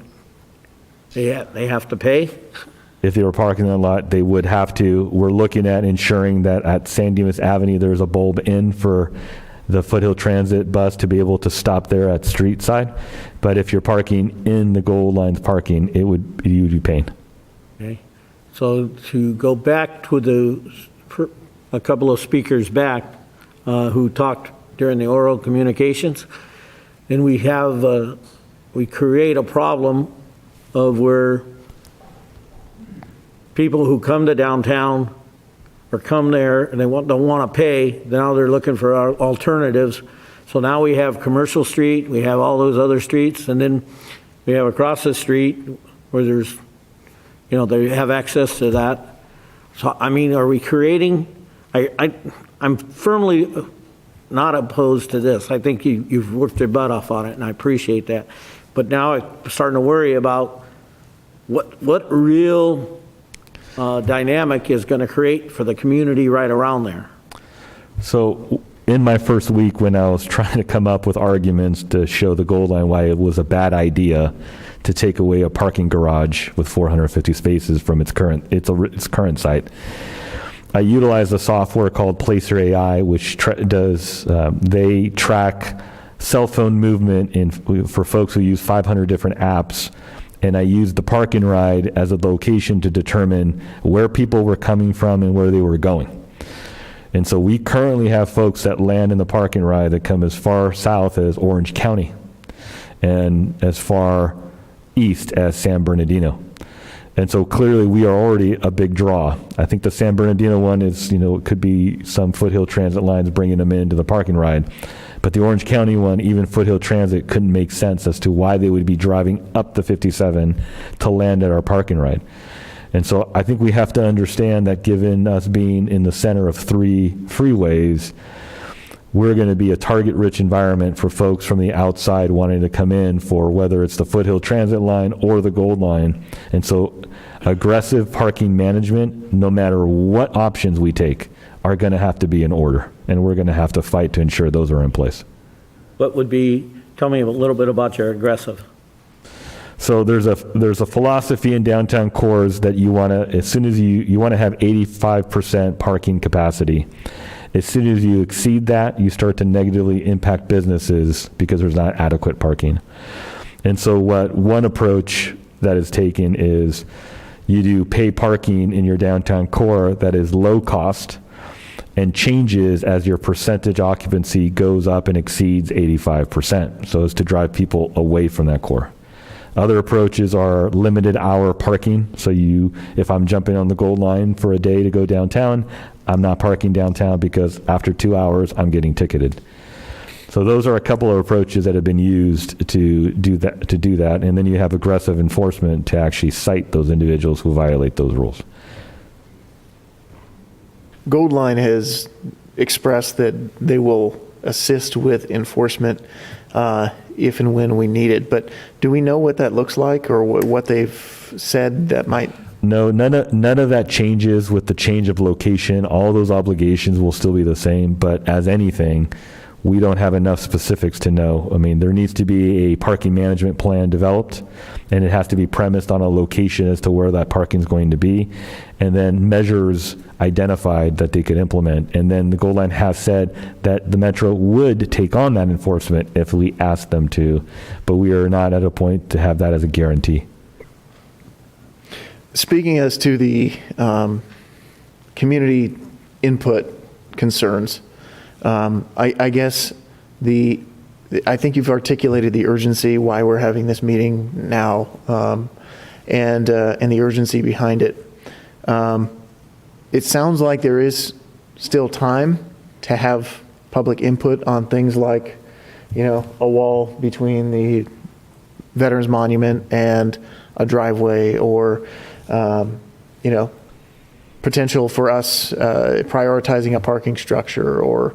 have to pay? If they were parking in that lot, they would have to. We're looking at ensuring that at San Dimas Avenue, there's a bulb in for the Foothill Transit bus to be able to stop there at street side. But if you're parking in the Gold Line's parking, you would be paying. Okay. So to go back to a couple of speakers back who talked during the oral communications, then we create a problem of where people who come to downtown or come there and they don't want to pay, now they're looking for alternatives. So now we have Commercial Street, we have all those other streets, and then we have across the street where there's, they have access to that. So, I mean, are we creating, I'm firmly not opposed to this. I think you've worked your butt off on it, and I appreciate that. But now I'm starting to worry about what real dynamic is going to create for the community right around there. So in my first week, when I was trying to come up with arguments to show the Gold Line why it was a bad idea to take away a parking garage with 450 spaces from its current site, I utilized a software called Placer AI, which they track cell phone movement for folks who use 500 different apps. And I used the parking ride as a location to determine where people were coming from and where they were going. And so we currently have folks that land in the parking ride that come as far south as Orange County and as far east as San Bernardino. And so clearly we are already a big draw. I think the San Bernardino one is, it could be some Foothill Transit lines bringing them into the parking ride. But the Orange County one, even Foothill Transit couldn't make sense as to why they would be driving up the 57 to land at our parking ride. And so I think we have to understand that given us being in the center of 3 freeways, we're going to be a target-rich environment for folks from the outside wanting to come in for whether it's the Foothill Transit line or the Gold Line. And so aggressive parking management, no matter what options we take, are going to have to be in order. And we're going to have to fight to ensure those are in place. Tell me a little bit about your aggressive. So there's a philosophy in downtown cores that you want to, as soon as you want to have 85% parking capacity. As soon as you exceed that, you start to negatively impact businesses because there's not adequate parking. And so one approach that is taken is you do pay parking in your downtown core that is low cost and changes as your percentage occupancy goes up and exceeds 85%, so as to drive people away from that core. Other approaches are limited hour parking. So if I'm jumping on the Gold Line for a day to go downtown, I'm not parking downtown because after 2 hours, I'm getting ticketed. So those are a couple of approaches that have been used to do that. And then you have aggressive enforcement to actually cite those individuals who violate those rules. Gold Line has expressed that they will assist with enforcement if and when we need it. But do we know what that looks like or what they've said that might? No, none of that changes with the change of location. All those obligations will still be the same. But as anything, we don't have enough specifics to know. I mean, there needs to be a parking management plan developed, and it has to be premised on a location as to where that parking is going to be, and then measures identified that they could implement. And then the Gold Line has said that the Metro would take on that enforcement if we asked them to, but we are not at a point to have that as a guarantee. Speaking as to the community input concerns, I guess I think you've articulated the urgency why we're having this meeting now, and the urgency behind it. It sounds like there is still time to have public input on things like, a wall between the Veterans Monument and a driveway, or potential for us prioritizing a parking structure, or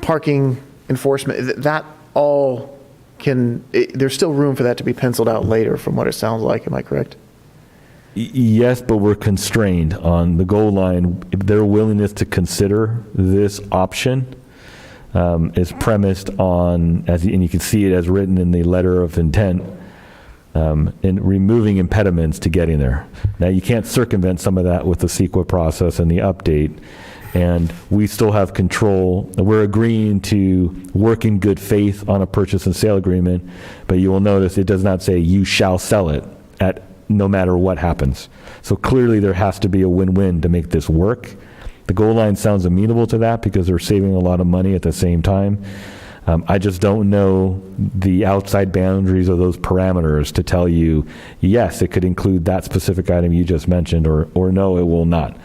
parking enforcement. That all there's still room for that to be penciled out later, from what it sounds like. Am I correct? Yes, but we're constrained on the goal line. Their willingness to consider this option is premised on, and you can see it as written in the letter of intent, in removing impediments to getting there. Now, you can't circumvent some of that with the CEQA process and the update, and we still have control. We're agreeing to work in good faith on a purchase and sale agreement, but you will notice it does not say you shall sell it at no matter what happens. So clearly there has to be a win-win to make this work. The goal line sounds amenable to that because they're saving a lot of money at the same time. I just don't know the outside boundaries of those parameters to tell you, yes, it could include that specific item you just mentioned, or no, it will not.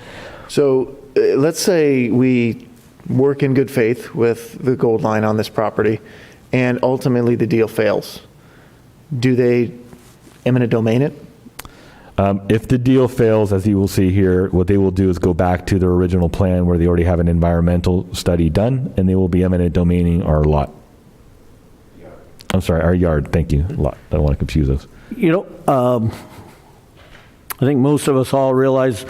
So let's say we work in good faith with the gold line on this property, and ultimately the deal fails. Do they eminent domain it? If the deal fails, as you will see here, what they will do is go back to their original plan where they already have an environmental study done, and they will be eminent domaining our lot. I'm sorry, our yard. Thank you. Lot. I don't want to confuse those. You know, I think most of us all realize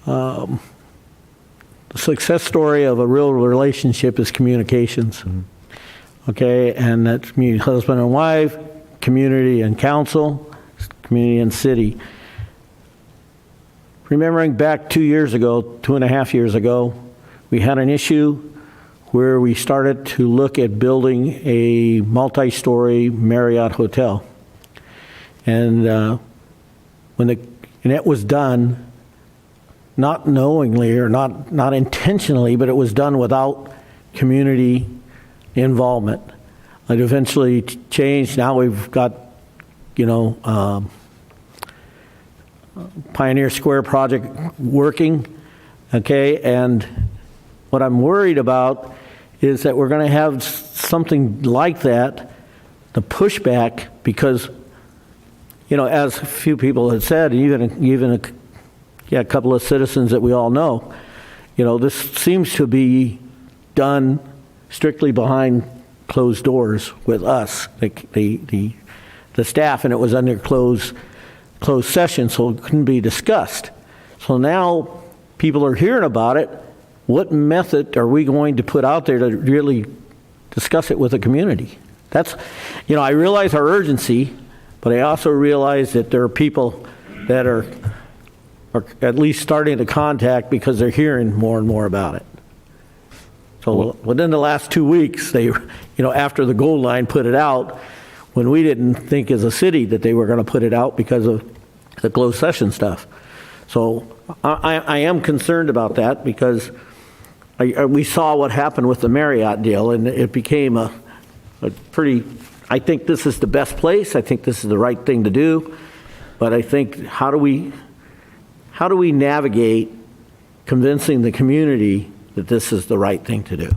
the success story of a real relationship is communications. Okay, and that's husband and wife, community and council, community and city. Remembering back 2 years ago, 2.5 years ago, we had an issue where we started to look at building a multi-story Marriott hotel. And when it was done, not knowingly or not intentionally, but it was done without community involvement. It eventually changed. Now we've got, Pioneer Square project working, okay? And what I'm worried about is that we're going to have something like that, the pushback, because, as a few people had said, even a couple of citizens that we all know, this seems to be done strictly behind closed doors with us, the staff, and it was under closed session, so it couldn't be discussed. So now people are hearing about it. What method are we going to put out there to really discuss it with the community? That's, I realize our urgency, but I also realize that there are people that are at least starting to contact because they're hearing more and more about it. So within the last 2 weeks, they, after the gold line put it out, when we didn't think as a city that they were going to put it out because of the closed session stuff. So I am concerned about that because we saw what happened with the Marriott deal, and it became a pretty, I think this is the best place. I think this is the right thing to do. But I think how do we navigate convincing the community that this is the right thing to do?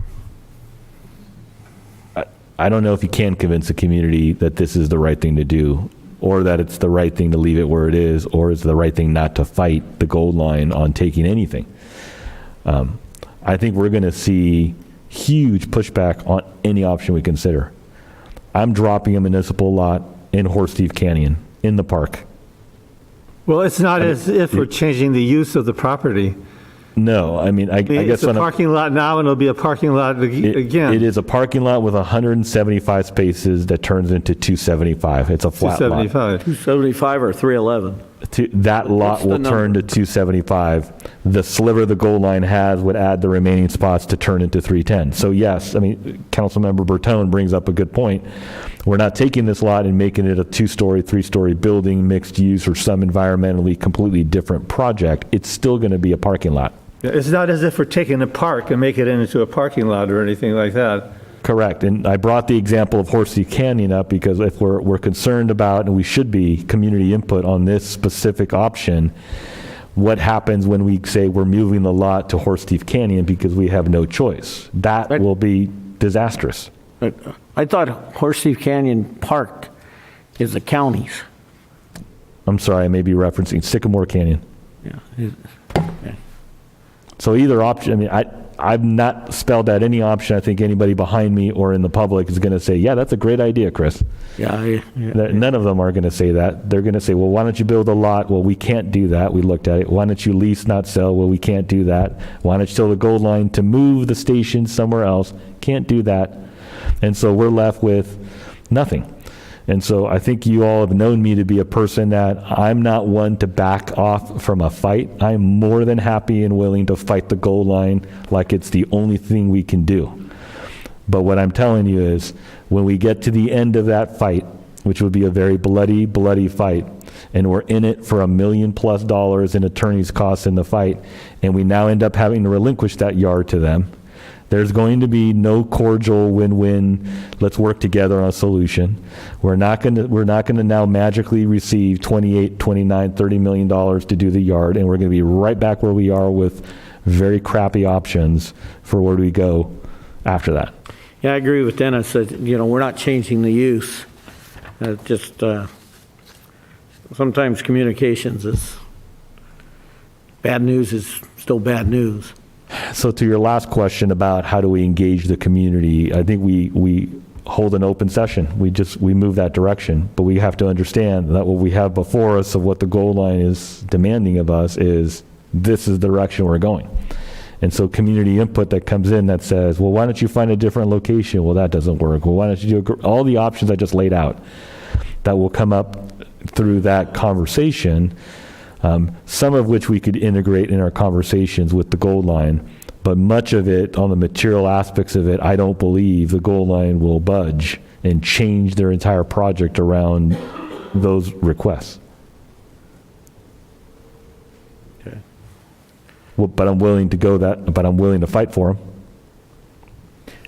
I don't know if you can convince the community that this is the right thing to do, or that it's the right thing to leave it where it is, or it's the right thing not to fight the gold line on taking anything. I think we're going to see huge pushback on any option we consider. I'm dropping a municipal lot in Horse Thief Canyon, in the park. Well, it's not as if we're changing the use of the property. No, I guess it's a parking lot now, and it'll be a parking lot again. It is a parking lot with 175 spaces that turns into 275. It's a flat lot. 275 or 311? That lot will turn to 275. The sliver the goal line has would add the remaining spots to turn into 310. So yes, Councilmember Bertone brings up a good point. We're not taking this lot and making it a 2-story, 3-story building, mixed use, or some environmentally completely different project. It's still going to be a parking lot. It's not as if we're taking a park and making it into a parking lot or anything like that. Correct. And I brought the example of Horsey Canyon up because if we're concerned about, and we should be, community input on this specific option, what happens when we say we're moving the lot to Horse Thief Canyon because we have no choice? That will be disastrous. I thought Horse Thief Canyon Park is the county's. I'm sorry, I may be referencing Sycamore Canyon. Yeah. So either option, I've not spelled out any option. I think anybody behind me or in the public is going to say, yeah, that's a great idea, Chris. Yeah. None of them are going to say that. They're going to say, well, why don't you build a lot? Well, we can't do that. We looked at it. Why don't you lease, not sell? Well, we can't do that. Why don't you tell the Gold Line to move the station somewhere else? Can't do that. And so we're left with nothing. And so I think you all have known me to be a person that I'm not one to back off from a fight. I'm more than happy and willing to fight the Gold Line like it's the only thing we can do. But what I'm telling you is, when we get to the end of that fight, which would be a very bloody, bloody fight, and we're in it for $1 million+ in attorney's costs in the fight, and we now end up having to relinquish that yard to them, there's going to be no cordial win-win, let's work together on a solution. We're not going to now magically receive $28, $29, $30 million to do the yard, and we're going to be right back where we are with very crappy options for where do we go after that. Yeah, I agree with Dennis that, we're not changing the use. Sometimes communications is, bad news is still bad news. So to your last question about how do we engage the community, I think we hold an open session. We move that direction, but we have to understand that what we have before us of what the Gold Line is demanding of us is this is the direction we're going. And so community input that comes in that says, well, why don't you find a different location? Well, that doesn't work. Well, why don't you do all the options I just laid out that will come up through that conversation, some of which we could integrate in our conversations with the Gold Line, but much of it, on the material aspects of it, I don't believe the Gold Line will budge and change their entire project around those requests. Okay. Well, but I'm willing to go that, but I'm willing to fight for them.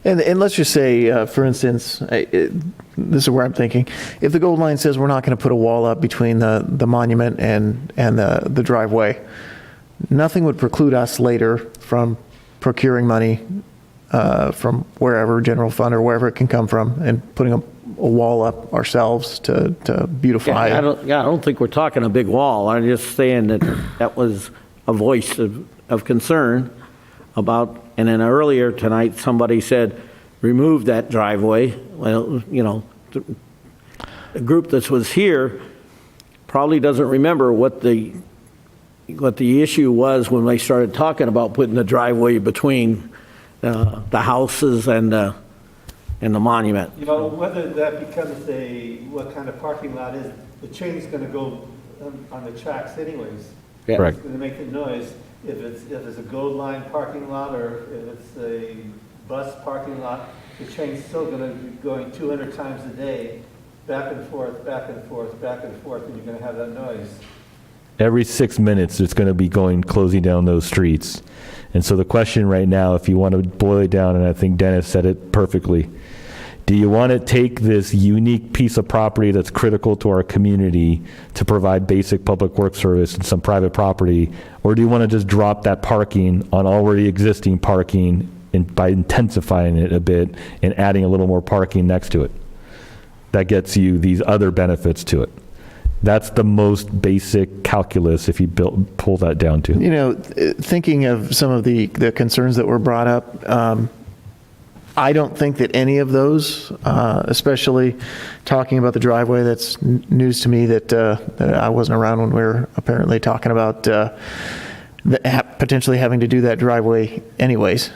And let's just say, for instance, this is where I'm thinking, if the Gold Line says we're not going to put a wall up between the monument and the driveway, nothing would preclude us later from procuring money from wherever, general fund or wherever it can come from, and putting a wall up ourselves to beautify I it. don't think we're talking a big wall. I'm just saying that was a voice of concern about. And then earlier tonight, somebody said, remove that driveway. Well, the group that was here probably doesn't remember what the issue was when they started talking about putting the driveway between the houses and the monument. Whether that becomes what kind of parking lot is, the train's going to go on the tracks anyways. Yeah. Correct. It's going to make the noise. If it's a Gold Line parking lot or if it's a bus parking lot, the train's still going to be going 200 times a day, back and forth, back and forth, back and forth, and you're going to have that noise. Every 6 minutes, it's going to be closing down those streets. And so the question right now, if you want to boil it down, and I think Dennis said it perfectly, do you want to take this unique piece of property that's critical to our community to provide basic public work service and some private property, or do you want to just drop that parking on already existing parking by intensifying it a bit and adding a little more parking next to it? That gets you these other benefits to it. That's the most basic calculus if you pull that down to. Thinking of some of the concerns that were brought up, I don't think that any of those, especially talking about the driveway, that's news to me that I wasn't around when we were apparently talking about potentially having to do that driveway anyways,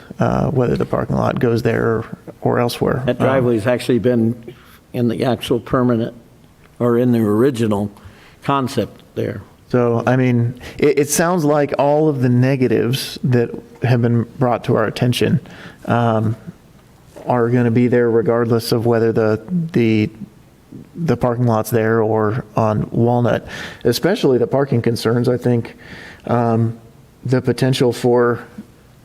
whether the parking lot goes there or elsewhere. That driveway's actually been in the actual permanent, or in the original concept there. So, I mean, it sounds like all of the negatives that have been brought to our attention are going to be there regardless of whether the parking lot's there or on Walnut. Especially the parking concerns. I think the potential for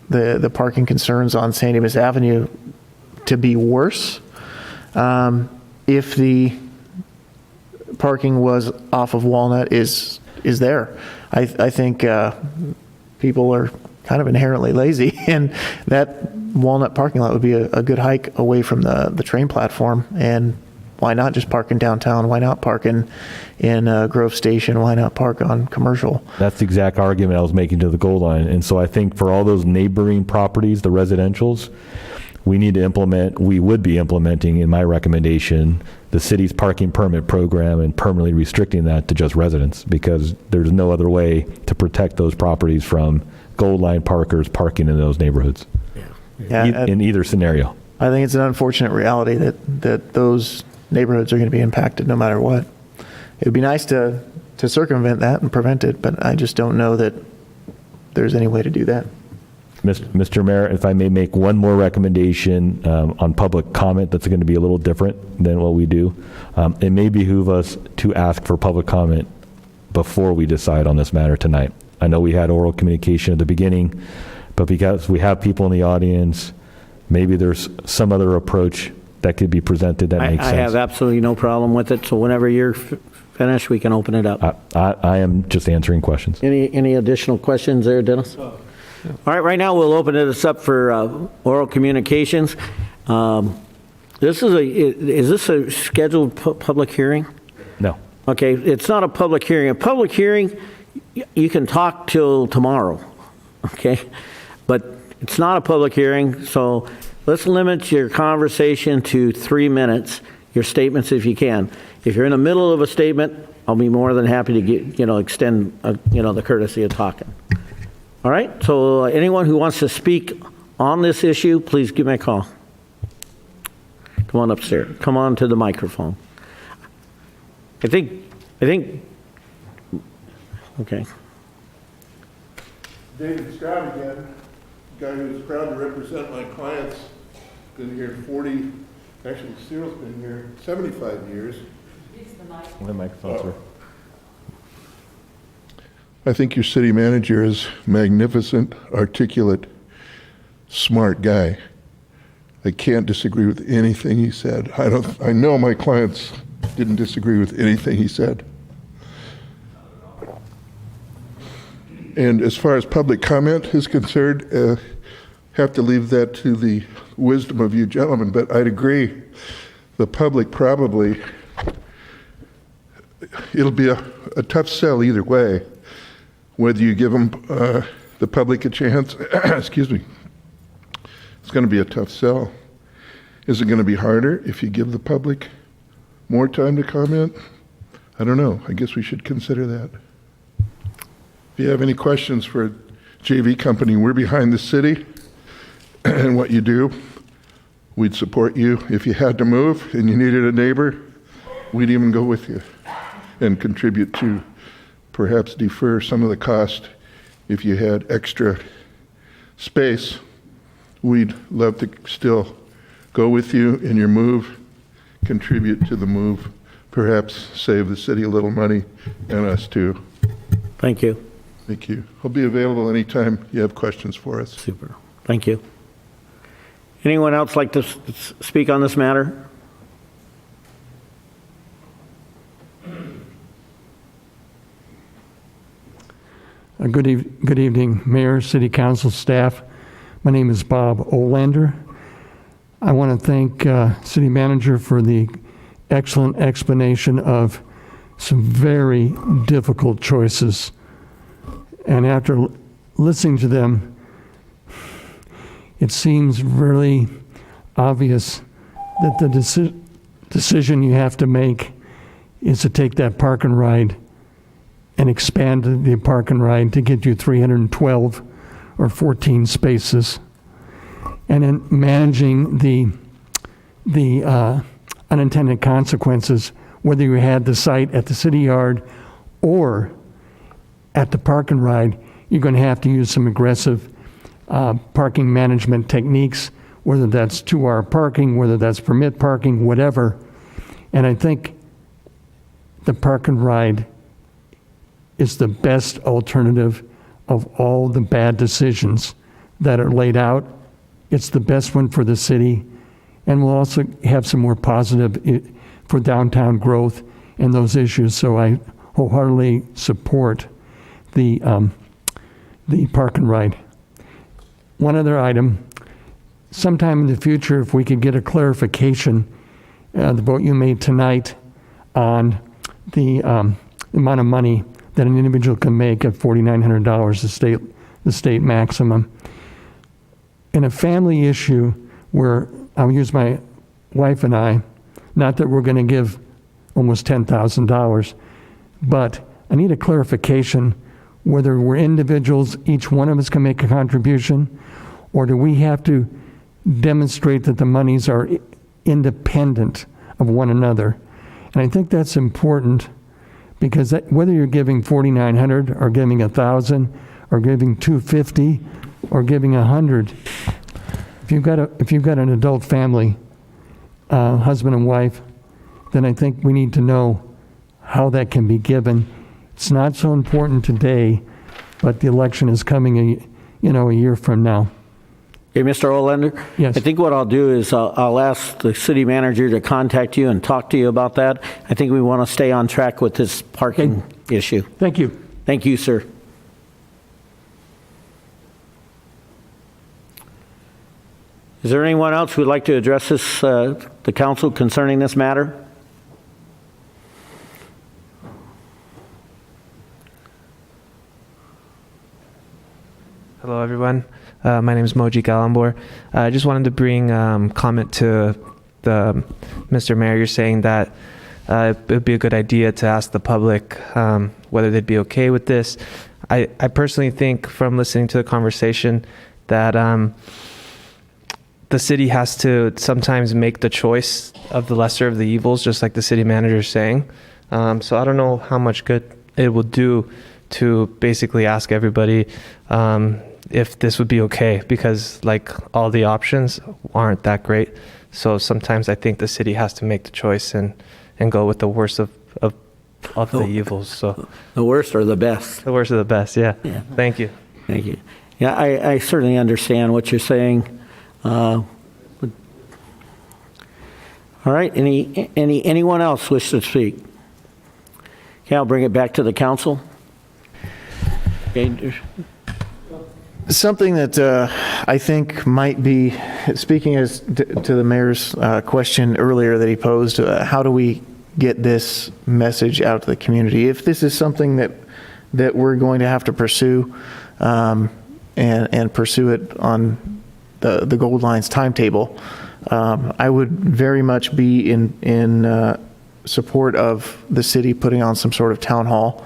the parking concerns on San Dimas Avenue to be worse if the parking was off of Walnut is there. I think people are kind of inherently lazy, and that Walnut parking lot would be a good hike away from the train platform, and Why not just park in downtown? Why not park in Grove Station? Why not park on commercial? That's the exact argument I was making to the goal line. And so I think for all those neighboring properties, the residentials, we would be implementing, in my recommendation, the city's parking permit program and permanently restricting that to just residents, because there's no other way to protect those properties from gold line parkers parking in those neighborhoods. Yeah, In either scenario. I think it's an unfortunate reality that those neighborhoods are going to be impacted no matter what. It would be nice to circumvent that and prevent it, but I just don't know that there's any way to do that. Mr. Mayor, if I may make one more recommendation on public comment that's going to be a little different than what we do. It may behoove us to ask for public comment before we decide on this matter tonight. I know we had oral communication at the beginning, but because we have people in the audience, maybe there's some other approach that could be presented that makes sense. I have absolutely no problem with it, so whenever you're finished, we can open it up. I am just answering questions. Any additional questions there, Dennis? All right now we'll open this up for oral communications. Is this a scheduled public hearing? No. Okay, it's not a public hearing. A public hearing, you can talk till tomorrow, okay? But it's not a public hearing, so let's limit your conversation to 3 minutes, your statements if you can. If you're in the middle of a statement, I'll be more than happy to extend the courtesy of talking. All right, so anyone who wants to speak on this issue, please give me a call. Come on upstairs. Come on to the microphone. I think, okay. David Scott again, guy who's proud to represent my clients. Been here 40, actually Cyril's been here 75 years. The microphone, sir. I think your city manager is magnificent, articulate, smart guy. I can't disagree with anything he said. I know my clients didn't disagree with anything he said. And as far as public comment is concerned, have to leave that to the wisdom of you gentlemen, but I'd agree, the public probably, it'll be a tough sell either way, whether you give them, the public a chance, excuse me, it's going to be a tough sell. Is it going to be harder if you give the public more time to comment? I don't know. I guess we should consider that. If you have any questions for JV Company, we're behind the city and what you do. We'd support you. If you had to move and you needed a neighbor, we'd even go with you and contribute to perhaps defer some of the cost. If you had extra space, we'd love to still go with you in your move, contribute to the move, perhaps save the city a little money and us too. Thank you. Thank you. I'll be available anytime you have questions for us. Super. Thank you. Anyone else like to speak on this matter? Good evening, Mayor, City Council staff. My name is Bob Olander. I want to thank City Manager for the excellent explanation of some very difficult choices. And after listening to them, it seems really obvious that the decision you have to make is to take that park and ride and expand the park and ride to get you 312 or 14 spaces. And in managing the unintended consequences, whether you had the site at the city yard or at the park and ride, you're going to have to use some aggressive parking management techniques, whether that's 2-hour parking, whether that's permit parking, whatever. And I think the park and ride is the best alternative of all the bad decisions that are laid out. It's the best one for the city, and we'll also have some more positive for downtown growth and those issues. So I wholeheartedly support the park and ride. One other item, sometime in the future, if we could get a clarification the vote you made tonight on the amount of money that an individual can make at $4,900, the state maximum. In a family issue where I'll use my wife and I, not that we're going to give almost $10,000, but I need a clarification whether we're individuals, each one of us can make a contribution, or do we have to demonstrate that the monies are independent of one another? And I think that's important because whether you're giving $4,900 or giving $1,000 or giving $250 or giving $100, if you've got an adult family, husband and wife, then I think we need to know how that can be given. It's not so important today, but the election is coming a year from now. Okay, Mr. Olander? Yes. I think what I'll do is I'll ask the city manager to contact you and talk to you about that. I think we want to stay on track with this parking issue. Thank you. Thank you, sir. Is there anyone else who would like to address this, the council concerning this matter? Hello, everyone. My name is Moji Galambor. I just wanted to bring comment to Mr. Mayor. You're saying that it would be a good idea to ask the public whether they'd be okay with this. I personally think from listening to the conversation that the city has to sometimes make the choice of the lesser of the evils, just like the city manager is saying. So I don't know how much good it will do to basically ask everybody if this would be okay, because like all the options aren't that great. So sometimes I think the city has to make the choice and go with the worst of the evils. So the worst or the best? The worst of the best, yeah. Thank you. Thank you. Yeah, I certainly understand what you're saying. All right, anyone else wish to speak? Okay, I'll bring it back to the council. Okay. Something that I think might be, speaking as to the mayor's question earlier that he posed, how do we get this message out to the community? If this is something that we're going to have to pursue and pursue it on the Gold Line's timetable, I would very much be in support of the city putting on some sort of town hall,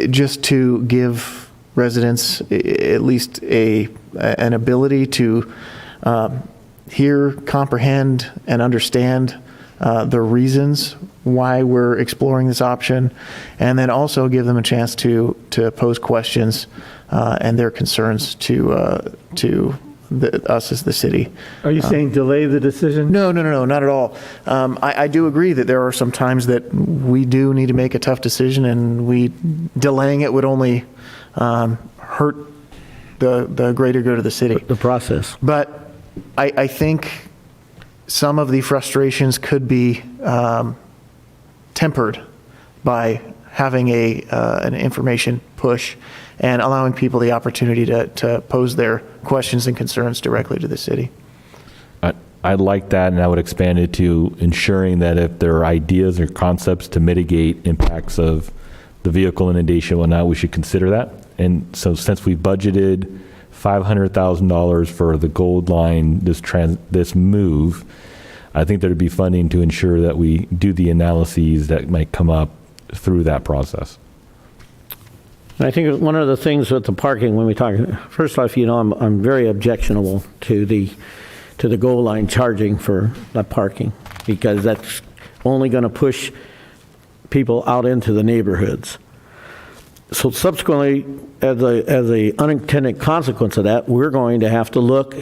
just to give residents at least an ability to hear, comprehend, and understand the reasons why we're exploring this option, and then also give them a chance to pose questions and their concerns to us as the city. Are you saying delay the decision? No, not at all. I do agree that there are some times that we do need to make a tough decision, and delaying it would only hurt the greater good of the city. The process. But I think some of the frustrations could be tempered by having an information push and allowing people the opportunity to pose their questions and concerns directly to the city. I'd like that, and I would expand it to ensuring that if there are ideas or concepts to mitigate impacts of the vehicle inundation and whatnot, we should consider that. And so since we budgeted $500,000 for the Gold Line, this move, I think there'd be funding to ensure that we do the analyses that might come up through that process. I think one of the things with the parking, when we talk, first off, I'm very objectionable to the Gold Line charging for the parking, because that's only going to push people out into the neighborhoods. So subsequently, as a unintended consequence of that, we're going to have to look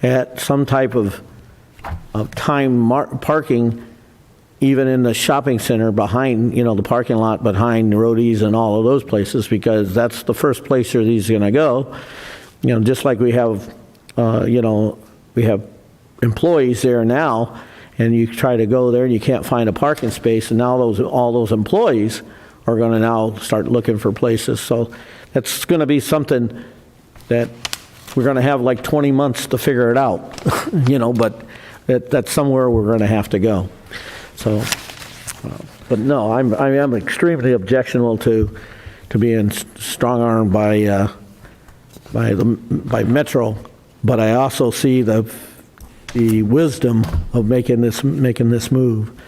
at some type of time parking, even in the shopping center behind, the parking lot behind Roadies and all of those places, because that's the first place where these are going to go. Just like we have, we have employees there now, and you try to go there and you can't find a parking space, and now all those employees are going to now start looking for places. So that's going to be something that we're going to have like 20 months to figure it out, but that's somewhere we're going to have to go. So, but no, I'm extremely objectionable to being strong-armed by Metro, but I also see the wisdom of making this move.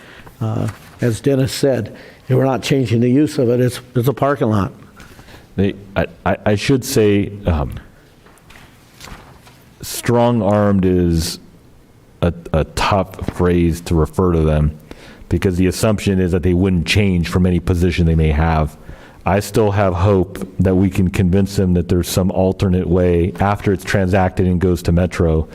As Dennis said, we're not changing the use of it. It's a parking lot. I should say, strong-armed is a tough phrase to refer to them, because the assumption is that they wouldn't change from any position they may have. I still have hope that we can convince them that there's some alternate way after it's transacted and goes to Metro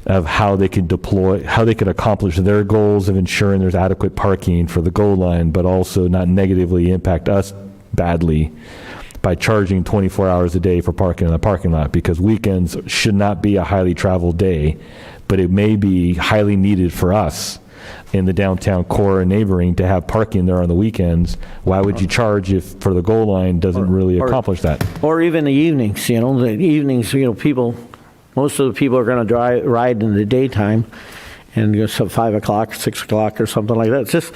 of how they can accomplish their goals of ensuring there's adequate parking for the goal line, but also not negatively impact us badly by charging 24 hours a day for parking in the parking lot, because weekends should not be a highly traveled day, but it may be highly needed for us in the downtown core and neighboring to have parking there on the weekends. Why would you charge if for the goal line doesn't really accomplish that? Or even the evenings, the evenings, most of the people are going to ride in the daytime, and it's 5 o'clock, 6 o'clock, or something like that. It's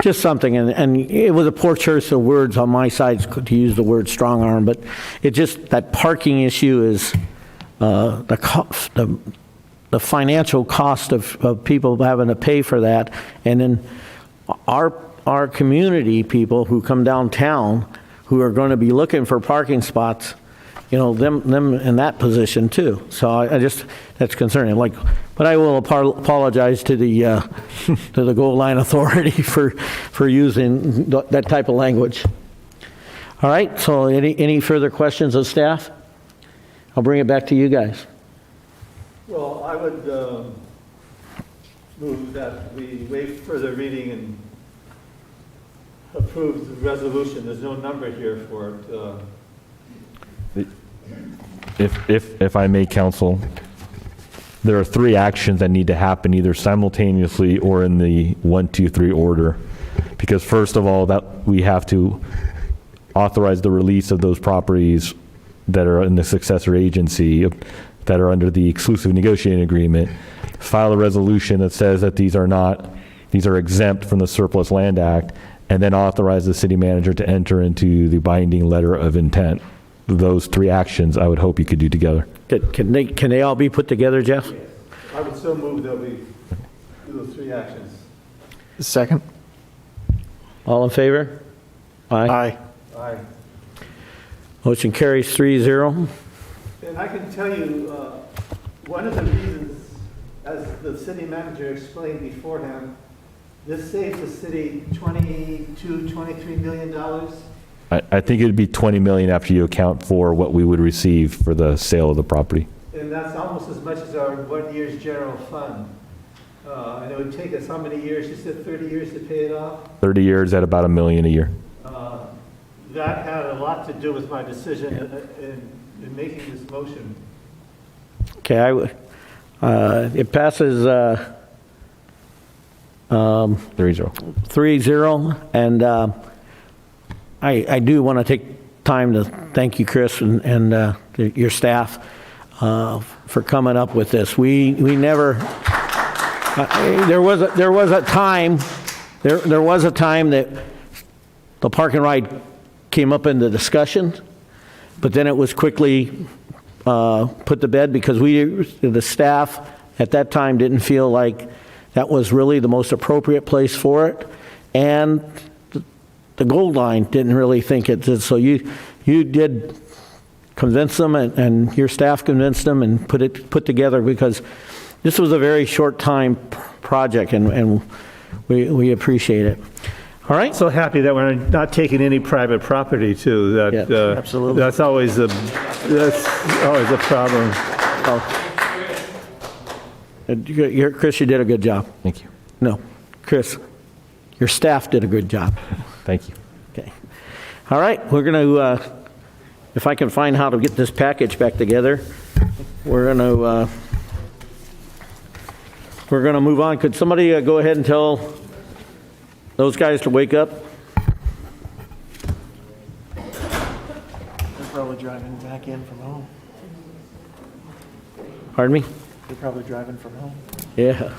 just something, and it was a poor choice of words on my side to use the word strong arm, but it just, that parking issue is the financial cost of people having to pay for that, and then our community people who come downtown who are going to be looking for parking spots, them in that position too. So I just, that's concerning. But I will apologize to the goal line authority for using that type of language. All right. So any further questions of staff? I'll bring it back to you guys. Well, I would move that we waive further reading and approve the resolution. There's no number here for it. If I may, counsel, there are 3 actions that need to happen either simultaneously or in the 1, 2, 3 order. Because first of all, that we have to authorize the release of those properties that are in the successor agency that are under the exclusive negotiating agreement, file a resolution that says that these are exempt from the Surplus Land Act, and then authorize the city manager to enter into the binding letter of intent. Those 3 actions I would hope you could do together. Can they all be put together, Jeff? Yes. I would so move that we do those 3 actions. Second. All in favor? Aye. Aye. Motion carries 3-0. And I can tell you, one of the reasons, as the city manager explained beforehand, this saves the city $23 million. I think it would be $20 million after you account for what we would receive for the sale of the property. And that's almost as much as our 1 year's general fund. And it would take us how many years? You said 30 years to pay it off? 30 years at about $1 million a year. That had a lot to do with my decision in making this motion. Okay, it passes 3-0. 3-0, and I do want to take time to thank you, Chris, and your staff for coming up with this. We never. There was a time that the park and ride came up in the discussion, but then it was quickly put to bed because the staff at that time didn't feel like that was really the most appropriate place for it, and the Gold Line didn't really think it did. So you did convince them, and your staff convinced them, and put together, because this was a very short time project, and we appreciate it. All right. So happy that we're not taking any private property too. That absolutely. That's always a problem. Chris, you did a good job. Thank you. No, Chris, your staff did a good job. Thank you. Okay. All right. We're going to, if I can find how to get this package back together, we're going to move on. Could somebody go ahead and tell those guys to wake up? They're probably driving back in from home. Pardon me? They're probably driving from home. Yeah.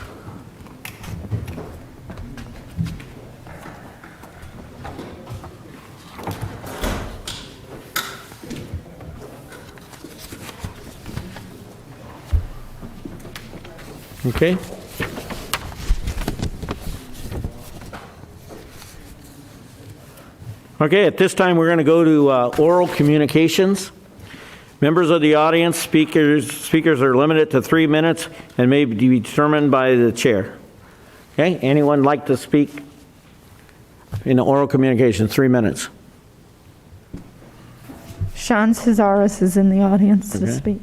Okay. Okay, at this time, we're going to go to oral communications. Members of the audience, speakers are limited to 3 minutes and may be determined by the chair. Okay, anyone like to speak in oral communication? 3 minutes. Sean Cesaris is in the audience to Okay. speak.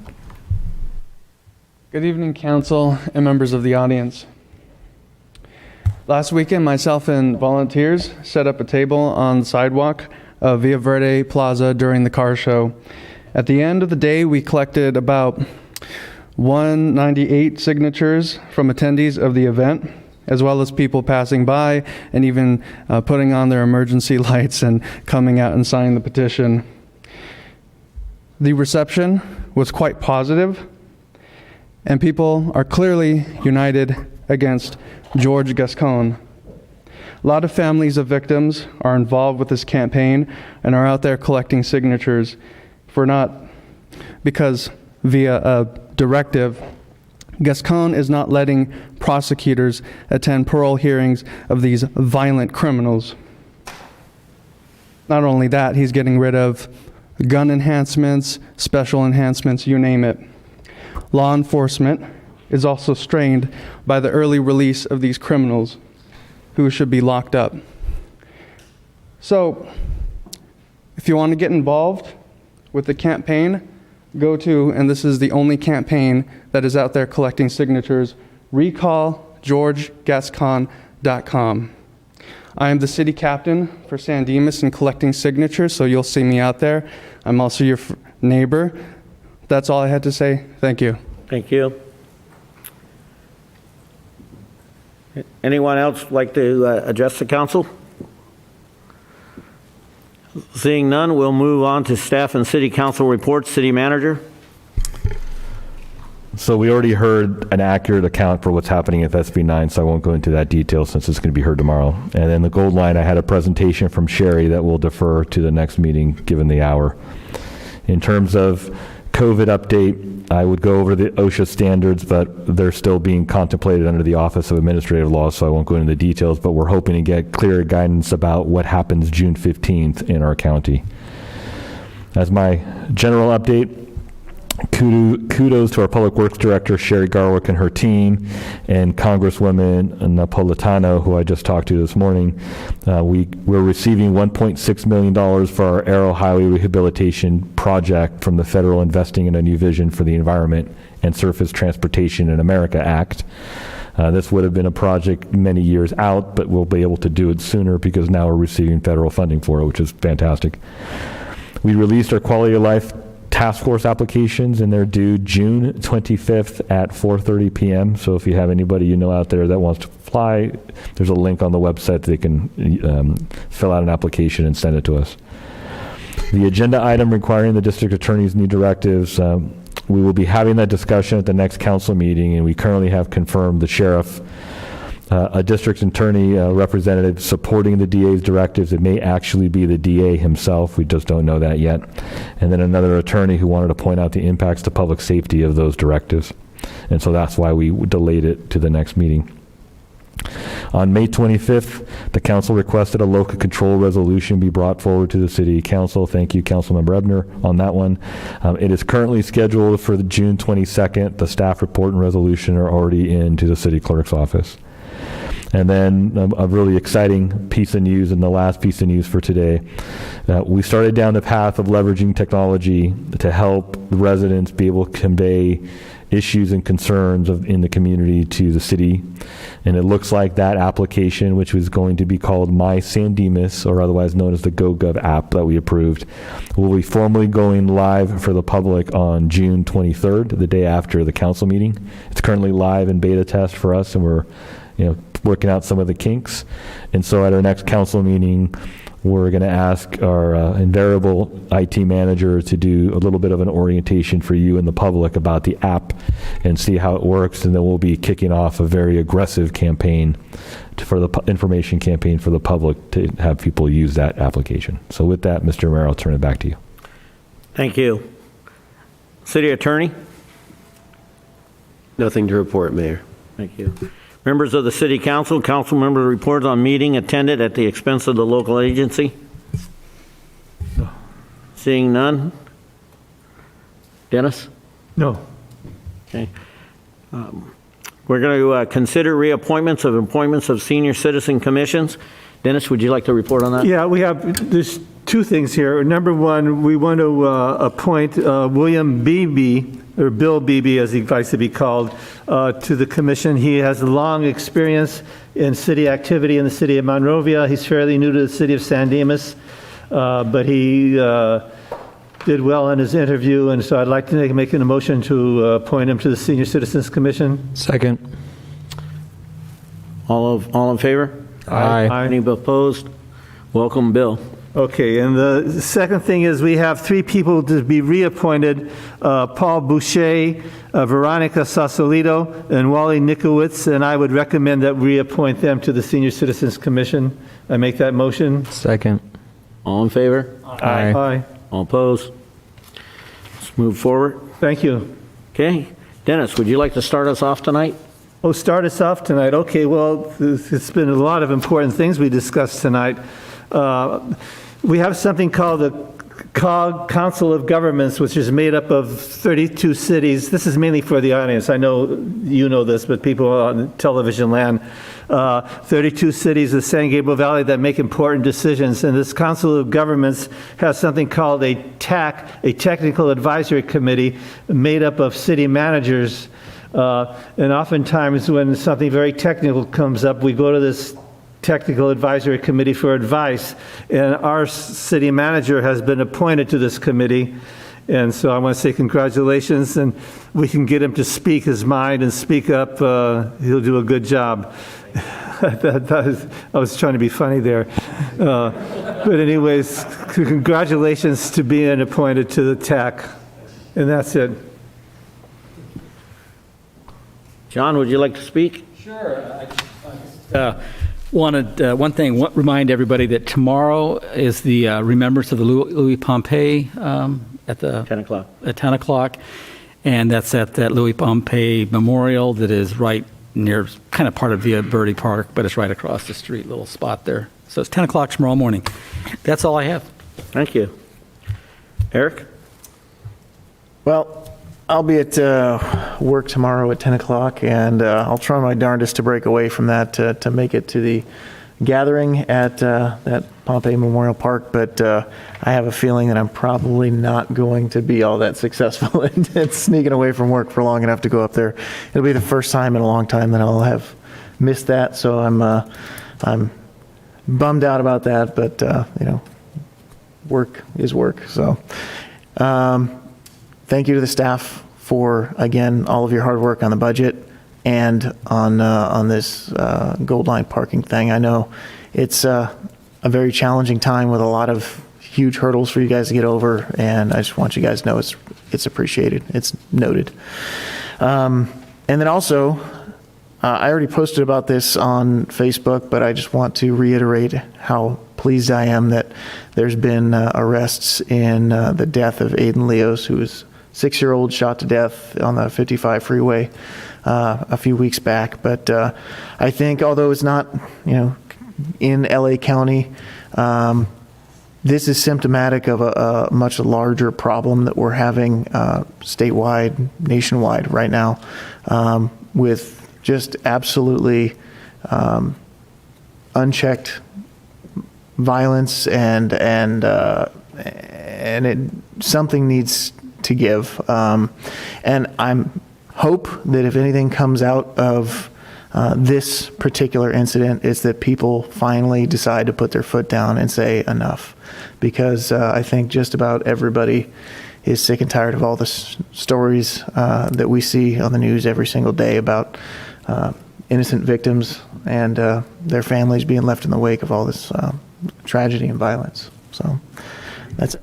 Good evening, council and members of the audience. Last weekend, myself and volunteers set up a table on the sidewalk of Villa Verde Plaza during the car show. At the end of the day, we collected about 198 signatures from attendees of the event, as well as people passing by and even putting on their emergency lights and coming out and signing the petition. The reception was quite positive, and people are clearly united against George Gascon. A lot of families of victims are involved with this campaign and are out there collecting signatures because via a directive, Gascon is not letting prosecutors attend parole hearings of these violent criminals. Not only that, he's getting rid of gun enhancements, special enhancements, you name it. Law enforcement is also strained by the early release of these criminals who should be locked up. So, if you want to get involved with the campaign, go to, and this is the only campaign that is out there collecting signatures, recallgeorgegascon.com. I am the city captain for San Dimas and collecting signatures, so you'll see me out there. I'm also your neighbor. That's all I had to say. Thank you. Thank you. Anyone else like to address the council? Seeing none, we'll move on to staff and city council reports. City manager. So we already heard an accurate account for what's happening at SB9, so I won't go into that detail since it's going to be heard tomorrow. And then the Gold Line, I had a presentation from Sherry that will defer to the next meeting given the hour. In terms of COVID update, I would go over the OSHA standards, but they're still being contemplated under the Office of Administrative Law, so I won't go into the details, but we're hoping to get clearer guidance about what happens June 15th in our county. As my general update, kudos to our Public Works Director, Sherry Garwick, and her team, and Congresswoman Napolitano, who I just talked to this morning. We're receiving $1.6 million for our Arrow Highway Rehabilitation Project from the Federal Investing in a New Vision for the Environment and Surface Transportation in America Act. This would have been a project many years out, but we'll be able to do it sooner because now we're receiving federal funding for it, which is fantastic. We released our quality of life task force applications, and they're due June 25th at 4:30 p.m. So if you have anybody you know out there that wants to apply, there's a link on the website that they can fill out an application and send it to us. The agenda item requiring the district attorney's new directives, we will be having that discussion at the next council meeting, and we currently have confirmed the sheriff, a district attorney representative supporting the DA's directives. It may actually be the DA himself. We just don't know that yet. And then another attorney who wanted to point out the impacts to public safety of those directives. And so that's why we delayed it to the next meeting. On May 25th, the council requested a local control resolution be brought forward to the city council. Thank you, Councilmember Ebner, on that one. It is currently scheduled for the June 22nd. The staff report and resolution are already into the city clerk's office. And then a really exciting piece of news, and the last piece of news for today. We started down the path of leveraging technology to help the residents be able to convey issues and concerns in the community to the city. And it looks like that application, which was going to be called My San Dimas, or otherwise known as the GoGov app that we approved, will be formally going live for the public on June 23rd, the day after the council meeting. It's currently live in beta test for us, and we're working out some of the kinks. And so at our next council meeting, we're going to ask our invariable IT manager to do a little bit of an orientation for you and the public about the app and see how it works, and then we'll be kicking off a very aggressive campaign for the information campaign for the public to have people use that application. So with that, Mr. Mayor, I'll turn it back to you. Thank you. City Attorney? Nothing to report, Mayor. Thank you. Members of the City Council, council member reports on meeting attended at the expense of the local agency. Seeing none. Dennis? No. Okay. We're going to consider reappointments of appointments of senior citizen commissions. Dennis, would you like to report on that? Yeah, there's two things here. Number one, we want to appoint William Beebe, or Bill Beebe, as he likes to be called, to the commission. He has a long experience in city activity in the city of Monrovia. He's fairly new to the city of San Dimas, but he did well in his interview, and so I'd like to make a motion to appoint him to the Senior Citizens Commission. Second. All in favor? Aye. Any opposed? Welcome, Bill. Okay, and the second thing is we have three people to be reappointed, Paul Boucher, Veronica Sausalito, and Wally Nikowitz, and I would recommend that we appoint them to the Senior Citizens Commission. I make that motion. Second. All in favor? Aye. Aye. All opposed? Let's move forward. Thank you. Okay. Dennis, would you like to start us off tonight? Oh, start us off tonight. Okay, well, it's been a lot of important things we discussed tonight. We have something called the COG, Council of Governments, which is made up of 32 cities. This is mainly for the audience. I know you know this, but people on television land. 32 cities of San Gabriel Valley that make important decisions. And this Council of Governments has something called a TAC, a Technical Advisory Committee, made up of city managers. And oftentimes when something very technical comes up, we go to this Technical Advisory Committee for advice, and our city manager has been appointed to this committee, and so I want to say congratulations, and we can get him to speak his mind and speak up. He'll do a good job. I was trying to be funny there. But anyways, congratulations to being appointed to the TAC, and that's it. John, would you like to speak? Sure. Remind everybody that tomorrow is the remembrance of the Louis Pompey at 10 o'clock. At 10 o'clock, and that's at that Louis Pompey Memorial that is right near, kind of part of Via Verde Park, but it's right across the street, little spot there. So it's 10 o'clock tomorrow morning. That's all I have. Thank you. Eric? Well, I'll be at work tomorrow at 10 o'clock, and I'll try my darndest to break away from that to make it to the gathering at that Pompey Memorial Park, but I have a feeling that I'm probably not going to be all that successful in sneaking away from work for long enough to go up there. It'll be the first time in a long time that I'll have missed that, so I'm bummed out about that, but work is work. So thank you to the staff for, again, all of your hard work on the budget and on this Gold Line parking thing. I know it's a very challenging time with a lot of huge hurdles for you guys to get over, and I just want you guys to know it's appreciated. It's noted. And then also, I already posted about this on Facebook, but I just want to reiterate how pleased I am that there's been arrests in the death of Aiden Leos, who was 6-year-old shot to death on the 55 freeway a few weeks back. But I think, although it's not, in LA County, this is symptomatic of a much larger problem that we're having statewide, nationwide right now, with just absolutely unchecked violence, and something needs to give. And I'm hope that if anything comes out of this particular incident, is that people finally decide to put their foot down and say enough, because I think just about everybody is sick and tired of all the stories that we see on the news every single day about innocent victims and their families being left in the wake of all this tragedy and violence. So that's it.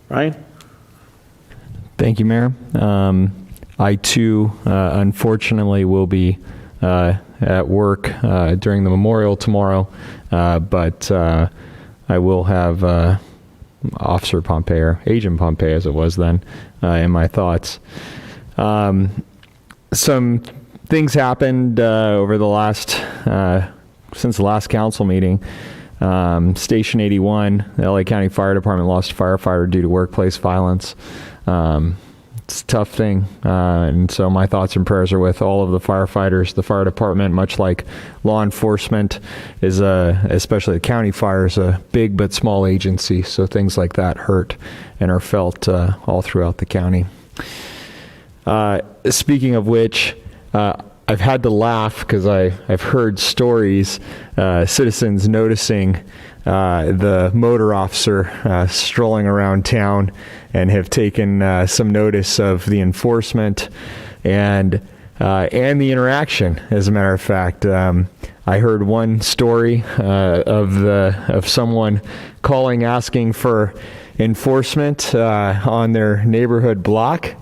Ryan? Thank you, Mayor. I too, unfortunately, will be at work during the memorial tomorrow, but I will have Officer Pompey, or Agent Pompey as it was then, in my thoughts. Some things happened over the last, since the last council meeting. Station 81, the LA County Fire Department lost a firefighter due to workplace violence. It's a tough thing, and so my thoughts and prayers are with all of the firefighters. The fire department, much like law enforcement, is especially the county fire, is a big but small agency, so things like that hurt and are felt all throughout the county. Speaking of which, I've had to laugh because I've heard stories, citizens noticing the motor officer strolling around town, and have taken some notice of the enforcement and the interaction. As a matter of fact, I heard one story of someone calling asking for enforcement on their neighborhood block,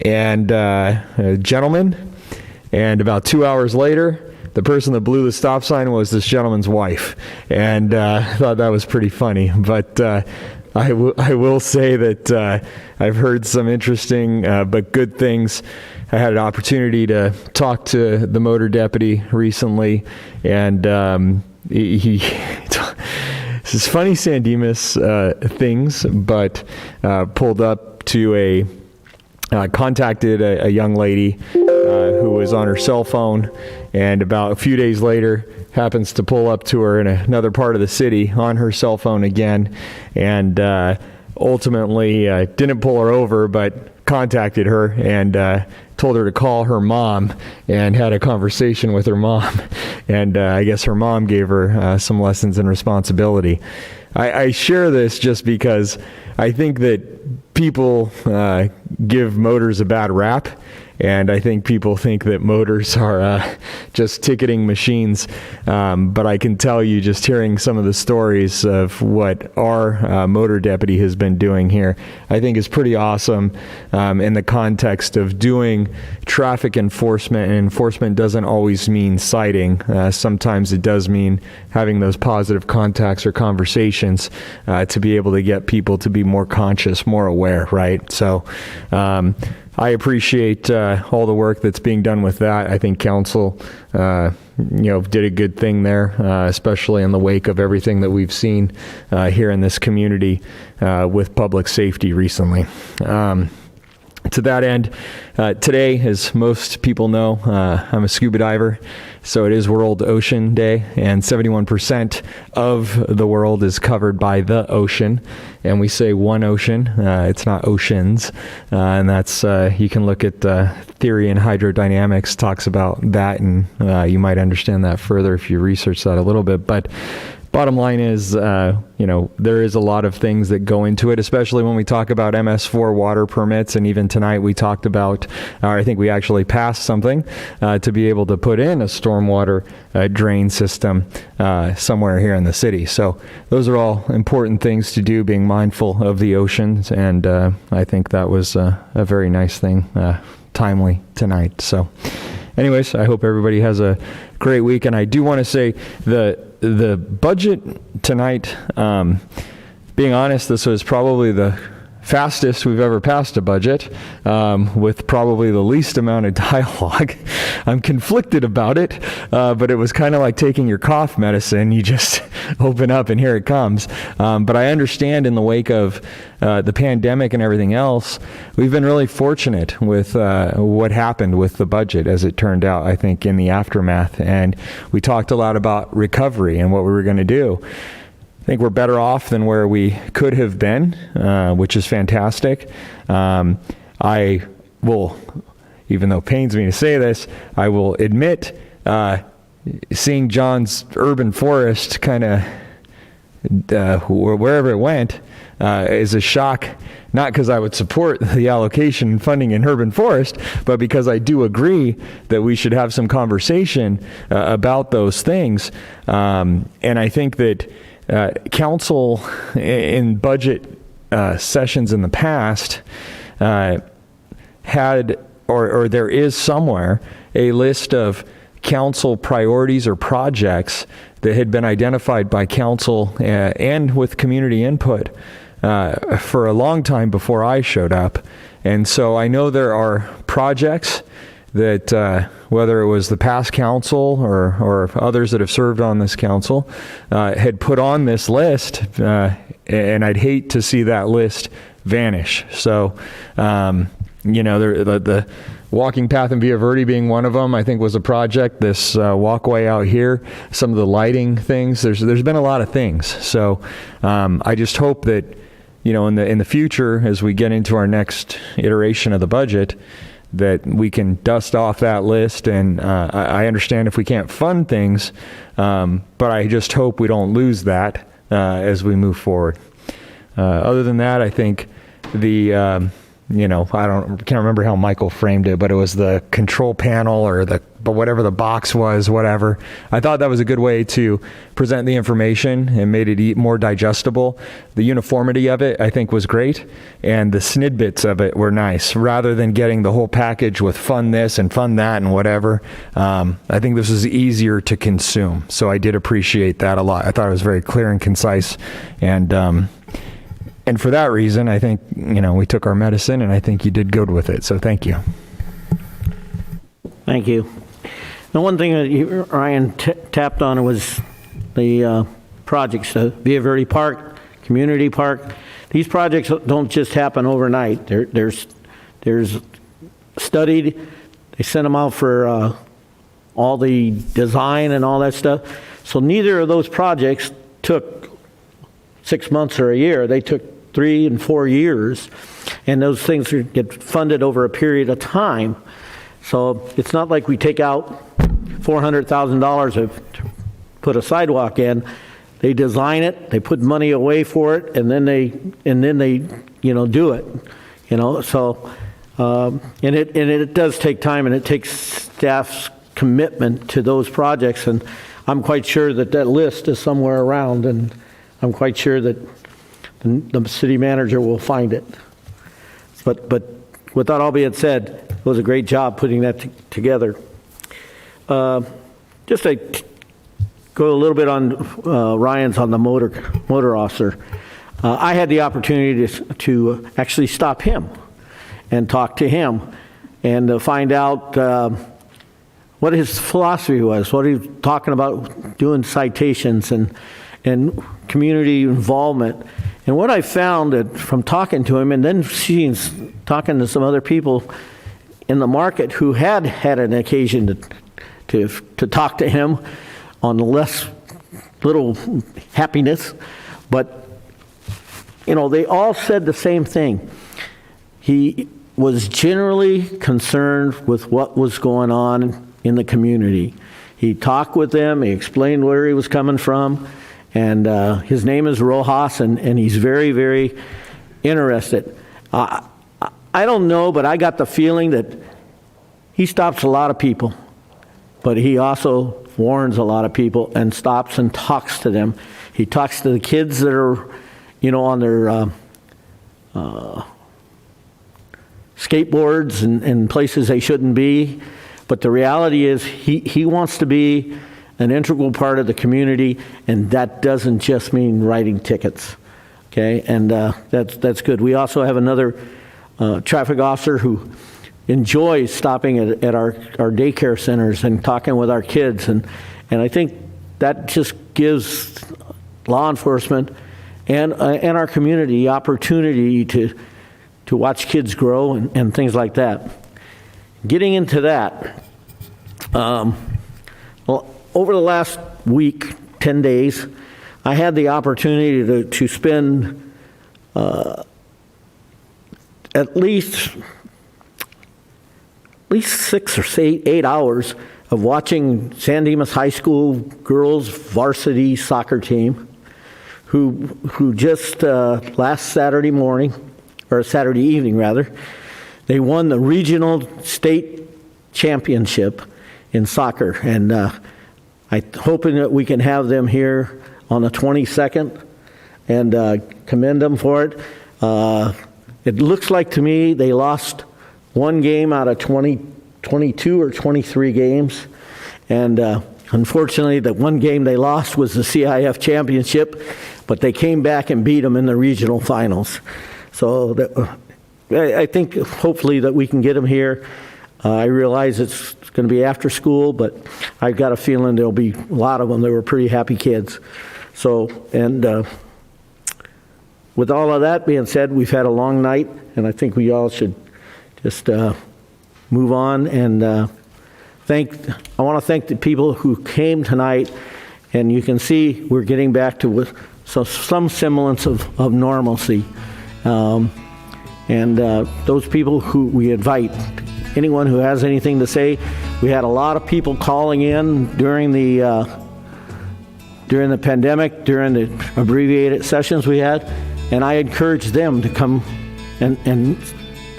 and a gentleman. And about 2 hours later, the person that blew the stop sign was this gentleman's wife. And I thought that was pretty funny. But I will say that I've heard some interesting but good things. I had an opportunity to talk to the motor deputy recently, and he this is funny San Dimas things, but pulled up to contacted a young lady who was on her cell phone, and about a few days later happens to pull up to her in another part of the city on her cell phone again, and ultimately didn't pull her over, but contacted her and told her to call her mom, and had a conversation with her mom. And I guess her mom gave her some lessons in responsibility. I share this just because I think that people give motors a bad rap, and I think people think that motors are just ticketing machines. But I can tell you, just hearing some of the stories of what our motor deputy has been doing here, I think is pretty awesome in the context of doing traffic enforcement. And enforcement doesn't always mean citing. Sometimes it does mean having those positive contacts or conversations to be able to get people to be more conscious, more aware, right? So I appreciate all the work that's being done with that. I think council, did a good thing there, especially in the wake of everything that we've seen here in this community with public safety recently. To that end, today, as most people know, I'm a scuba diver, so it is World Ocean Day, and 71% of the world is covered by the ocean, and we say one ocean, it's not oceans, and that's, you can look at theory in hydrodynamics, talks about that, and you might understand that further if you research that a little bit, but bottom line is, there is a lot of things that go into it, especially when we talk about MS4 water permits. And even tonight we talked about, I think we actually passed something to be able to put in a stormwater drain system somewhere here in the city. So those are all important things to do, being mindful of the oceans. And I think that was a very nice thing, timely tonight. So anyways, I hope everybody has a great week. And I do want to say the budget tonight, being honest, this was probably the fastest we've ever passed a budget, with probably the least amount of dialogue. I'm conflicted about it, but it was kind of like taking your cough medicine. You just open up and here it comes. But I understand in the wake of the pandemic and everything else, we've been really fortunate with what happened with the budget as it turned out, I think, in the aftermath. And we talked a lot about recovery and what we were going to do. I think we're better off than where we could have been, which is fantastic. I will, even though it pains me to say this, I will admit seeing John's urban forest kind of wherever it went is a shock, not because I would support the allocation and funding in urban forest, but because I do agree that we should have some conversation about those things. And I think that council in budget sessions in the past had, or there is somewhere, a list of council priorities or projects that had been identified by council and with community input for a long time before I showed up. And so I know there are projects that whether it was the past council or others that have served on this council had put on this list, and I'd hate to see that list vanish. So, the walking path in Via Verde being one of them, I think was a project. This walkway out here, some of the lighting things. There's been a lot of things. So I just hope that in the future, as we get into our next iteration of the budget, that we can dust off that list. And I understand if we can't fund things, but I just hope we don't lose that as we move forward. Other than that, I think the can't remember how Michael framed it, but it was the control panel or but whatever the box was, whatever. I thought that was a good way to present the information and made it more digestible. The uniformity of it, I think, was great, and the snidbits of it were nice. Rather than getting the whole package with fund this and fund that and whatever, I think this is easier to consume. So I did appreciate that a lot. I thought it was very clear and concise, and for that reason, I think, we took our medicine, and I think you did good with it. So thank you. Thank you. The one thing that Ryan tapped on was the projects, the Via Verde Park, Community Park. These projects don't just happen overnight. There's studied. They sent them out for all the design and all that stuff. So neither of those projects took 6 months or a year. They took 3 and 4 years, and those things get funded over a period of time. So it's not like we take out $400,000 to put a sidewalk in. They design it, they put money away for it, and then they do it. So and it does take time, and it takes staff's commitment to those projects. And I'm quite sure that list is somewhere around, and I'm quite sure that the city manager will find it. But with that all being said, it was a great job putting that together. Just to go a little bit on Ryan's on the motor officer. I had the opportunity to actually stop him and talk to him and to find out what his philosophy was, what he was talking about doing citations and community involvement. And what I found from talking to him and then talking to some other people in the market who had an occasion to talk to him on less little happiness, but they all said the same thing. He was generally concerned with what was going on in the community. He talked with them, he explained where he was coming from, and his name is Rojas, and he's very, very interested. I don't know, but I got the feeling that he stops a lot of people, but he also warns a lot of people and stops and talks to them. He talks to the kids that are, on their skateboards and places they shouldn't be. But the reality is he wants to be an integral part of the community, and that doesn't just mean writing tickets. Okay, and that's good. We also have another traffic officer who enjoys stopping at our daycare centers and talking with our kids, and I think that just gives law enforcement and our community the opportunity to watch kids grow and things like that. Getting into that, over the last week, 10 days, I had the opportunity to spend at least 6 or 8 hours of watching San Dimas High School girls varsity soccer team, who just last Saturday morning, or Saturday evening rather, they won the regional state championship in soccer. And I'm hoping that we can have them here on the 22nd and commend them for it. It looks like to me they lost one game out of 22 or 23 games. And unfortunately, the one game they lost was the CIF championship, but they came back and beat them in the regional finals. So I think hopefully that we can get them here. I realize it's going to be after school, but I've got a feeling there'll be a lot of them. They were pretty happy kids. So, and with all of that being said, we've had a long night, and I think we all should just move on. And I want to thank the people who came tonight, and you can see we're getting back to some semblance of normalcy. And those people who we invite, anyone who has anything to say, we had a lot of people calling in during the pandemic, during the abbreviated sessions we had, and I encourage them to come and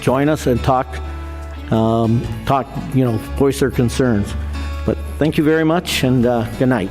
join us and talk, voice their concerns. But thank you very much, and good night.